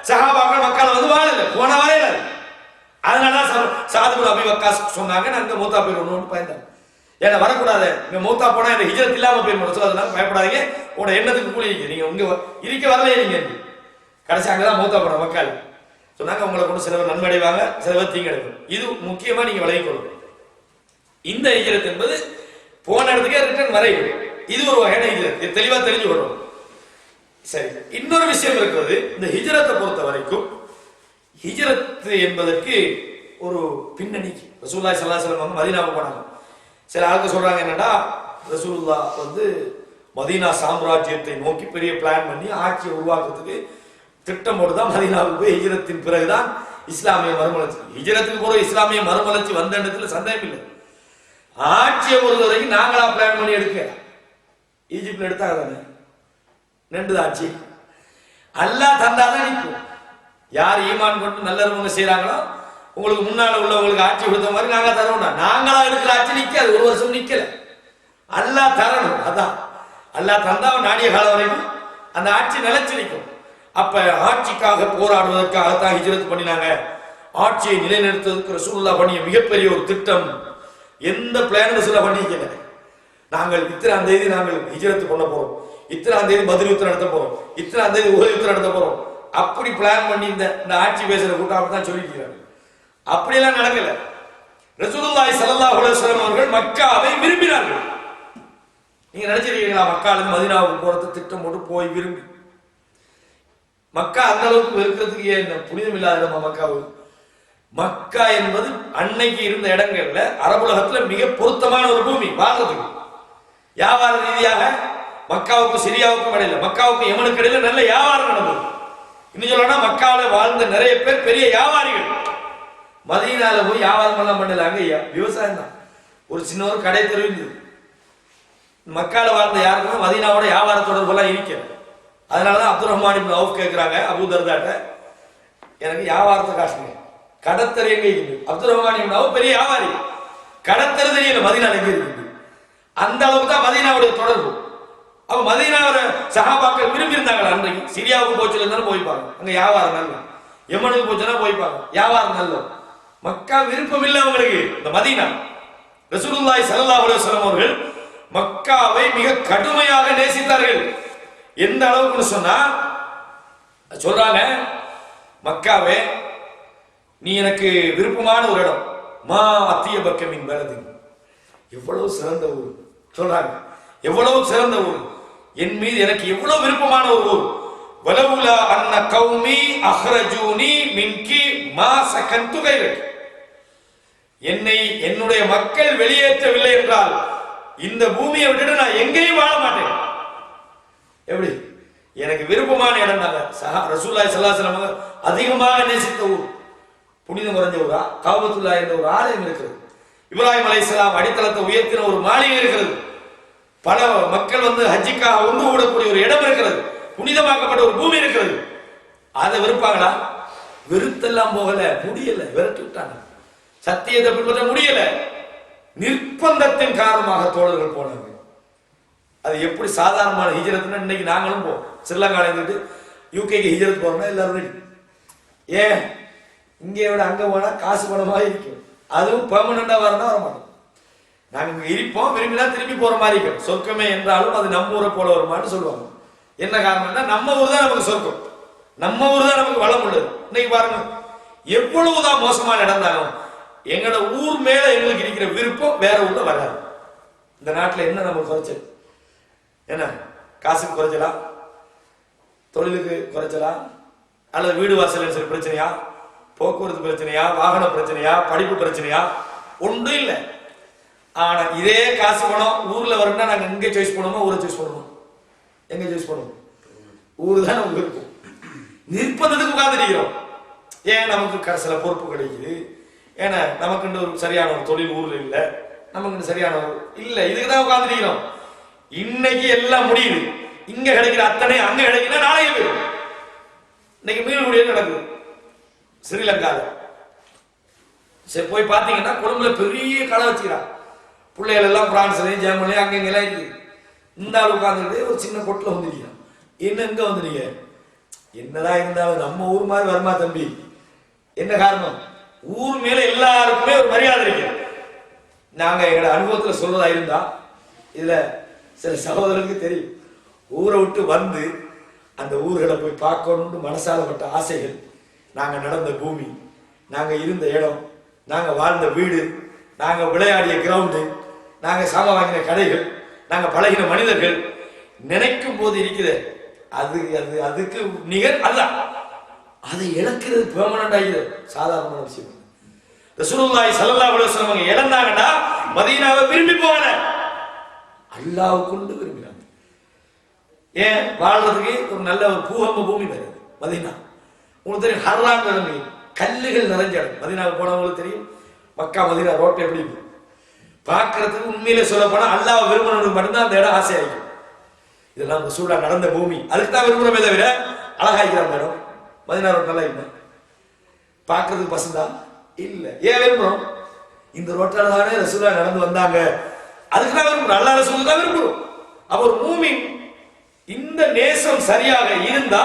சஹாபாக்கள் மக்கால வந்து வாழல, போன வரையில. அதனாலதான் சாது பின் அபீ வக்காஸ் சொன்னாங்க, நாங்க மூத்தா போயிடணும்னு பயந்தாங்க. ஏன்னா வரக்கூடாது, இங்க மூத்தா போனா இந்த ஹிஜ்ரத் இல்லாம போயிடணும் சொல்றதுனால பயப்படாதீங்க, உங்களோட எண்ணத்துக்கு கூலி இருக்கு, நீங்க இங்க இருக்க வரலையே நீங்க. கடைசி அங்கதான் மூத்தா போன மக்கள் சொன்னாங்க, உங்களை கொண்டு சிலவர் நன்மை அடைவாங்க, சிலவர் தீங்கு அடைவாங்க. இது முக்கியமா நீங்க விலகிக் கொள்ளணும். இந்த ஹிஜ்ரத் என்பது போன இடத்துக்கே ரிட்டர்ன் வரையும், இது ஒரு வகையான ஹிஜ்ரத், இது தெளிவா தெரிஞ்சு கொள்ளணும். சரி, இன்னொரு விஷயம் இருக்கிறது. இந்த ஹிஜ்ரத்தை பொறுத்த வரைக்கும் ஹிஜ்ரத் என்பதற்கு ஒரு பின்னணி. ரசூலுல்லாஹி ஸல்லல்லாஹு அலைஹி வஸல்லம் மதீனாவுக்கு போனாங்க. சில ஆளுக்கு சொல்றாங்க என்னன்னா, ரசூலுல்லாஹ் வந்து மதீனா சாம்ராஜ்யத்தை நோக்கி பெரிய பிளான் பண்ணி ஆட்சியை உருவாக்குறதுக்கு திட்டம் போட்டுதான் மதீனாவுக்கு போய் ஹிஜ்ரத்தின் பிறகுதான் இஸ்லாமிய மறுமலர்ச்சி. ஹிஜ்ரத்துக்கு போற இஸ்லாமிய மறுமலர்ச்சி வந்த இடத்துல சந்தேகம் இல்லை. ஆட்சியை பொறுத்த வரைக்கும் நாங்களா பிளான் பண்ணி எடுக்க, ஈஜிப்ட்ல எடுத்தாங்க தானே 2 ஆட்சி, அல்லாஹ் தந்தாதான் நிற்கும். யார் ஈமான் கொண்டு நல்லவங்க செய்யறாங்களோ, உங்களுக்கு முன்னால உள்ளவங்களுக்கு ஆட்சி கொடுத்த மாதிரி நாங்க தரோம்னா, நாங்களா இருக்கிற ஆட்சி நிக்காது, 1 வருஷம் நிக்கல, அல்லாஹ் தரணும். அதான் அல்லாஹ் தந்தா நாடிய காலம் வரைக்கும் அந்த ஆட்சி நிலைச்சு நிற்கும். அப்ப ஆட்சிக்காக போராடுவதற்காகத்தான் ஹிஜ்ரத் பண்ணினாங்க. ஆட்சியை நிலைநிறுத்துவதற்கு ரசூலுல்லாஹ் பண்ணிய மிகப்பெரிய ஒரு திட்டம். எந்த பிளான் ரசூலுல்லாஹ் பண்ணிக்கல, நாங்கள் இத்தனாம் தேதி நாங்கள் ஹிஜ்ரத் பண்ண போறோம், இத்தனாம் தேதி பத்ர் யுத்தம் நடத்த போறோம், இத்தனாம் தேதி உஹத் யுத்தம் நடத்த போறோம், அப்படி பிளான் பண்ணி இந்த ஆட்சி பேசுற கூட்டம் அப்படிதான் சொல்லிக்கிறாங்க. அப்படியெல்லாம் நடக்கல. ரசூலுல்லாஹி ஸல்லல்லாஹு அலைஹி வஸல்லம் அவர்கள் மக்காவை விரும்பினார்கள். நீங்க நினைச்சிருக்கீங்களா மக்கால இருந்து மதீனாவுக்கு போறது திட்டம் போட்டு போய் விரும்பி? மக்கா அந்த அளவுக்கு வெறுக்கிறதுக்கு ஏன் புனிதம் இல்லாத நம்ம மக்காவுக்கு? மக்கா என்பது அன்னைக்கு இருந்த இடங்கள்ல அரபுலகத்துல மிக பொருத்தமான ஒரு பூமி வாழ்றதுக்கு. வியாபார ரீதியாக மக்காவுக்கும் சிரியாவுக்கும் இடையில, மக்காவுக்கும் யமனுக்கு இடையில நல்ல வியாபாரம் நடந்தது. இன்னும் சொல்லணும்னா மக்காவில் வாழ்ந்த நிறைய பேர் பெரிய வியாபாரிகள். மதீனால போய் வியாபாரம் எல்லாம் பண்ணல, அங்க விவசாயம் தான். ஒரு சின்ன ஒரு கடை தெரிவிந்தது. மக்கால வாழ்ந்த யாருக்குமே மதீனாவோட வியாபார தொடர்பெல்லாம் இருக்கிறது. அதனாலதான் அப்துல் ரஹ்மான் இப்னு அவுஃப் கேட்கிறாங்க அபூ தர்தாட்ட, எனக்கு வியாபாரத்தை காசுங்க, கடத்தல் எங்க இருக்குது? அப்துல் ரஹ்மான் இப்னு அவுஃப் பெரிய வியாபாரி, கடத்தல் தெரியல மதீனால எங்க இருக்குது. அந்த அளவுக்கு தான் மதீனாவுடைய தொடர்பு. அப்ப மதீனாவோட சஹாபாக்கள் விரும்பி இருந்தாங்களா? அன்றைக்கு சிரியாவுக்கு போச்சு இருந்தாலும் போய்ப்பாங்க, அங்க வியாபாரம் நல்ல. யமனுக்கு போச்சுன்னா போய்ப்பாங்க, வியாபாரம் நல்ல. மக்கா விருப்பம் இல்லை அவங்களுக்கு இந்த மதீனா. ரசூலுல்லாஹி ஸல்லல்லாஹு அலைஹி வஸல்லம் அவர்கள் மக்காவை மிக கடுமையாக நேசித்தார்கள். எந்த அளவுக்கு சொன்னா சொல்றாங்க, மக்காவே நீ எனக்கு விருப்பமான ஒரு இடம், மா அத்திய பக்கமின் பலது, எவ்வளவு சிறந்த ஊர் சொல்றாங்க, எவ்வளவு சிறந்த ஊர், என் மீது எனக்கு எவ்வளவு விருப்பமான ஒரு ஊர். வலவுலா அன்ன கௌமி அஹ்ரஜூனி மின்கி மா சகன்து கைரக், என்னை என்னுடைய மக்கள் வெளியேற்றவில்லை என்றால் இந்த பூமியை விட்டுட்டு நான் எங்கேயும் வாழ மாட்டேன். எப்படி எனக்கு விருப்பமான இடம் தாங்க. ரசூலுல்லாஹி ஸல்லல்லாஹு அலைஹி வஸல்லம் அதிகமாக நேசித்த ஊர், புனிதம் குறைஞ்ச ஊரா காபத்துல்லா என்ற ஒரு ஆலயம் இருக்கிறது. இப்ராஹிம் அலைஹிஸ்ஸலாம் அடித்தளத்தை உயர்த்தின ஒரு மாளிகை இருக்கிறது. பல மக்கள் வந்து ஹஜ்ஜிக்காக ஒன்று கூடக்கூடிய ஒரு இடம் இருக்கிறது. புனிதமாக்கப்பட்ட ஒரு பூமி இருக்கிறது. அதை வெறுப்பாங்களா? வெறுத்தெல்லாம் போகல, முடியல, விரட்டி விட்டாங்க. சத்தியத்தை பின்பற்ற முடியல, நிர்பந்தத்தின் காரணமாக தோழர்கள் போனாங்க. அது எப்படி சாதாரணமான ஹிஜ்ரத்னா இன்னைக்கு நாங்களும் போவோம். ஸ்ரீலங்கால இருந்துட்டு யூகேக்கு ஹிஜ்ரத் போறோம்னா எல்லாரும் ரெடி. ஏன் இங்கே விட அங்க போனா காசு பணமா இருக்கும். அதுவும் பெர்மனண்டா வரணும் வர மாட்டோம். நாங்க இங்க இருப்போம், விரும்பினா திரும்பி போற மாதிரி இருக்கும். சொர்க்கமே என்றாலும் அது நம்ம ஊரை போல வருமானு சொல்லுவாங்க. என்ன காரணம்னா நம்ம ஊர் தான் நமக்கு சொர்க்கம், நம்ம ஊர் தான் நமக்கு வளம் உள்ளது. இன்னைக்கு பாருங்க எவ்வளவுதான் மோசமான இடம் தாங்க, எங்களோட ஊர் மேல எங்களுக்கு இருக்கிற விருப்பம் வேற ஊர்ல வராது. இந்த நாட்டில் என்ன நமக்கு குறைச்சல்? என்ன காசுக்கு குறைச்சலா, தொழிலுக்கு குறைச்சலா, அல்லது வீடு வாசல் சரி பிரச்சனையா, போக்குவரத்து பிரச்சனையா, வாகன பிரச்சனையா, படிப்பு பிரச்சனையா? ஒன்றும் இல்லை. ஆனா இதே காசு பணம் ஊர்ல வரணும்னா நாங்க எங்க சாய்ஸ் பண்ணுவோமா, ஊரை சாய்ஸ் பண்ணுவோம்? எங்க சாய்ஸ் பண்ணுவோம்? ஊரு தான் நமக்கு இருக்கும். நிர்பந்தத்துக்கு உட்கார்ந்துருக்கிறோம். ஏன் நமக்கு சில பொறுப்பு கிடைக்குது, ஏன்னா நமக்கு ஒரு சரியான ஒரு தொழில் ஊர்ல இல்லை, நமக்கு சரியான இல்லை, இதுக்கு தான் உட்கார்ந்துருக்கிறோம். இன்னைக்கு எல்லாம் முடியுது. இங்க கிடைக்கிற அத்தனை அங்க கிடைக்கிற நாளைக்கு போயிடும். இன்னைக்கு மீன்குடியே நடக்குது ஸ்ரீலங்கால. சரி போய் பார்த்தீங்கன்னா கொழும்புல பெரிய கடை வச்சுக்கிறான். பிள்ளைகள் எல்லாம் பிரான்ஸ்லையும் ஜெர்மனிலையும் அங்கெங்கெல்லாம் இருக்குது. இந்த ஆள் உட்காந்துக்கிட்டு ஒரு சின்ன கொட்டில் வந்துருக்கீங்க. என்ன எங்க வந்துடுங்க? என்னதான் இருந்தாலும் நம்ம ஊர் மாதிரி வருமா தம்பி? என்ன காரணம்? ஊர் மேல எல்லாருக்குமே ஒரு மரியாதை இருக்கு. நாங்க எங்களோட அனுபவத்துல சொல்றதா இருந்தா இதுல சில சகோதரர்களுக்கு தெரியும். ஊரை விட்டு வந்து அந்த ஊர்களை போய் பார்க்கணும்னு மனசாலப்பட்ட ஆசைகள், நாங்க நடந்த பூமி, நாங்க இருந்த இடம், நாங்க வாழ்ந்த வீடு, நாங்க விளையாடிய கிரவுண்டு, நாங்க சாம வாங்கின கடைகள், நாங்க பழகின மனிதர்கள் நினைக்கும் போது இருக்குது அது அது அதுக்கு நிகர் அல்ல. அதை இழக்கிறது பெர்மனன்ட் ஆகிது சாதாரணமான விஷயம். ரசூலுல்லாஹி ஸல்லல்லாஹு அலைஹி வஸல்லம் இழந்தாங்கன்னா மதீனாவை விரும்பி போகல, அல்லாஹ் கொண்டு விரும்பினாங்க. ஏன் வாழ்றதுக்கு ஒரு நல்ல ஒரு பூகம்ப பூமி வருது மதீனா. உங்களுக்கு தெரியும் ஹர்ரான் கிழமை கல்லுகள் நிறைஞ்ச இடம். மதீனாவுக்கு போனவங்களுக்கு தெரியும் மக்கா மதீனா ரோட்டை எப்படி பார்க்கறதுக்கு. உண்மையிலே சொல்ல போனா அல்லாஹ் விரும்பினவனுக்கு மட்டும்தான் அந்த இடம் ஆசையாகும். இதெல்லாம் ரசூலா நடந்த பூமி, அதுக்கு தான் விரும்புறமே தவிர அழகாய்க்கிறான் அந்த இடம். மதீனா ரோட் நல்லா இல்லை, பார்க்கறதுக்கு பசந்தா இல்லை. ஏன் விரும்புறோம்? இந்த ரோட்டால தானே ரசூலா நடந்து வந்தாங்க, அதுக்கு தான் விரும்புறோம். அல்லாஹ் ரசூலுக்கு தான் விரும்புறோம். அப்ப ஒரு மூமின் இந்த நேசம் சரியாக இருந்தா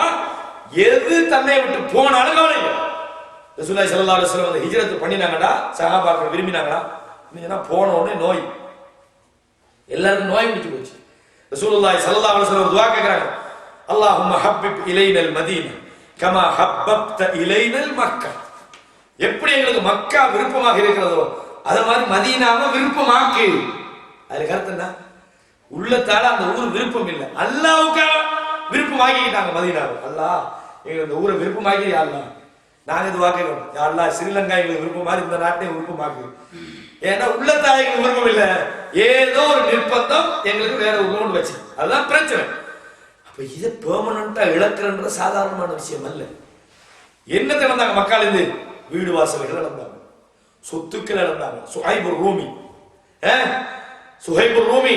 எது தன்னை விட்டு போனாலும் கவலை இல்லை. ரசூலுல்லாஹி ஸல்லல்லாஹு அலைஹி வஸல்லம் ஹிஜ்ரத் பண்ணினாங்கடா, சஹாபாக்கள் விரும்பினாங்களா? நீங்கன்னா போன உடனே நோய், எல்லாருக்கும் நோய் முடிச்சு போச்சு. ரசூலுல்லாஹி ஸல்லல்லாஹு அலைஹி வஸல்லம் துஆ கேக்குறாங்க, அல்லாஹும்ம ஹப்பிப் இலைனல் மதீனா கமா ஹப்பப்த இலைனல் மக்கா. எப்படி எங்களுக்கு மக்கா விருப்பமாக இருக்கிறதோ அது மாதிரி மதீனாவை விருப்பமாக்கு. அதுல கருத்து என்ன? உள்ளத்தால அந்த ஊர் விருப்பம் இல்லை, அல்லாஹ்வுக்காக விருப்பமாக்கிட்டாங்க மதீனாவை. அல்லாஹ் எங்களுக்கு இந்த ஊரை விருப்பமாக்கி, அல்லாஹ் நாங்க இது வாக்கிறோம், அல்லாஹ் ஸ்ரீலங்கா எங்களுக்கு விருப்பமாக இந்த நாட்டையும் விருப்பமாக்கு. ஏன்னா உள்ளத்தால எங்களுக்கு விருப்பம் இல்லை, ஏதோ ஒரு நிர்பந்தம் எங்களுக்கு வேற ஊரோடு வச்சு, அதுதான் பிரச்சனை. அப்ப இதை பெர்மனண்டா இழக்கிறன்ற சாதாரணமான விஷயம் அல்ல. என்னத்தை இழந்தாங்க மக்கள்? இருந்து வீடு வாசல்கள் இழந்தாங்க, சொத்துக்கள் இழந்தாங்க. சுஹைபுர் ரூமி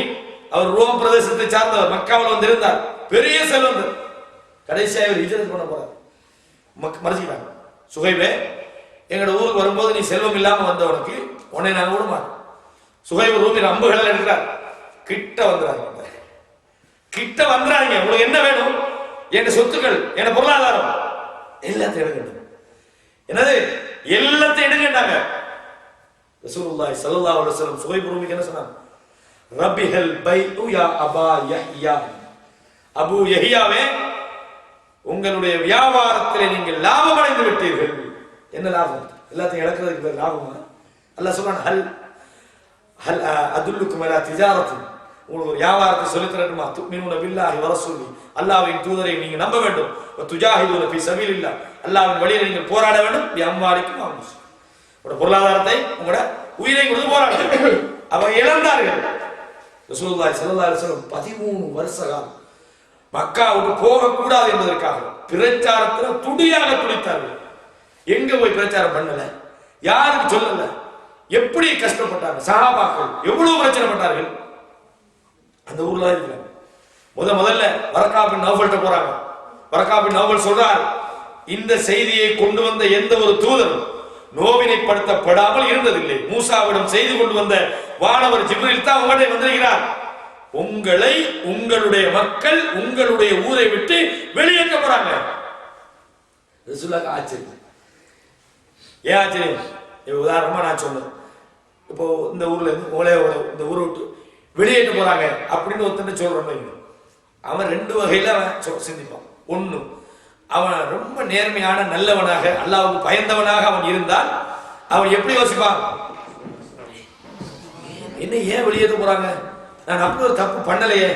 அவர் ரோம் பிரதேசத்தை சார்ந்தவர், மக்காவில் வந்து இருந்தார், பெரிய செல்வந்தர். கடைசியாக இவர் ஹிஜ்ரத் பண்ண போறார், மறைச்சிக்கிட்டாங்க. சுஹைபே, எங்களோட ஊருக்கு வரும்போது நீ செல்வம் இல்லாம வந்தவனுக்கு உன்னை நாங்க விட மாட்டோம். சுஹைபுர் ரூமி அம்புகள் எடுக்கிறார், கிட்ட வந்துறாங்க. கிட்ட வந்துறாங்க, உங்களுக்கு என்ன வேணும்? என் சொத்துக்கள், என் பொருளாதாரம் எல்லாத்தையும் எடுக்கணும். என்னது? எல்லாத்தையும் எடுங்கட்டாங்க. ரசூலுல்லாஹி ஸல்லல்லாஹு அலைஹி வஸல்லம் சுஹைபுர் ரூமிக்கு என்ன சொன்னாங்க? ரபிஹல் பைஉ யா அபா யஹ்யா, அபு யஹ்யாவே உங்களுடைய வியாபாரத்திலே நீங்கள் லாபம் அடைந்து விட்டீர்கள். என்ன லாபம்? எல்லாத்தையும் இழக்கிறதுக்கு பேர் லாபமா? அல்லாஹ் சொல்றான், ஹல் ஹல் அதுல்லுக்கும் அலா திஜாரத்தின், உங்களுக்கு ஒரு வியாபாரத்தை சொல்லித் தரட்டுமா? துமினூன பில்லாஹி வ ரசூலி, அல்லாஹ்வின் தூதரை நீங்க நம்ப வேண்டும். வ துஜாஹிதுன ஃபீ சபீலில்லாஹ், அல்லாஹ்வின் வழியில நீங்கள் போராட வேண்டும். பி அம்வாலிக்கும் வ அன்ஃபுசிக்கும், உங்களோட பொருளாதாரத்தை உங்களோட உயிரை கொடுத்து போராடுங்கள். அவங்க இழந்தார்கள். ரசூலுல்லாஹி ஸல்லல்லாஹு அலைஹி வஸல்லம் 13 வருஷ காலம் மக்காவுக்கு போகக்கூடாது என்பதற்காக பிரச்சாரத்தில் துடியாக துடித்தார்கள். எங்க போய் பிரச்சாரம் பண்ணல, யாருக்கு சொல்லல, எப்படி கஷ்டப்பட்டாங்க சஹாபாக்கள், எவ்வளவு பிரச்சனைப்பட்டார்கள். அந்த ஊர்ல இருக்கிறாங்க. முதல்ல வரக்கா பின் நௌஃபல்ட்ட போறாங்க. வரக்கா பின் நௌஃபல் சொல்றார், இந்த செய்தியை கொண்டு வந்த எந்த ஒரு தூதரும் நோவினைப்படுத்தப்படாமல் இருந்ததில்லை. மூசாவிடம் செய்து கொண்டு வந்த வானவர் ஜிப்ரீல் தான் உங்கள்கிட்ட வந்திருக்கிறார். உங்களை உங்களுடைய மக்கள் உங்களுடைய ஊரை விட்டு வெளியேற்ற போறாங்க. ரசூலுல்லாஹ் ஆச்சரியம். ஏன் ஆச்சரியம்? உதாரணமா நான் சொன்னேன், இப்போ இந்த ஊர்ல இருந்து உங்களே இந்த ஊரை விட்டு வெளியேற்ற போறாங்க அப்படின்னு ஒருத்தன் சொல்றோம். அவன் ரெண்டு வகையில அவன் சிந்திப்பான். ஒண்ணு, அவன் ரொம்ப நேர்மையான நல்லவனாக அல்லாஹ்வுக்கு பயந்தவனாக அவன் இருந்தால் அவன் எப்படி யோசிப்பான், என்ன ஏன் வெளியேற்ற போறாங்க, நான் அப்படி ஒரு தப்பு பண்ணலையே,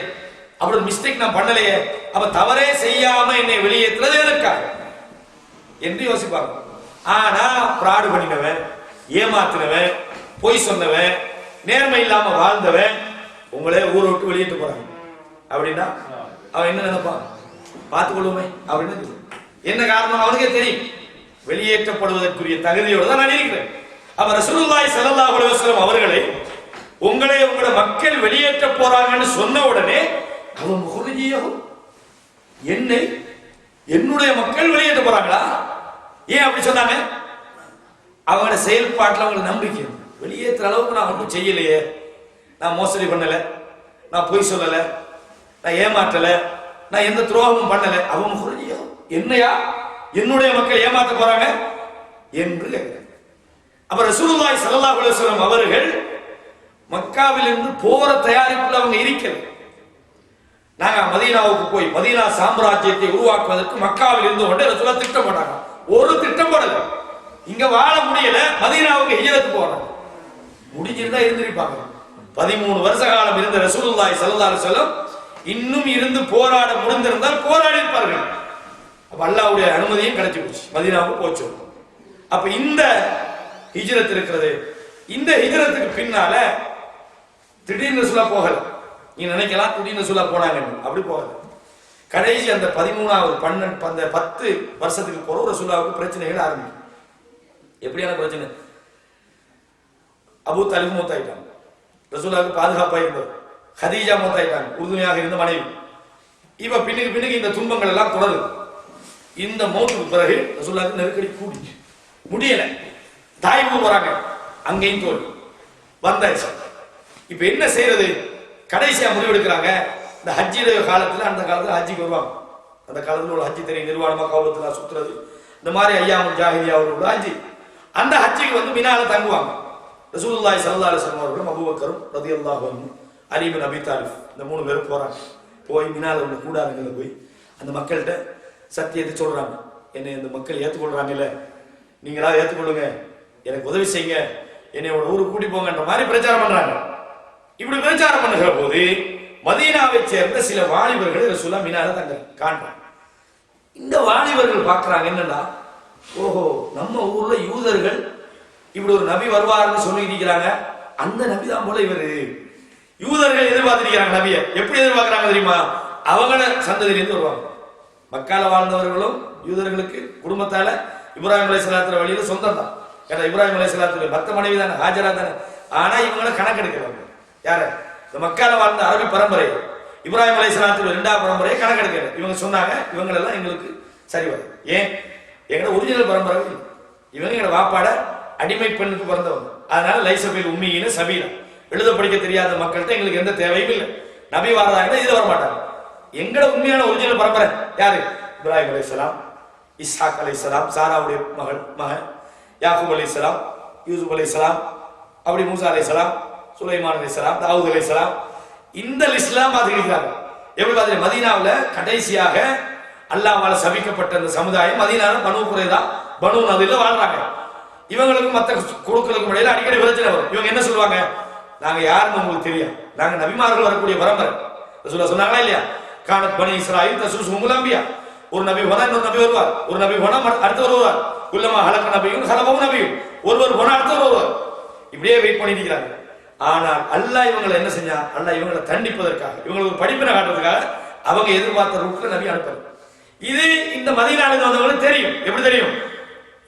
அப்படி ஒரு மிஸ்டேக் நான் பண்ணலையே, அவ தவறே செய்யாம என்னை வெளியேற்றுறது எதற்காக என்று யோசிப்பாங்க. ஆனா பிராடு பண்ணினவன், ஏமாத்தினவன், பொய் சொன்னவன், நேர்மை இல்லாம வாழ்ந்தவன் உங்களே ஊரை விட்டு வெளியேற்ற போறாங்க அப்படின்னா அவன் என்ன நினைப்பான், பார்த்துக்கொள்ளுமே அப்படின்னு. என்ன காரணம் அவனுக்கே தெரியும், வெளியேற்றப்படுவதற்குரிய தகுதியோடு தான் நான் இருக்கிறேன். அப்ப ரசூலுல்லாஹி ஸல்லல்லாஹு அலைஹி வஸல்லம் அவர்களை உங்களை உங்களோட மக்கள் வெளியேற்ற போறாங்கன்னு சொன்ன உடனே அவன் முகர்ஜியும் என்னை என்னுடைய மக்கள் வெளியேற்ற போறாங்களா, ஏன் அப்படி சொன்னாங்க? அவங்களோட செயல்பாட்டில் அவங்களுக்கு நம்பிக்கை, வெளியேற்ற அளவுக்கு நான் ஒன்றும் செய்யலையே, நான் மோசடி பண்ணல, நான் பொய் சொல்லல, நான் ஏமாற்றல, நான் எந்த துரோகமும் பண்ணல, அவன் முகர்ஜியும் என்னையா என்னுடைய மக்கள் ஏமாற்ற போறாங்க என்று கேட்கிறாங்க. அப்ப ரசூலுல்லாஹி ஸல்லல்லாஹு அலைஹி வஸல்லம் அவர்கள் மக்காவில் இருந்து போற தயாரிப்புல அவங்க இருக்கிறது. நாங்க மதீனாவுக்கு போய் மதீனா சாம்ராஜ்யத்தை உருவாக்குவதற்கு மக்காவில் இருந்து கொண்டு ரசூலுல்லாஹ் திட்டம் போட்டாங்க. ஒரு திட்டம் போடல, இங்க வாழ முடியல, மதீனாவுக்கு ஹிஜ்ரத் போறாங்க. முடிஞ்சிருந்தா இருந்திருப்பாங்க. 13 வருஷ காலம் இருந்த ரசூலுல்லாஹி ஸல்லல்லாஹு அலைஹி வஸல்லம் இன்னும் இருந்து போராட முடிந்திருந்தால் போராடி இருப்பார்கள். அப்ப அல்லாஹ்வுடைய அனுமதியும் கிடைச்சு போச்சு, மதீனாவுக்கு போச்சு. அப்ப இந்த ஹிஜ்ரத் இருக்கிறது. இந்த ஹிஜ்ரத்துக்கு பின்னால திடீர்னு ரசூலுல்லாஹ் போகல. நீங்க நினைக்கலாம் திடீர்னு ரசூலுல்லாஹ் போனாங்க, அப்படி போகல. கடைசி அந்த 13வது 10 வருஷத்துக்கு போற ரசூலுல்லாஹ்வுக்கு பிரச்சனைகள் ஆரம்பிக்கும். எப்படியான பிரச்சனை? அபூ தாலிப் மூத்தாயிட்டாங்க, ரசூலுல்லாஹ்வுக்கு பாதுகாப்பா இருந்தவர். ஹதீஜா மூத்தாயிட்டாங்க, உறுதுணையாக இருந்த மனைவி. இப்ப பின்னுக்கு இந்த துன்பங்கள் எல்லாம் தொடருது. இந்த மௌத்துக்கு பிறகு ரசூலுல்லாஹ்வுக்கு நெருக்கடி கூடி முடியல. தாய்வுக்கு போறாங்க, அங்கேயும் தோல்வி வந்தாச்சு. இப்ப என்ன செய்யறது? கடைசியா முடிவெடுக்கிறாங்க. இந்த ஹஜ்ஜி காலத்துல, அந்த காலத்துல ஹஜ்ஜிக்கு வருவாங்க. அந்த காலத்துல உள்ள ஹஜ்ஜி தெரியும், நிர்வாணமா கௌபத்துல சுத்துறது, இந்த மாதிரி ஐயாமுல் ஜாஹிலியா உள்ள ஹஜ்ஜி. அந்த ஹஜ்ஜிக்கு வந்து மினால தங்குவாங்க. ரசூலுல்லாஹி ஸல்லல்லாஹு அலைஹி வஸல்லம் அவர்களும் அபூபக்கரும் ரலியல்லாஹு அன்ஹு அலி பின் அபி தாலிப் இந்த 3 பேரும் போறாங்க. போய் மினால உள்ள கூடாரங்களை போய் அந்த மக்கள்கிட்ட சத்தியத்தை சொல்றாங்க. என்னை இந்த மக்கள் ஏற்றுக்கொள்றாங்கல்ல, நீங்களா ஏற்றுக்கொள்ளுங்க, எனக்கு உதவி செய்யுங்க, என்னையோட ஊருக்கு கூட்டி போங்கன்ற மாதிரி பிரச்சாரம் பண்றாங்க. இப்படி பிரச்சாரம் பண்ணுகிற போது மதீனாவை சேர்ந்த சில வாலிபர்கள் ரசூலுல்லாஹ் மினால தங்க காண்றாங்க. இந்த வாலிபர்கள் பார்க்கறாங்க, என்னன்னா, ஓஹோ நம்ம ஊர்ல யூதர்கள் இப்படி ஒரு நபி வருவார்னு சொல்லி இருக்கிறாங்க, அந்த நபி தான் போல இவரு. யூதர்கள் எதிர்பார்த்திருக்கிறாங்க நபியை. எப்படி எதிர்பார்க்கிறாங்க தெரியுமா? அவங்கள சந்ததியிலிருந்து வருவாங்க. மக்கால வாழ்ந்தவர்களும் யூதர்களுக்கு குடும்பத்தால இப்ராஹிம் அலைஹிஸ்ஸலாத்து வழியில சொந்தம் தான். ஏன்னா இப்ராஹிம் அலைஹிஸ்ஸலாத்து பத்த மனைவி தானே, ஹாஜரா தானே. ஆனா இவங்களை கணக்கெடுக்கிறாங்க. யாரு? இந்த மக்கால வாழ்ந்த அரபி பரம்பரை, இப்ராஹிம் அலைஹிஸ்ஸலாத்து 2ஆம் பரம்பரையை கணக்கெடுக்கிறது. இவங்க சொன்னாங்க, இவங்களெல்லாம் எங்களுக்கு சரி வரும். ஏன்? எங்களோட ஒரிஜினல் பரம்பரை இவங்க எங்களோட வாப்பாட அடிமை பெண்ணுக்கு பிறந்தவங்க. அதனால லைசபில் உம்மியின சபீலா, எழுத படிக்க தெரியாத மக்கள்கிட்ட எங்களுக்கு எந்த தேவையும் இல்லை. நபி வாரதாக இதுல வர மாட்டாங்க. எங்கட உண்மையான ஒரிஜினல் பரம்பரை யாரு? இப்ராஹிம் அலைஹிஸ்ஸலாம், இஸ்ஹாக் அலைஹிஸ்ஸலாம், சாராவுடைய மகன் யாக்கூப் அலைஹிஸ்ஸலாம், யூசுப் அலைஹிஸ்ஸலாம், அப்படி மூசா அலைஹிஸ்ஸலாம், சுலைமான் அலைஹிஸ்ஸலாம், தாவூத் அலைஹிஸ்ஸலாம். இந்த லிஸ்ட்லாம் பார்த்துக்கிறாங்க. எப்படி பார்த்து? மதீனாவில் கடைசியாக அல்லாஹ்வால சபிக்கப்பட்ட அந்த சமுதாயம் மதீனாவில் பனு குறைதா பனு நதியில வாழ்றாங்க. இவங்களுக்கும் மற்ற குழுக்களுக்கும் இடையில அடிக்கடி பிரச்சனை வரும். இவங்க என்ன சொல்லுவாங்க? நாங்க யாருன்னு உங்களுக்கு தெரியும், நாங்க நபிமார்கள் வரக்கூடிய பரம்பரை. ரசூலுல்லாஹ் சொன்னாங்களா இல்லையா? கானத் பனி இஸ்ராயில் தஸூசுஹுல் அன்பியா. ஒரு நபி போனா இன்னொரு நபி வருவார், ஒரு நபி போனா அடுத்தவர் வருவார். குல்லமா ஹலக நபியும் ஹலபஹு நபியும், ஒருவர் போனா அடுத்தவர் வருவார். இப்படியே வெயிட் பண்ணிட்டு இருக்கிறாங்க. ஆனால் அல்லாஹ் இவங்களை என்ன செஞ்சா? அல்லாஹ் இவங்களை தண்டிப்பதற்காக, இவங்களுக்கு ஒரு படிப்பினை காட்டுறதுக்காக அவங்க எதிர்பார்த்த ரூட்ல நபி அனுப்புறாங்க. இது இந்த மதீனாவுக்கு வந்தவங்களுக்கு தெரியும். எப்படி தெரியும்?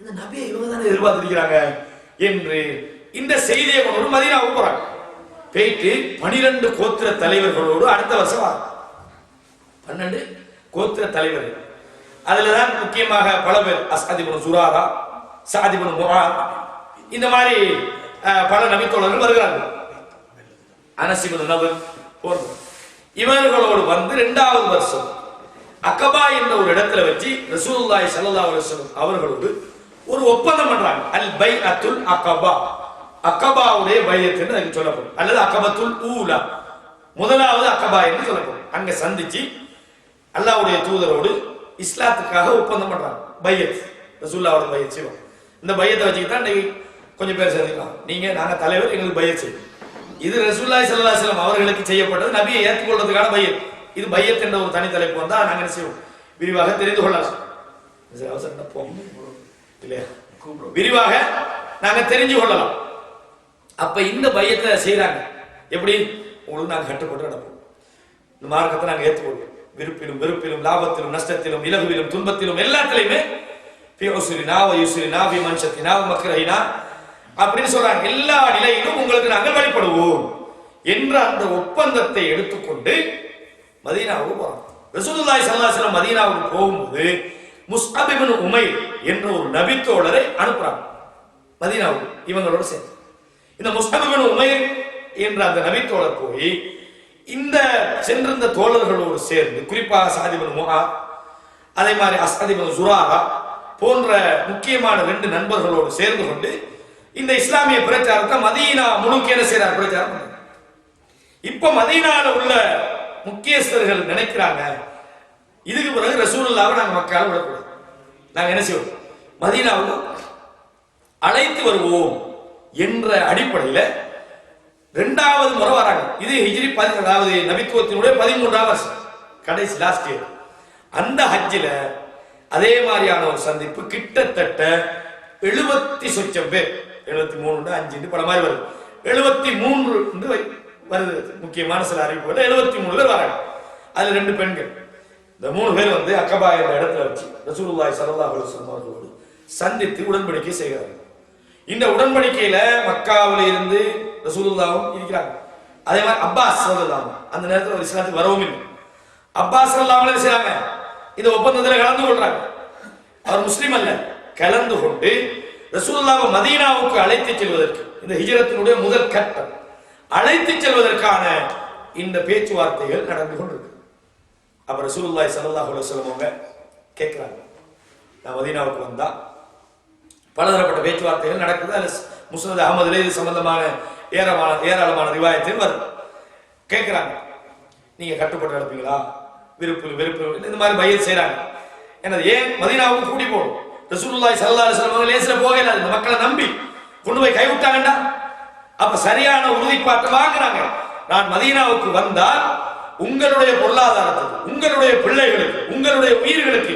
இந்த நபியை இவங்க தானே எதிர்பார்த்திருக்கிறாங்க என்று இந்த செய்தியை கொண்டு மதீனாவுக்கு போறாங்க. போயிட்டு 12 கோத்திர தலைவர்களோடு அடுத்த வருஷம் வர 12 கோத்திர தலைவர்கள். அதுலதான் முக்கியமாக பல பேர் அஸ்அத் இப்னு சுராரா, சஅத் இப்னு முஆத், இந்த மாதிரி பல நபித்தோழர்கள் வருகிறார்கள். அனஸ் இப்னு நபர் போன்ற இவர்களோடு வந்து 2வது வருஷம் அகபா என்ற ஒரு இடத்துல வச்சு ரசூலுல்லாஹி ஸல்லல்லாஹு அலைஹி வஸல்லம் அவர்களோடு ஒரு ஒப்பந்தம் பண்றாங்க. அல் பைஅத்துல் அகபா, அகபாவுடைய பையத் என்று அதுக்கு சொல்லப்படும், அல்லது அகபத்துல் ஊலா, முதலாவது அகபா என்று சொல்லப்படும். அங்க சந்திச்சு அல்லாஹ்வுடைய தூதரோடு இஸ்லாத்துக்காக ஒப்பந்தம் பண்றாங்க. பையத், ரசூலுல்லாஹோட பையத் செய்வோம். இந்த பையத்தை வச்சுக்கிட்டு தான் இன்னைக்கு கொஞ்சம் பேர் சேர்ந்துக்கலாம். நீங்க நாங்க தலைவர், எங்களுக்கு பையத் செய்யும். இது ரசூலுல்லாஹி ஸல்லல்லாஹு அலைஹி வஸல்லம் அவர்களுக்கு செய்யப்பட்டது, நபியை ஏற்றுக்கொள்றதுக்கான பையத். இது பையத் என்ற ஒரு தனி தலைப்பு வந்தா நாங்க என்ன செய்வோம், விரிவாக தெரிந்து கொள்ளலாம். விரிவாக நாங்க தெரிஞ்சு கொள்ளலாம். அப்ப இந்த பையத்தை செய்யறாங்க. எப்படி? உங்களுக்கு நாங்க கட்டுப்பட்டு நடப்போம், இந்த மார்க்கத்தை நாங்க ஏற்றுக்கொள்வோம், விருப்பிலும் வெறுப்பிலும், லாபத்திலும் நஷ்டத்திலும், இலகுவிலும் துன்பத்திலும், எல்லாத்திலையுமே அப்படின்னு சொல்றாங்க. எல்லா நிலையிலும் உங்களுக்கு நாங்கள் வழிபடுவோம் என்ற அந்த ஒப்பந்தத்தை எடுத்துக்கொண்டு மதீனாவுக்கு போறாங்க. ரசூலுல்லாஹி ஸல்லல்லாஹு அலைஹி வஸல்லம் மதீனாவுக்கு போகும்போது முஸ்அப் இப்னு உமைர் என்ற ஒரு நபித்தோழரை அனுப்புறாங்க மதீனாவுக்கு இவங்களோட சேர்ந்து. இந்த முஸ்அப் இப்னு உமைர் என்ற அந்த நபித்தோழர் போய் இந்த சென்றிருந்த தோழர்களோடு சேர்ந்து, குறிப்பாக சஅத் இப்னு முஆத், அதே மாதிரி அஸ்அத் இப்னு சுராரா போன்ற முக்கியமான 2 நண்பர்களோடு சேர்ந்து கொண்டு இந்த இஸ்லாமிய பிரச்சாரத்தை மதீனா முழுக்க என்ன செய்யறார், பிரச்சாரம் பண்ணாங்க. இப்ப மதீனால உள்ள முக்கியஸ்தர்கள் நினைக்கிறாங்க, இதுக்கு பிறகு ரசூலுல்லாஹ்வை நாங்க மக்கால விடக்கூடாது, நாங்க என்ன செய்வோம், மதீனாவுக்கு அழைத்து வருவோம் என்ற அடிப்படையில் 2வது முறை வராங்க. இது ஹிஜ்ரி, அதாவது நபித்துவத்தினுடைய 13ஆம் வருஷம், கடைசி லாஸ்ட் இயர். அந்த ஹஜ்ஜில அதே மாதிரியான ஒரு சந்திப்பு. கிட்டத்தட்ட 70 சொச்சம் பேர், 73 5 பல மாதிரி வருது, 73 வருது. முக்கியமான சில அறிவிப்புகள் 73 பேர் வராங்க. அதுல 2 பெண்கள். இந்த 3 பேர் வந்து அகபா என்ற இடத்துல வச்சு ரசூலுல்லாஹி ஸல்லல்லாஹு அலைஹி வஸல்லம் அவர்களோடு சந்தித்து உடன்படிக்கை செய்கிறார்கள். இந்த உடன்படிக்கையில மக்காவில இருந்து ரசூலுல்லாஹும் இருக்கிறாங்க. அதே மாதிரி அப்பாஸ் ரலியல்லாஹு அந்த நேரத்தில் ஒரு இஸ்லாத்துக்கு வரவும் இல்லை. அப்பாஸ் ரலியல்லாஹு அன்ஹு செய்றாங்க, இந்த ஒப்பந்தத்தில் கலந்து கொள்றாங்க. அவர் முஸ்லிம் அல்ல, கலந்து கொண்டு ரசூலுல்லாஹ்வை மதீனாவுக்கு அழைத்து செல்வதற்கு, இந்த ஹிஜ்ரத்தினுடைய முதல் கட்டம் அழைத்து செல்வதற்கான இந்த பேச்சுவார்த்தைகள் நடந்து கொண்டிருக்கு. அப்ப ரசூலுல்லாஹி ஸல்லல்லாஹு அலைஹி வஸல்லம் அவங்க கேட்கிறாங்க, நான் மதீனாவுக்கு வந்தா பலதரப்பட்ட பேச்சுவார்த்தைகள் நடக்குது. அது முஸ்னத் அஹ்மதுல இது சம்பந்தமான ஏராளமான ரிவாயத்தில் வருது. கேட்கிறாங்க, நீங்க கட்டுப்பட்டு நடப்பீங்களா, வெறுப்பு இந்த மாதிரி பையத் செய்யறாங்க. என்னது, ஏன் மதீனாவுக்கு கூட்டி போகணும், ரசூலுல்லாஹி ஸல்லல்லாஹு அலைஹி வஸல்லம் லேசில போகல, இந்த மக்களை நம்பி கொண்டு போய் கைவிட்டாங்கடா. அப்ப சரியான உறுதிப்பாட்டை வாங்குறாங்க, நான் மதீனாவுக்கு வந்தால் உங்களுடைய பொருளாதாரத்துக்கு, உங்களுடைய பிள்ளைகளுக்கு, உங்களுடைய உயிர்களுக்கு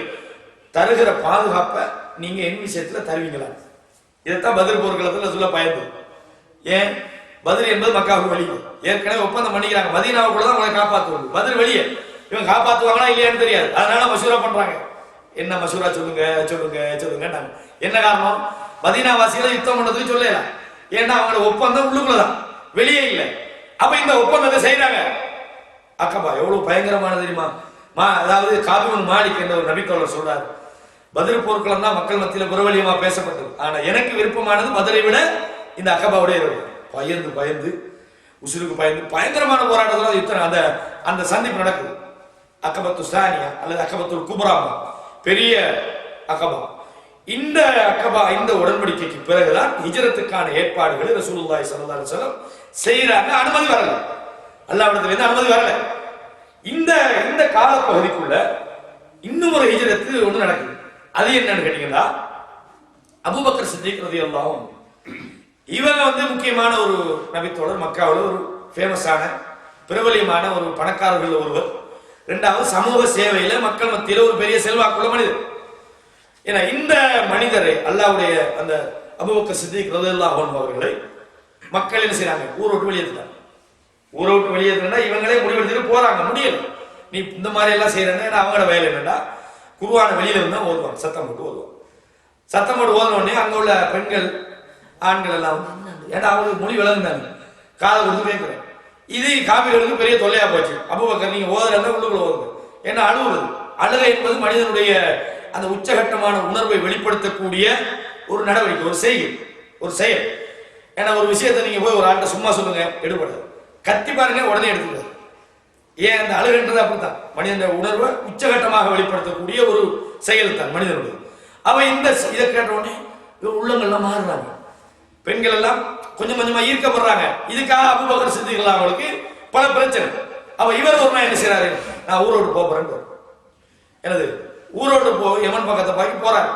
தருகிற பாதுகாப்பை நீங்க என் விஷயத்துல தருவீங்களா? இதைத்தான் பதில் போர்க்களத்துல சொல்ல பயந்து. ஏன், பதில் என்பது மக்காவுக்கு வெளியே ஏற்கனவே ஒப்பந்தம் பண்ணிக்கிறாங்க, மதீனாவுக்குள்ள தான் உங்களை காப்பாற்றுவது. பதில் வெளியே, இவங்க காப்பாற்றுவாங்களா இல்லையான்னு தெரியாது. அதனால மசூரா பண்றாங்க. என்ன மசூரா சொல்லுங்க சொல்லுங்க சொல்லுங்க. என்ன காரணம், மதீனா வாசிகளை யுத்தம் பண்றதுக்கு சொல்லலாம். ஏன்னா அவங்களோட ஒப்பந்தம் உள்ளுக்குள்ளதான், வெளியே இல்லை. அப்ப இந்த ஒப்பந்தத்தை செய்யறாங்க. அக்கபா எவ்வளவு பயங்கரமானது தெரியுமா? அதாவது காபிபுன் மாலிக் என்ற ஒரு நபித்தோழர் சொல்றாரு, பதில் போர்க்களம் தான் மக்கள் மத்தியில புரவலியமா பேசப்பட்டது, ஆனா எனக்கு விருப்பமானது பதிலை விட இந்த அக்கபாவுடைய பயந்து பயந்து உசுருக்கு பயந்து பயங்கரமான போராட்டத்தில் யுத்தம் அந்த அந்த சந்திப்பு நடக்குது. அக்கபத்து சானியா அல்லது அக்கபத்துல் குப்ரா, பெரிய அக்கபா. இந்த அக்கபா, இந்த உடன்படிக்கைக்கு பிறகுதான் ஹிஜ்ரத்துக்கான ஏற்பாடுகளை ரசூலுல்லாஹி ஸல்லல்லாஹு அலைஹி வஸல்லம் செய்யறாங்க. அனுமதி வரல, அல்லாஹ்விடத்துல இருந்து அனுமதி வரல. இந்த இந்த காலப்பகுதிக்குள்ள இன்னும் ஒரு ஹிஜ்ரத்து ஒன்று நடக்குது. அது என்னன்னு கேட்டீங்கன்னா, அபூபக்கர் சித்திக் ரலியல்லாஹு அன்ஹு, இவங்க வந்து முக்கியமான ஒரு நபித்தோழர், மக்காவில் ஒரு ஃபேமஸான பிரபலியமான ஒரு பணக்காரர்கள் ஒருவர். 2வது சமூக சேவையில மக்கள் மத்தியில ஒரு பெரிய செல்வாக்குள்ள மனிதர். ஏன்னா இந்த மனிதரை, அல்லாஹ்வுடைய அந்த அபூபக்கர் சித்திக் ரலியல்லாஹு அன்ஹு அவர்களை மக்கள் என்ன செய்யறாங்க, ஊரை விட்டு வெளியேற்றுறாங்க. ஊரை விட்டு வெளியேற்றுனா இவங்களே முடிவெடுத்துட்டு போறாங்க, முடியல. நீ இந்த மாதிரி எல்லாம் செய்யறேன்னா அவங்களோட வேலை என்னடா குருவான வெளியில இருந்தா ஓதுவாங்க, சத்தம் போட்டு ஓதுவாங்க. சத்தம் போட்டு ஓதுன உடனே அங்க உள்ள பெண்கள் ஆண்கள் எல்லாம் ஏன்னா அவங்களுக்கு மொழி விளங்குனாங்க, காதை கொடுத்து கேட்கிறேன். இது காபிர்களுக்கு பெரிய தொல்லையா போச்சு. அபூபக்கர் நீங்க ஓதுறதா உள்ளுக்குள்ள ஓதுங்க, ஏன்னா அழுவுறது, அழுகை என்பது மனிதனுடைய அந்த உச்சகட்டமான உணர்வை வெளிப்படுத்தக்கூடிய ஒரு நடவடிக்கை, ஒரு செய்கை, ஒரு செயல். ஏன்னா ஒரு விஷயத்தை நீங்க போய் ஒரு ஆள்கிட்ட சும்மா சொல்லுங்க எடுபடாது, கத்தி பாருங்க உடனே எடுத்துக்கிறது. ஏன் அந்த அழுகுன்றது அப்படித்தான், மனிதனுடைய உணர்வை உச்சகட்டமாக வெளிப்படுத்தக்கூடிய ஒரு செயல் தான் மனிதனுடைய. அவ இந்த இதை கேட்ட உடனே உள்ளங்கள்லாம் மாறுறாங்க, பெண்கள் எல்லாம் கொஞ்சம் கொஞ்சமா ஈர்க்கப்படுறாங்க. இதுக்காக அபூபக்கர் சித்திக் அவங்களுக்கு பல பிரச்சனை. அவ இவர் ஒரு நாள் என்ன செய்யறாரு, நான் ஊரோடு போறேன்னு எனது ஊரோடு யமன் பக்கத்தை பார்க்க போறாரு.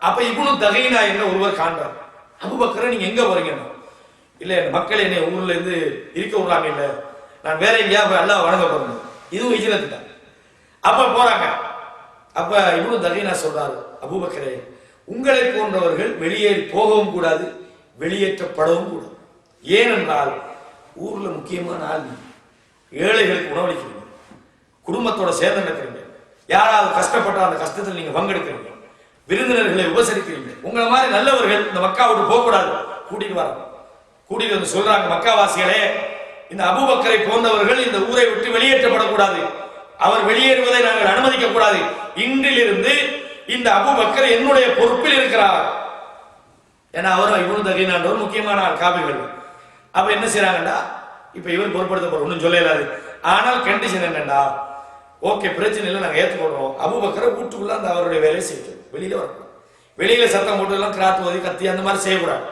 அப்ப இப்னு தகைனா என்ற ஒருவர் காண்றார். அபூபக்கரை நீங்க எங்க போறீங்க? இல்ல மக்கள் என்னை ஊர்ல இருந்து இருக்க விடுறாங்க, இல்ல நான் வேற எங்கேயா எல்லாம் வணங்க போறேன். இதுவும் ஹிஜ்ரத் தான். அப்ப போறாங்க. அப்ப இப்னு தகைனா சொல்றாரு, அபூபக்கரே உங்களை போன்றவர்கள் வெளியேறி போகவும் கூடாது, வெளியேற்றப்படவும் கூடாது. ஏனென்றால் ஊர்ல முக்கியமான ஆள், ஏழைகளுக்கு உணவளிக்கிறீங்க, குடும்பத்தோட சேர்ந்து நடக்கிறீங்க, யாராவது கஷ்டப்பட்டா அந்த கஷ்டத்தில் நீங்க பங்கெடுக்கிறீங்க, விருந்தினர்களை உபசரிக்கிறீங்க. உங்களை மாதிரி நல்லவர்கள் இந்த மக்கா விட்டு போக கூடாது, கூட்டிட்டு வராங்க. கூட்டிட்டு வந்து சொல்றாங்க, மக்காவாசிகளே இந்த அபூபக்கரை போன்றவர்கள் இந்த ஊரை விட்டு வெளியேற்றப்படக்கூடாது, அவர் வெளியேறுவதை நாங்கள் அனுமதிக்க கூடாது. இன்றிலிருந்து இந்த அபூபக்கர் என்னுடைய பொறுப்பில் இருக்கிறார். ஏன்னா அவர் இப்னு தகைனான்றவர் முக்கியமான காபிர்கள். அப்ப என்ன செய்யறாங்கடா, இப்ப இவர் பொறுப்படுத்தப்பட ஒன்றும் சொல்லலாது. ஆனால் கண்டிஷன் என்னண்டா, ஓகே பிரச்சனை இல்லை, நாங்கள் ஏற்றுக்கொள்றோம், அபூபக்கரை வீட்டுக்குள்ள அந்த அவருடைய வேலையை செய்யணும், வெளியில வரக்கூடாது, வெளியில சத்தம் போட்டு எல்லாம் கிராத்து ஓதி கத்தி அந்த மாதிரி செய்யக்கூடாது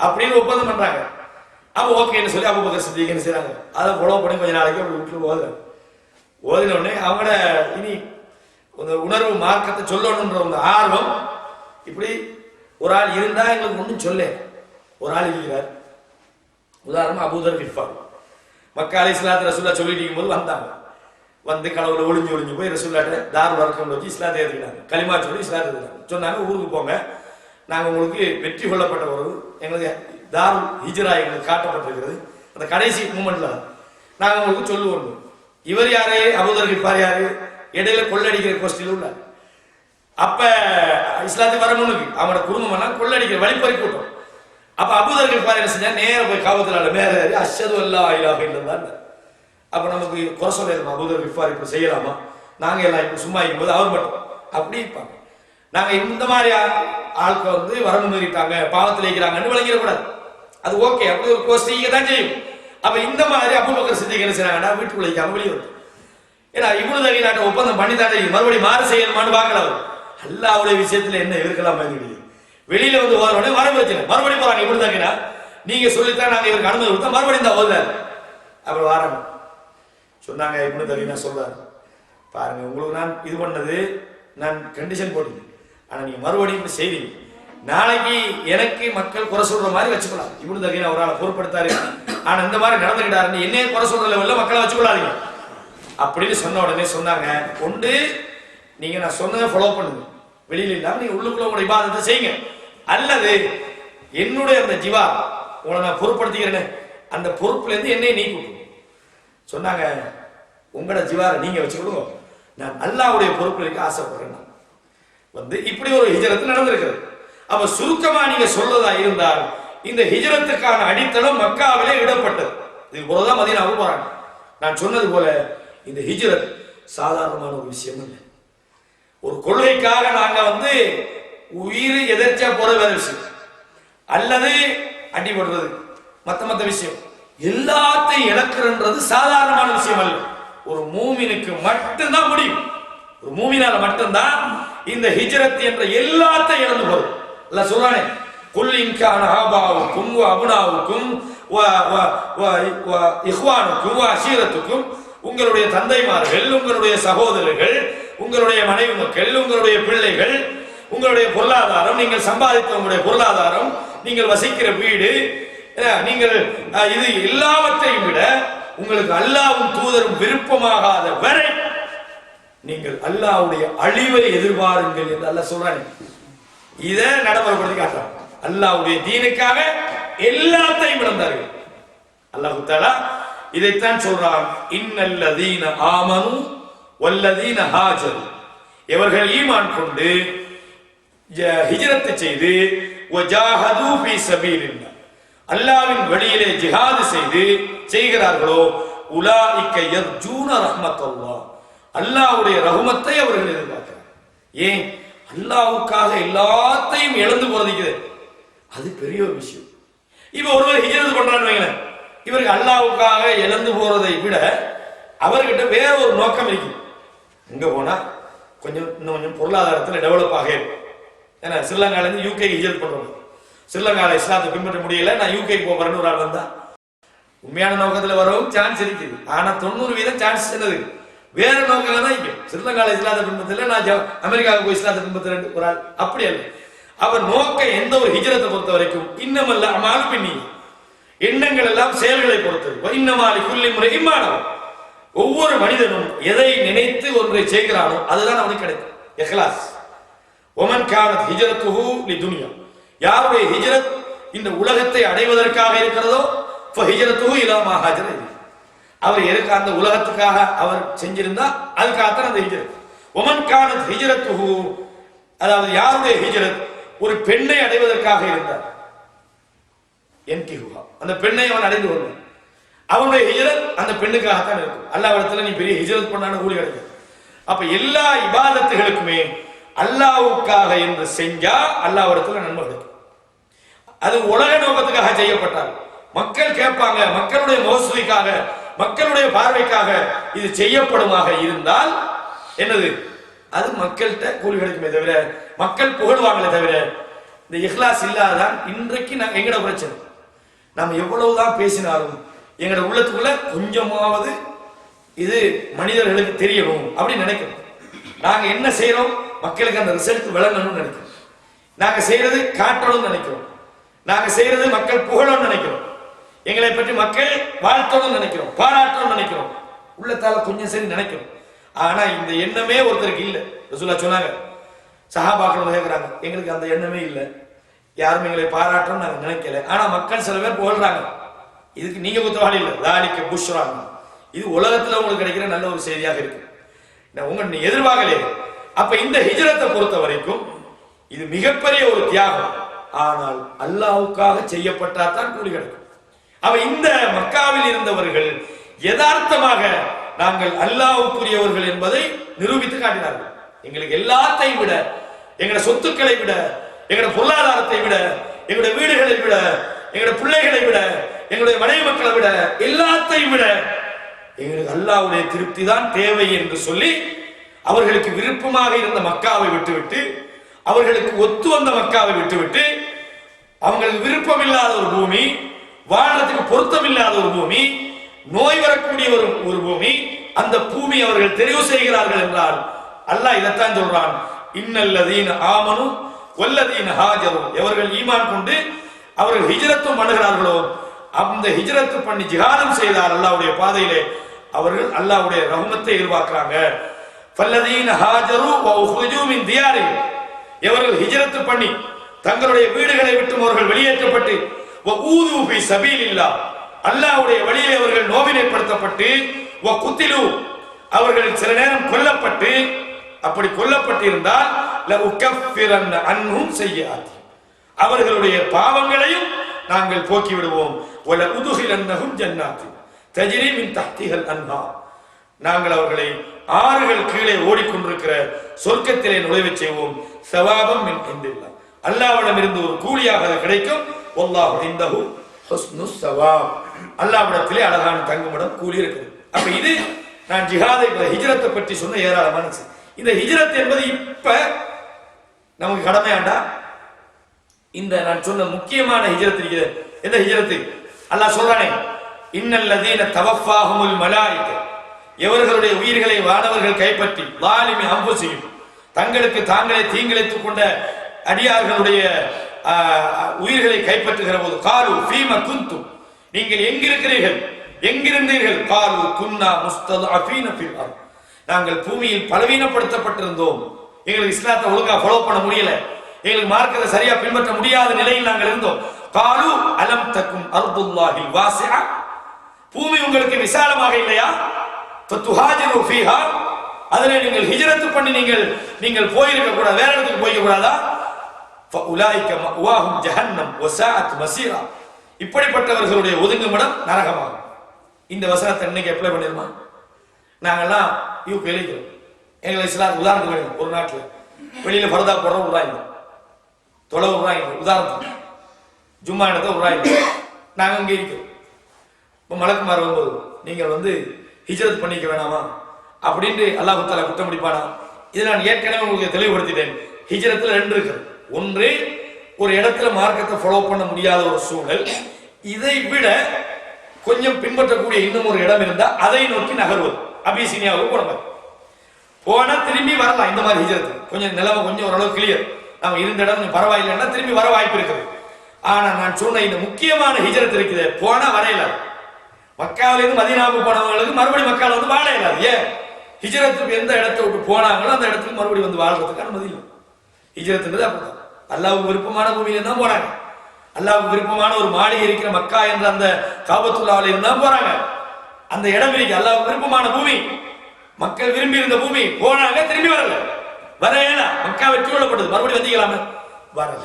அப்படின்னு ஒப்பந்தம் பண்றாங்க. அப்ப ஓகேன்னு சொல்லி அபூபக்கர் சித்திக் என்ன செய்யறாங்க, அதை ஃபாலோ பண்ணி கொஞ்ச நாளைக்கு அப்படி வீட்டுல ஓதின உடனே அவங்களோட இனி உணர்வு மார்க்கத்தை சொல்லணுன்ற ஒரு ஆர்வம். இப்படி ஒரு ஆள் இருந்தா எங்களுக்கு ஒன்றும் சொல்ல, ஒரு ஆள் இருக்கிறார். உதாரணமா அபூதர் கிஃபார் மக்கா அலைஹிஸ்ஸலாத்து ரசூலுல்லாஹ் சொல்லிட்டு இருக்கும்போது வந்தாங்க. வந்து கடவுளை ஒளிஞ்சு போய் ரசூலுல்லாஹ்ட்ட தாருல் அர்கம்ல வச்சு இஸ்லாத்தை ஏற்றுக்கிட்டாங்க, களிமா சொல்லி இஸ்லாத்தை ஏற்றுக்கிட்டாங்க. சொன்னாங்க, ஊருக்கு போங்க, நாங்கள் உங்களுக்கு வெற்றி கொள்ளப்பட்ட ஒரு எங்களுக்கு தாருல் ஹிஜ்ரா எங்களுக்கு காட்டப்பட்டிருக்கிறது, அந்த கடைசி மூமெண்ட்ல நாங்கள் உங்களுக்கு சொல்லுவோம். இவர் யாரு, அபூதர் கிஃபார் யாரு, இடையில கொள்ளடிக்கிற கோஷ்டியில் உள்ள. அப்ப இஸ்லாத்துக்கு வர முன்னுக்கு அவனோட குடும்பம் எல்லாம் கொள்ளடிக்கிற வழிப்பறி கூட்டம். அப்ப அபூதர் கிஃபார் என்ன செஞ்சா, நேர போய் காவத்துல மேல அஷ்ஹது அல்லா இலாஹ இல்லல்லாஹ். அப்ப நமக்கு குறை சொல்லலாமா, அபூதர் கிஃபார் இப்படி செய்யலாமா, நாங்க எல்லாம் இப்படி சும்மா இருக்கும்போது அவர் மட்டும் அப்படி இருப்பாங்க. நாங்க இந்த மாதிரி ஆட்கள் வந்து வரம்பு மீறிட்டாங்க, பாவத்தில் இருக்கிறாங்கன்னு விளங்கிடக்கூடாது. அது ஓகே, அப்படி ஒரு கோஷ்டிங்க தான் செய்யும். அப்ப இந்த மாதிரி அபூபக்கர் சித்திக் என்ன செய்யறாங்கன்னா, வீட்டுக்குள்ள வைக்காம வெளியே வந்து, ஏன்னா இப்னு தகைனாட்ட ஒப்பந்தம் பண்ணி தானே மறுபடியும் மாறு செய்யணுமான்னு பார்க்கல. அவர் அல்லாஹ்வுடைய விஷயத்துல என்ன இருக்கலாம் பயந்துடுது, வெளியில வந்து ஓதுறோடனே வர பிரச்சனை, மறுபடியும் போறாங்க. இப்னு தகைனா நீங்க சொல்லித்தான் நாங்க இவருக்கு அனுமதி கொடுத்தா மறுபடியும் தான் ஓதுறாரு. அப்புறம் வராங்க சொன்னாங்க, இப்னு தகைனா சொல்றாரு, பாருங்க உங்களுக்கு நான் இது பண்ணது நான் கண்டிஷன் போட்டது, ஆனா நீங்க மறுபடியும் இப்படி செய்வீங்க, நாளைக்கு எனக்கு மக்கள் குறை சொல்ற மாதிரி வச்சுக்கலாம். இப்னு தகைனா ஒரு ஆளை பொறுப்படுத்தாரு, ஆனா இந்த மாதிரி நடந்துக்கிட்டாருன்னு என்னைய குறை சொல்ற லெவல்ல மக்களை வச்சுக்கொள்ளாதீங்க அப்படின்னு சொன்ன உடனே சொன்னாங்க, ஒன்று நீங்க நான் சொன்னதை ஃபாலோ பண்ணுங்க, வெளியில இல்லாம நீங்க உள்ளுக்குள்ள உங்களோட இபாதத்தை செய்யுங்க, அல்லது என்னுடைய அந்த ஜிவா உங்களை நான் பொறுப்படுத்திக்கிறேன்னு அந்த பொறுப்புல இருந்து என்னை நீக்கி சொன்னாங்க. உங்களோட ஜிவாரை நீங்க வச்சுக்கிடுங்க, நான் அல்லாஹ்வுடைய பொறுப்புல இருக்க ஆசைப்படுறேன். வந்து இப்படி ஒரு ஹிஜ்ரத் நடந்திருக்கிறது. அப்ப சுருக்கமா நீங்க சொல்றதா இருந்தால் இந்த ஹிஜ்ரத்துக்கான அடித்தளம் மக்காவிலே இடப்பட்டது. இது போலதான் மதீனாவுக்கு போறாங்க. நான் சொன்னது போல இந்த ஹிஜ்ரத் சாதாரணமான ஒரு விஷயம் இல்லை. ஒரு கொள்கைக்காக நாங்க வந்து உயிர் எதிர்ச்சா போற வேற விஷயம், அல்லது அடிபடுறது மத்த விஷயம், எல்லாத்தையும் இழக்கிறன்றது சாதாரணமான விஷயம் அல்ல. ஒரு மூமினுக்கு மட்டும்தான் முடியும், ஒரு மூமினால மட்டும்தான் இந்த ஹிஜ்ரத் என்ற எல்லாத்தையும் இழந்து போறது. அல்ல சொல்றானே, குல் இன் கான ஆபாவுக்கும் வ அபுனாவுக்கும் வ இஹ்வானுக்கும் வ அஷீரத்துக்கும், உங்களுடைய தந்தைமார்கள், உங்களுடைய சகோதரர்கள், உங்களுடைய மனைவி மக்கள், உங்களுடைய பிள்ளைகள், உங்களுடைய பொருளாதாரம், நீங்கள் சம்பாதித்த உங்களுடைய பொருளாதாரம், நீங்கள் வசிக்கிற வீடு, நீங்கள் இது எல்லாவற்றையும் விட உங்களுக்கு அல்லாஹ்வும் தூதரும் விருப்பமாகாத வரை நீங்கள் அல்லாஹ்வுடைய அழிவை எதிர்பாருங்கள் என்று அல்லாஹ் சொல்றானே. இதை நடைமுறைப்படுத்தி காட்டுறாங்க. அல்லாஹ்வுடைய தீனுக்காக எல்லாத்தையும் இழந்தார்கள். அல்லாஹ் தஆலா இதைத்தான் சொல்றான், இன்னல்லதீன ஆமனு வல்லதீன ஹாஜர், இவர்கள் ஈமான் கொண்டு ஹிஜ்ரத் செய்து வஜாஹது ஃபீ சபீலில்லாஹ், அல்லாஹ்வின் வழியிலே ஜிஹாது செய்கிறார்களோ உலாயிக யர்ஜூன ரஹ்மத்தல்லாஹ், அல்லாஹ்வுடைய ரஹ்மத்தை அவர்கள் எதிர்பார்க்கிறார்கள். ஏன்? அல்லாஹ்வுக்காக எல்லாத்தையும் இழந்து போறதுக்கு அது பெரிய ஒரு விஷயம். இப்ப ஒருவர் ஹிஜ்ரத் பண்றான்னு வைங்களேன், இவருக்கு அல்லாஹ்வுக்காக இழந்து போறதை விட அவர்கிட்ட வேற ஒரு நோக்கம் இருக்கு. இங்க போனா இன்னும் கொஞ்சம் பொருளாதாரத்தில் டெவலப் ஆக இருக்கும். ஏன்னா ஸ்ரீலங்கால இருந்து யூகே ஹிஜ்ரத் பண்றோம், ஸ்ரீலங்கால இஸ்லாத்தை பின்பற்ற முடியல, நான் யூகே போறேன்னு ஒரு ஆள் வந்தா உண்மையான நோக்கத்துல வரவும் சான்ஸ் இருக்குது. ஆனா 90% சான்ஸ் என்னது வேற நோக்கம் தான் இருக்கு. ஸ்ரீலங்கால இஸ்லாத்தை பின்பற்றல, நான் அமெரிக்காவுக்கு போய் இஸ்லாத்தை பின்பற்றுறேன் ஒரு ஆள், அப்படி அல்ல. அவர் நோக்கம் எந்த ஒரு ஹிஜ்ரத்தை பொறுத்த வரைக்கும் இன்னமல்ல அமாலு பின்னி, எண்ணங்கள் எல்லாம் செயல்களை பொறுத்தது. இன்னமாலி குல்லி முறை இம்மானவன், ஒவ்வொரு மனிதனும் எதை நினைத்து ஒன்றை செய்கிறானோ அதுதான் அவனுக்கு கிடைக்கும். இஹ்லாஸ். ஒமன் கானத் ஹிஜ்ரத்துஹு லிதுன்யா, யாருடைய ஹிஜ்ரத் இந்த உலகத்தை அடைவதற்காக இருக்கிறதோ ஃபஹிஜ்ரத்துஹு இலா மா ஹாஜர இலைஹி, அவர் எதுக்கு அந்த உலகத்துக்காக அவர் செஞ்சிருந்தா அதுக்காகத்தான் அந்த ஹிஜ்ரத். ஒமன் கானத் ஹிஜ்ரத்துஹு, அதாவது யாருடைய ஹிஜ்ரத் ஒரு பெண்ணை அடைவதற்காக இருந்தார், என்கிஹுஹா, அந்த பெண்ணை அவன் அடைந்து கொள்வான், அவனுடைய ஹிஜ்ரத் அந்த பெண்ணுக்காகத்தான் இருக்கும். அல்லாஹ்விடத்துல நீ பெரிய ஹிஜ்ரத் பண்ணான கூலி கிடைக்கும். அப்ப எல்லா இபாதத்துகளுக்குமே அல்லாஹ்வுக்காக என்று செஞ்சா அல்லாஹ்விடத்துல நன்மை கிடைக்கும். அது உலக நோக்கத்துக்காக செய்யப்பட்டால் மக்கள் கேட்பாங்க, மக்களுடைய மோசடிக்காக, மக்களுடைய பார்வைக்காக இது செய்யப்படுமாக இருந்தால் என்னது, அது மக்கள்கிட்ட கூலி கிடைக்குமே தவிர, மக்கள் புகழ்வாங்களே தவிர, இந்த இஹ்லாஸ் இல்லாதான் இன்றைக்கு எங்கட பிரச்சனை. நாம் எவ்வளவுதான் பேசினாலும் எங்களோட உள்ளத்துக்குள்ள கொஞ்சமாவது இது மனிதர்களுக்கு தெரியணும் அப்படின்னு நினைக்கிறோம். நாங்க என்ன செய்யறோம், மக்களுக்கு அந்த ரிசல்ட் விளங்கணும்னு நினைக்கிறோம். நாங்க செய்யறது காட்டணும்னு நினைக்கிறோம். நாங்க செய்யறது மக்கள் புகழணும்னு நினைக்கிறோம். எங்களை பற்றி மக்கள் வாழ்த்தணும்னு நினைக்கிறோம், பாராட்டணும்னு நினைக்கிறோம், உள்ளத்தால கொஞ்சம் சரி நினைக்கிறோம். ஆனா இந்த எண்ணமே ஒருத்தருக்கு இல்லை. ரசூலுல்லாஹ் சொன்னாங்க, சஹாபாக்கள் கேட்கிறாங்க, எங்களுக்கு அந்த எண்ணமே இல்லை, யாரும் எங்களை பாராட்டணும்னு நாங்க நினைக்கல, ஆனா மக்கள் சில பேர் புகழ்றாங்க, இதுக்கு நீங்க குத்தவாளி இல்லை, தாலிக்க புஷ்ராங்க, இது உலகத்துல உங்களுக்கு கிடைக்கிற நல்ல ஒரு செய்தியாக இருக்கு, உங்க எதிர்பார்க்கலையே. அப்ப இந்த ஹிஜ்ரத்தை பொறுத்த வரைக்கும் இது மிகப்பெரிய ஒரு தியாகம். ஆனால் அல்லாஹ்வுக்காக செய்யப்பட்டாதான் கூலி கிடைக்கும். அவ இந்த மக்காவில் இருந்தவர்கள் யதார்த்தமாக நாங்கள் அல்லாஹ்வுக்குரியவர்கள் என்பதை நிரூபித்து காட்டினார்கள். எங்களுக்கு எல்லாத்தையும் விட, எங்களுடைய சொத்துக்களை விட, எங்களுடைய பொருளாதாரத்தை விட, எங்களுடைய வீடுகளை விட, எங்களுடைய பிள்ளைகளை விட, எங்களுடைய மனைவி மக்களை விட, எல்லாத்தையும் விட எங்களுக்கு அல்லாஹ்வுடைய திருப்தி தான் தேவை என்று சொல்லி அவர்களுக்கு விருப்பமாக இருந்த மக்காவை விட்டுவிட்டு, அவர்களுக்கு ஒத்து வந்த மக்காவை விட்டுவிட்டு, அவங்களுக்கு விருப்பம் இல்லாத ஒரு பூமி, வாழ்றதுக்கு பொருத்தம் இல்லாத ஒரு பூமி, நோய் வரக்கூடிய ஒரு பூமி, அந்த பூமி அவர்கள் தெரிவு செய்கிறார்கள் என்றால் அல்லாஹ் இதைத்தான் சொல்றான், இன்னல்லதீன ஆமனு வல்லதீன ஹாஜரு, எவர்கள் ஈமான் கொண்டு அவர்கள் ஹிஜ்ரத்தும் பண்ணுகிறார்களோ, அந்த ஹிஜ்ரத்து பண்ணி ஜிஹாதும் செய்தார் அல்லாஹ்வுடைய பாதையிலே, அவர்கள் அல்லாஹ்வுடைய ரஹ்மத்தை எதிர்பார்க்கிறாங்க. ஃபல்லதீன ஹாஜரு வ உஹ்ரிஜு மின் தியாரிஹிம், எவர்கள் ஹிஜ்ரத் பண்ணி தங்களுடைய வீடுகளை விட்டு அவர்கள் வெளியேற்றப்பட்டு வ ஊது ஃபீ சபீலில்லாஹ், அல்லாஹ்வுடைய வழியிலே அவர்கள் நோவினைப்படுத்தப்பட்டு வ குத்திலு, அவர்கள் சில நேரம் கொல்லப்பட்டு, அப்படி கொல்லப்பட்டு இருந்தால் ல உகஃபிரன் அன்ஹும் ஸய்யிஆத்தி, அவர்களுடைய பாவங்களையும் நாங்கள் போக்கி விடுவோம். வல உதுஹிலன்னஹும் ஜன்னாத்தி தஜ்ரி மின் தஹ்திஹல் அன்ஹார், நாங்கள் அவர்களை ஆறுகள் கீழே ஓடிக்கொண்டிருக்கிற சொர்க்கத்திலே நுழைவு செய்வோம். ஸவாபம் மின் இன்தில்லாஹ், அல்லாஹ்விடம் இருந்து ஒரு கூலியாக அது கிடைக்கும். வல்லாஹு இன்தஹு ஹுஸ்னுஸ் ஸவாப், அல்லாஹ்விடத்திலே அழகான தங்குமிடம் கூலி இருக்குது. அப்ப இது நான் ஜிஹாதை ஹிஜ்ரத்தை பற்றி சொன்ன ஏராளமான இந்த ஹிஜ்ரத் என்பது இப்ப நமக்கு கடமையாண்டா. இந்த நான் சொன்ன முக்கியமான ஹிஜ்ரத் இருக்குது. எந்த ஹிஜ்ரத்? அல்லாஹ் சொல்றானே, இன்னல்லதீன தவஃபாஹுமுல் மலாயிக, எவர்களுடைய உயிர்களை வானவர்கள் கைப்பற்றி லாலிமி அம்புசியும், தங்களுக்கு தாங்களே தீங்கிழைத்துக் கொண்ட அடியார்களுடைய உயிர்களை கைப்பற்றுகிற போது, காலு ஃபீம குந்தும், நீங்கள் எங்கிருக்கிறீர்கள், எங்கிருந்தீர்கள்? காலு குன்னா முஸ்தத்அஃபீன ஃபில் அர்த், நாங்கள் பூமியில் பலவீனப்படுத்தப்பட்டிருந்தோம், எங்களுக்கு இஸ்லாத்தை ஒழுங்கா ஃபாலோ பண்ண முடியல, எங்களுக்கு மார்க்கத்தை சரியா பின்பற்ற முடியாத நிலையில் நாங்கள் இருந்தோம். காலு அலம் தக்கும் அர்துல்லாஹில் வாசிஅ, பூமி உங்களுக்கு விசாலமாக இல்லையா? ஃபதுஹாஜிரு ஃபீஹா, அதிலே நீங்கள் ஹிஜ்ரத் பண்ணி நீங்கள் போயிருக்க கூடாது, வேற இடத்துக்கு போயிருக்க கூடாதா? ஃபஉலாயிக மஅவாஹும் ஜஹன்னம் வஸாஅத் மஸீரா. இப்படிப்பட்டவர்களுடைய ஒதுங்குமிடம் நரகமாகும். இந்த வசனத்தை இன்னைக்கு அப்ளை பண்ணிருமா? நாங்கெல்லாம் யூகேல இருக்கிறோம். எங்களை இஸ்லாம் உதாரணத்துக்கு வேணும். ஒரு நாட்டில் வெளியில பரதா போடுற விடுறாங்க, தொலை விடுறாங்க. உதாரணத்துக்கு ஜும்மா இடத்த விடுறாங்க. நாங்கள் அங்கே இருக்கிறோம். இப்போ மலக்குமார் வரும்போது நீங்கள் ஹிஜ்ரத் பண்ணிக்க வேணாமா அப்படின்ட்டு அல்லாஹ் தஆலா குற்றம் முடிப்பானா? இதை நான் ஏற்கனவே உங்களுக்கு தெளிவுபடுத்திட்டேன். ஹிஜ்ரத்தில் 2 இருக்கு. ஒன்று, ஒரு இடத்துல மார்க்கத்தை ஃபாலோ பண்ண முடியாத ஒரு சூழல், இதை விட கொஞ்சம் பின்பற்றக்கூடிய இன்னும் ஒரு இடம் இருந்தா அதை நோக்கி நகர்வது. அபிசீனியாவுக்கு போனா திரும்பி வரலாம். இந்த மாதிரி ஹிஜ்ரத் கொஞ்சம் நிலைமை கொஞ்சம் ஓரளவு கிளியர், நம்ம இருந்த இடம் கொஞ்சம் பரவாயில்லைன்னா திரும்பி வர வாய்ப்பு இருக்குது. ஆனா நான் சொன்ன இந்த முக்கியமான ஹிஜ்ரத் இருக்குது, போனா வரையல. மக்காவிலிருந்து மதீனாவுக்கு போனவங்களுக்கு மறுபடியும் மக்கால வாழ இயலாது. ஏன்? ஹிஜ்ரத்துக்கு எந்த இடத்தை விட்டு போனாங்களோ அந்த இடத்துக்கு மறுபடியும் வாழ்றதுக்கு அனுமதி இல்லை. ஹிஜ்ரத்ன்றது அப்படிதான். அல்லாஹ்வுக்கு விருப்பமான பூமியில தான் போறாங்க. அல்லாஹ்வுக்கு விருப்பமான ஒரு மாளிகை இருக்கிற மக்கா என்ற அந்த காபத்துல்லாஹ்ல இருந்தா போறாங்க. அந்த இடம் இருக்கு அல்லாஹ்வுக்கு விருப்பமான பூமி, மக்கள் விரும்பி இருந்த பூமி. போனாங்க, திரும்பி வரல. வரையல. மக்கா வெற்றி கொள்ளப்பட்டது, மறுபடியும் வந்திக்கலாமே, வரல.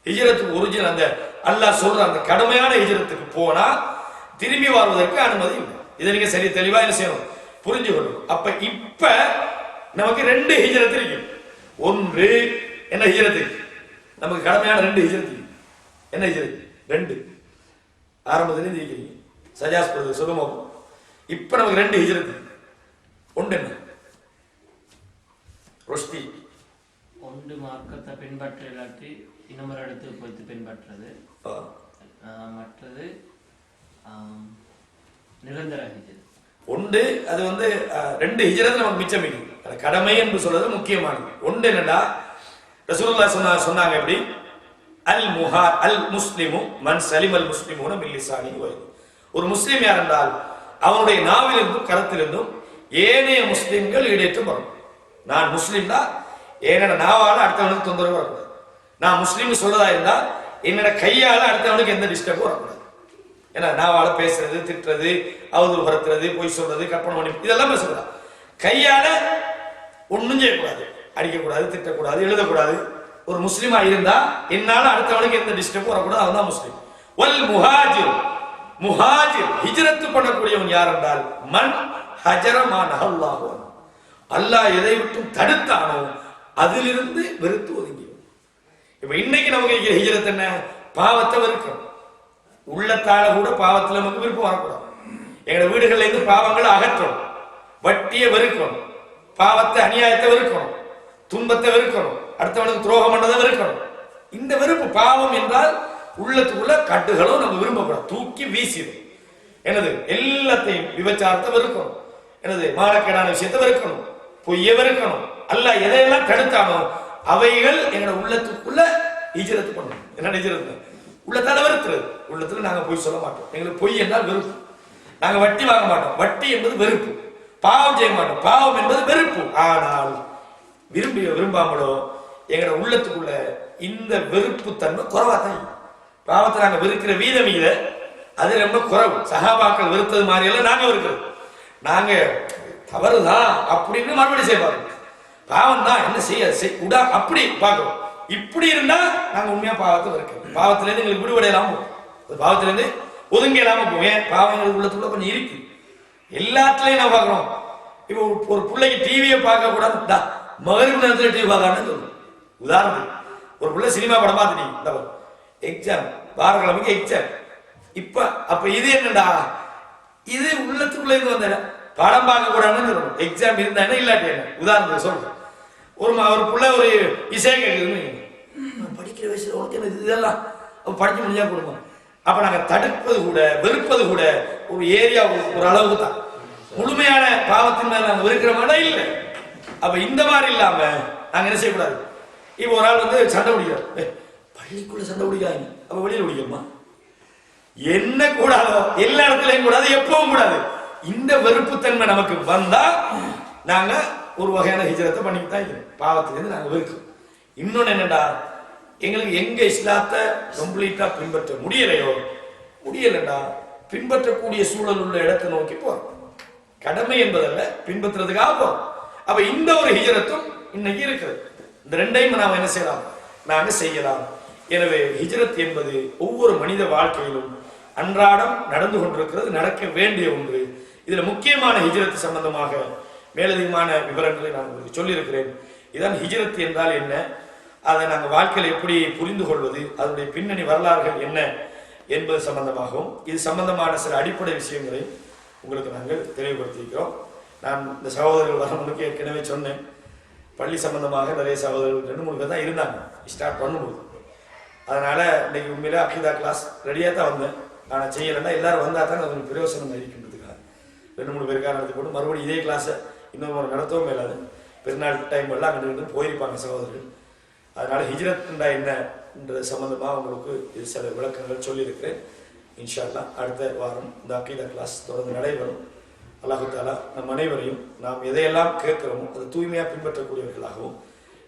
ஹிஜ்ரத்துக்கு ஒரிஜினல் அந்த அல்லாஹ் சொல்ற அந்த கடுமையான ஹிஜ்ரத்துக்கு போனா திரும்பி வருவதற்கு அனுமதி இல்லை. இதை நீங்க சரி தெளிவா என்ன செய்யணும், புரிஞ்சுக்கணும். அப்ப இப்ப நமக்கு 2 ஹிஜ்ரத் இருக்கு. ஒன்று என்ன ஹிஜ்ரத், நமக்கு கடமையான 2 ஹிஜ்ரத். என்ன ஹிஜ்ரத்? 2 ஆரம்பத்திலிருந்து இருக்கிறீங்க சஜாஸ் பிரதேச சுகமோ. இப்ப நமக்கு 2 ஹிஜ்ரத். ஒன்று என்ன? ருஷ்டி. ஒன்று மார்க்கத்தை பின்பற்ற இல்லாட்டி இன்னொரு இடத்துக்கு போய்த்து பின்பற்றது. மற்றது நிரந்தர ஹிஜ்ரத். ஒன்று அது 2 ஹிஜ்ரத் நமக்கு மிச்சம் இருக்கு. கடமை என்று சொல்றது முக்கியமானது. ஒன்று என்னன்னா, ரசூலுல்லாஹ் சொன்னாங்க எப்படி, அல் முஸ்லிமு மன் சலிமல் முஸ்லிமூன மின் லிசானிஹி வ யதிஹி. ஒரு முஸ்லிம் யார் என்றால் அவனுடைய நாவிலிருந்தும் கரத்திலிருந்தும் ஏனைய முஸ்லிம்கள் ஈடேற்றம் வரும். நான் முஸ்லிம் தான், என்னோட நாவால அடுத்தவனுக்கு தொந்தரவு வரக்கூடாது. நான் முஸ்லீம் சொல்றதா இருந்தா என்னோட கையால அடுத்தவனுக்கு எந்த டிஸ்டர்பும் வரக்கூடாது. ஏன்னா நாவால பேசுறது, திட்டுறது, அவதூறு பரத்துறது, பொய் சொல்றது, கற்பனை பண்ணி இதெல்லாம் பேசக்கூடாது. கையால ஒன்றும் செய்யக்கூடாது, அடிக்கக்கூடாது, திட்டக்கூடாது, எழுதக்கூடாது. ஒரு முஸ்லீமா இருந்தா என்னால அடுத்தவனுக்கு எந்த டிஸ்டர்பும் வரக்கூடாது. அவன் தான் முஸ்லீம். வல் முஹாஜிர், முஹாஜிர் ஹிஜ்ரத் பண்ணக்கூடியவன் யார் என்றால் மன் ஹஜர மா நஹல்லாஹு அன்ஹு, அல்லாஹ் எதை விட்டும் தடுத்தானோ அதிலிருந்து வெறுத்து ஒதுங்கி. இப்ப இன்னைக்கு நமக்கு இருக்கிற ஹிஜ்ரத் என்ன? பாவத்தை வெறுக்கணும். உள்ளத்தால கூட பாவத்துல நமக்கு விருப்பம் வரக்கூடாது. எங்க வீடுகள்ல இருந்து பாவங்களை அகற்றணும், வட்டியை வெறுக்கணும், பாவத்தை அநியாயத்தை வெறுக்கணும், துன்பத்தை வெறுக்கணும், அடுத்தவனுக்கு துரோகம் பண்ணதை வெறுக்கணும். இந்த வெறுப்பு பாவம் என்றால் உள்ளத்துக்குள்ள கட்டுகளும் நம்ம விரும்பக்கூடாது, தூக்கி வீசிடும். எனது எல்லாத்தையும் விபச்சாரத்தை வெறுக்கணும், எனது மானக்கேடான விஷயத்தை வெறுக்கணும், பொய்யை வெறுக்கணும். அல்லாஹ் எதையெல்லாம் தடுத்தானோ அவைகள் எங்களோட உள்ளத்துக்குள்ள ஹிஜ்ரத் பண்ணணும். என்ன ஹிஜ்ரத்? உள்ளத்தால வெறுத்துறது. உள்ளத்துல நாங்க பொய் சொல்ல மாட்டோம், எங்களுக்கு பொய் என்றால் வெறுப்பு. நாங்க வட்டி வாங்க மாட்டோம், வட்டி என்பது வெறுப்பு. பாவம் செய்ய மாட்டோம், பாவம் என்பது வெறுப்பு. ஆனால் விரும்பாமலோ எங்களோட உள்ளத்துக்குள்ள இந்த வெறுப்பு தன்மை குறைவா தான். பாவத்தை நாங்க வெறுக்கிற வீதம் இத அது ரொம்ப குறைவு. சஹாபாக்கள் வெறுத்தது மாதிரி எல்லாம் நாங்க வெறுக்கிறது. நாங்க தவறுதான் அப்படின்னு மறுபடியும் செய்வாங்க. பாவம் தான், என்ன செய்ய உடா அப்படி பார்க்கிறோம். இப்படி இருந்தா நாங்க உண்மையா பாவத்தை வெறுக்கிறோம். பாவத்துல இருந்து எங்களுக்கு விடுபட இல்லாம போகும், பாவத்துல இருந்து ஒதுங்க இல்லாம போகும். ஏன்? பாவங்கள் உள்ளத்துக்குள்ள கொஞ்சம் இருக்கு. எல்லாத்துலயும் நான் பாக்குறோம். இப்போ ஒரு பிள்ளைக்கு டிவியை பார்க்க கூடாது, மகரிப் நேரத்துல டிவி பார்க்கணும்னு சொல்லுவோம். உதாரணத்துக்கு ஒரு பிள்ளை சினிமா படம் பார்த்துட்டீங்க, எக்ஸாம் வாரக்கிழமைக்கு எக்ஸாம். அப்ப இது என்னடா, இது உள்ளத்துக்குள்ள இருந்து வந்த படம் பார்க்க கூடாதுன்னு சொல்லணும். எக்ஸாம் இருந்தா என்ன இல்லாட்டி என்ன? உதாரணத்துக்கு சொல்றேன். ஒரு பிள்ளை ஒரு இசை கேட்குதுன்னு, படிக்கிற வயசுல உனக்கு என்ன இதெல்லாம் படிக்க முடிஞ்சா கொடுங்க. அப்ப நாங்க தடுப்பது கூட வெறுப்பது கூட ஒரு ஏரியா ஒரு அளவுக்கு தான். முழுமையான பாவத்தின் மேல நாங்க வெறுக்கிற மாதிரி இல்லை. அப்ப இந்த மாதிரி இல்லாம நாங்க என்ன செய்யக்கூடாது. இப்ப ஒரு ஆள் சண்டை பிடிக்கிறார், பள்ளிக்குள்ள சண்டை பிடிக்காங்க, அப்ப வெளியில பிடிக்குமா? என்ன கூடாதோ எல்லா இடத்துலயும் கூடாது, எப்பவும் கூடாது. இந்த வெறுப்புத்தன்மை நமக்கு வந்தா நாங்க ஒரு வகையான ஹிஜ்ரத்தை பண்ணிக்கிட்டு தான் இருக்கிறோம். பாவத்திலிருந்து நாங்க வெறுக்கிறோம். இன்னொன்னு என்னடா, எங்களுக்கு எங்க இஸ்லாத்தை கம்ப்ளீட்டா பின்பற்ற முடியலடா, பின்பற்றக்கூடிய சூழல் உள்ள இடத்தை நோக்கி போறோம். கடமை என்பதல்ல, பின்பற்றுறதுக்காக போறோம். அப்ப இந்த ஒரு ஹிஜ்ரத்தும் இன்னைக்கு இருக்குது. இந்த ரெண்டையும் நாம் என்ன செய்யலாம், நாங்க செய்யலாம். எனவே ஹிஜ்ரத் என்பது ஒவ்வொரு மனித வாழ்க்கையிலும் அன்றாடம் நடந்து கொண்டிருக்கிறது, நடக்க வேண்டிய ஒன்று. இதுல முக்கியமான ஹிஜ்ரத் சம்பந்தமாக மேலதிகமான விவரங்களை நான் உங்களுக்கு சொல்லியிருக்கிறேன். இதான் ஹிஜ்ரத் என்றால் என்ன, அதை நாங்கள் வாழ்க்கையில் எப்படி புரிந்து கொள்வது, அதனுடைய பின்னணி வரலாறுகள் என்ன என்பது சம்பந்தமாகவும் இது சம்பந்தமான சில அடிப்படை விஷயங்களை உங்களுக்கு நாங்கள் தெளிவுபடுத்தியிருக்கிறோம். நான் இந்த சகோதரர்கள் வரவங்களுக்கு ஏற்கனவே சொன்னேன், பள்ளி சம்பந்தமாக நிறைய சகோதரர்கள் 2-3 பேர் தான் இருந்தாங்க ஸ்டார்ட் பண்ணும்போது. அதனால இன்னைக்கு உண்மையில அகிதா கிளாஸ் ரெடியாக தான் வந்தேன். ஆனால் செய்யலைன்னா எல்லாரும் வந்தால் தான் அது பிரயோசனம் இருக்கின்றதுக்காக 2-3 பேருக்காக நடத்தி போட்டு மறுபடியும் இதே கிளாஸை இன்னும் நடத்தவும் இல்லாது. பெருநாள் டைம் எல்லாம் அங்கே போயிருப்பாங்க சகோதரர்கள். அதனால ஹிஜ்ரத்ண்டா என்னன்றது சம்பந்தமாக உங்களுக்கு இது சில விளக்கங்கள் சொல்லியிருக்கிறேன். இன்ஷா அல்லாஹ் அடுத்த வாரம் இந்த அகீதா கிளாஸ் தொடர்ந்து நடைபெறும். அல்லாஹு தாலா நம் அனைவரையும் நாம் எதையெல்லாம் கேட்கிறோமோ அதை தூய்மையாக பின்பற்றக்கூடியவர்களாகவும்,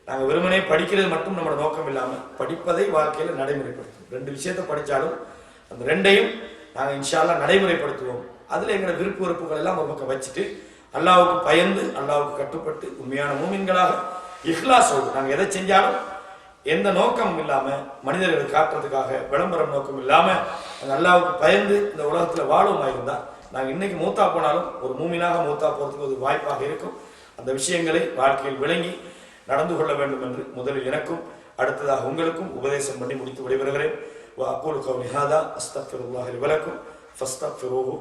நாங்கள் வெறுமனே படிக்கிறது மட்டும் நம்மளோட நோக்கம் இல்லாமல் படிப்பதை வாழ்க்கையில் நடைமுறைப்படுத்தும். 2 விஷயத்தை படித்தாலும் அந்த 2ஐயும் நாங்கள் இன்ஷா அல்லாஹ் நடைமுறைப்படுத்துவோம். அதில் எங்களோட விருப்பு வெறுப்புகள் எல்லாம் ஒரு பக்கம் வச்சுட்டு அல்லாஹ்வுக்கு பயந்து அல்லாஹ்வுக்கு கட்டுப்பட்டு உண்மையான மூமின்களாக இஹ்லாஸோடு நாங்கள் எதை செஞ்சாலும் எந்த நோக்கமும் இல்லாமல் மனிதர்களுக்கு காட்டுறதுக்காக விளம்பரம் நோக்கம் இல்லாமல் நாங்கள் அல்லாஹ்வுக்கு பயந்து இந்த உலகத்தில் வாழுமா இருந்தால் நாங்கள் இன்னைக்கு மூத்தா போனாலும் ஒரு மூமினாக மூத்தா போகிறதுக்கு ஒரு வாய்ப்பாக இருக்கும். அந்த விஷயங்களை வாழ்க்கையில் விளங்கி நடந்து கொள்ள வேண்டும் என்று முதலில் எனக்கும் அடுத்ததாக உங்களுக்கும் உபதேசம் பண்ணி முடித்து விடைபெறுகிறேன். வஅகூலு கௌலி ஹாதா அஸ்தக்ஃபிருல்லாஹி லி வலக்கும் ஃபஸ்தக்ஃபிரூஹு.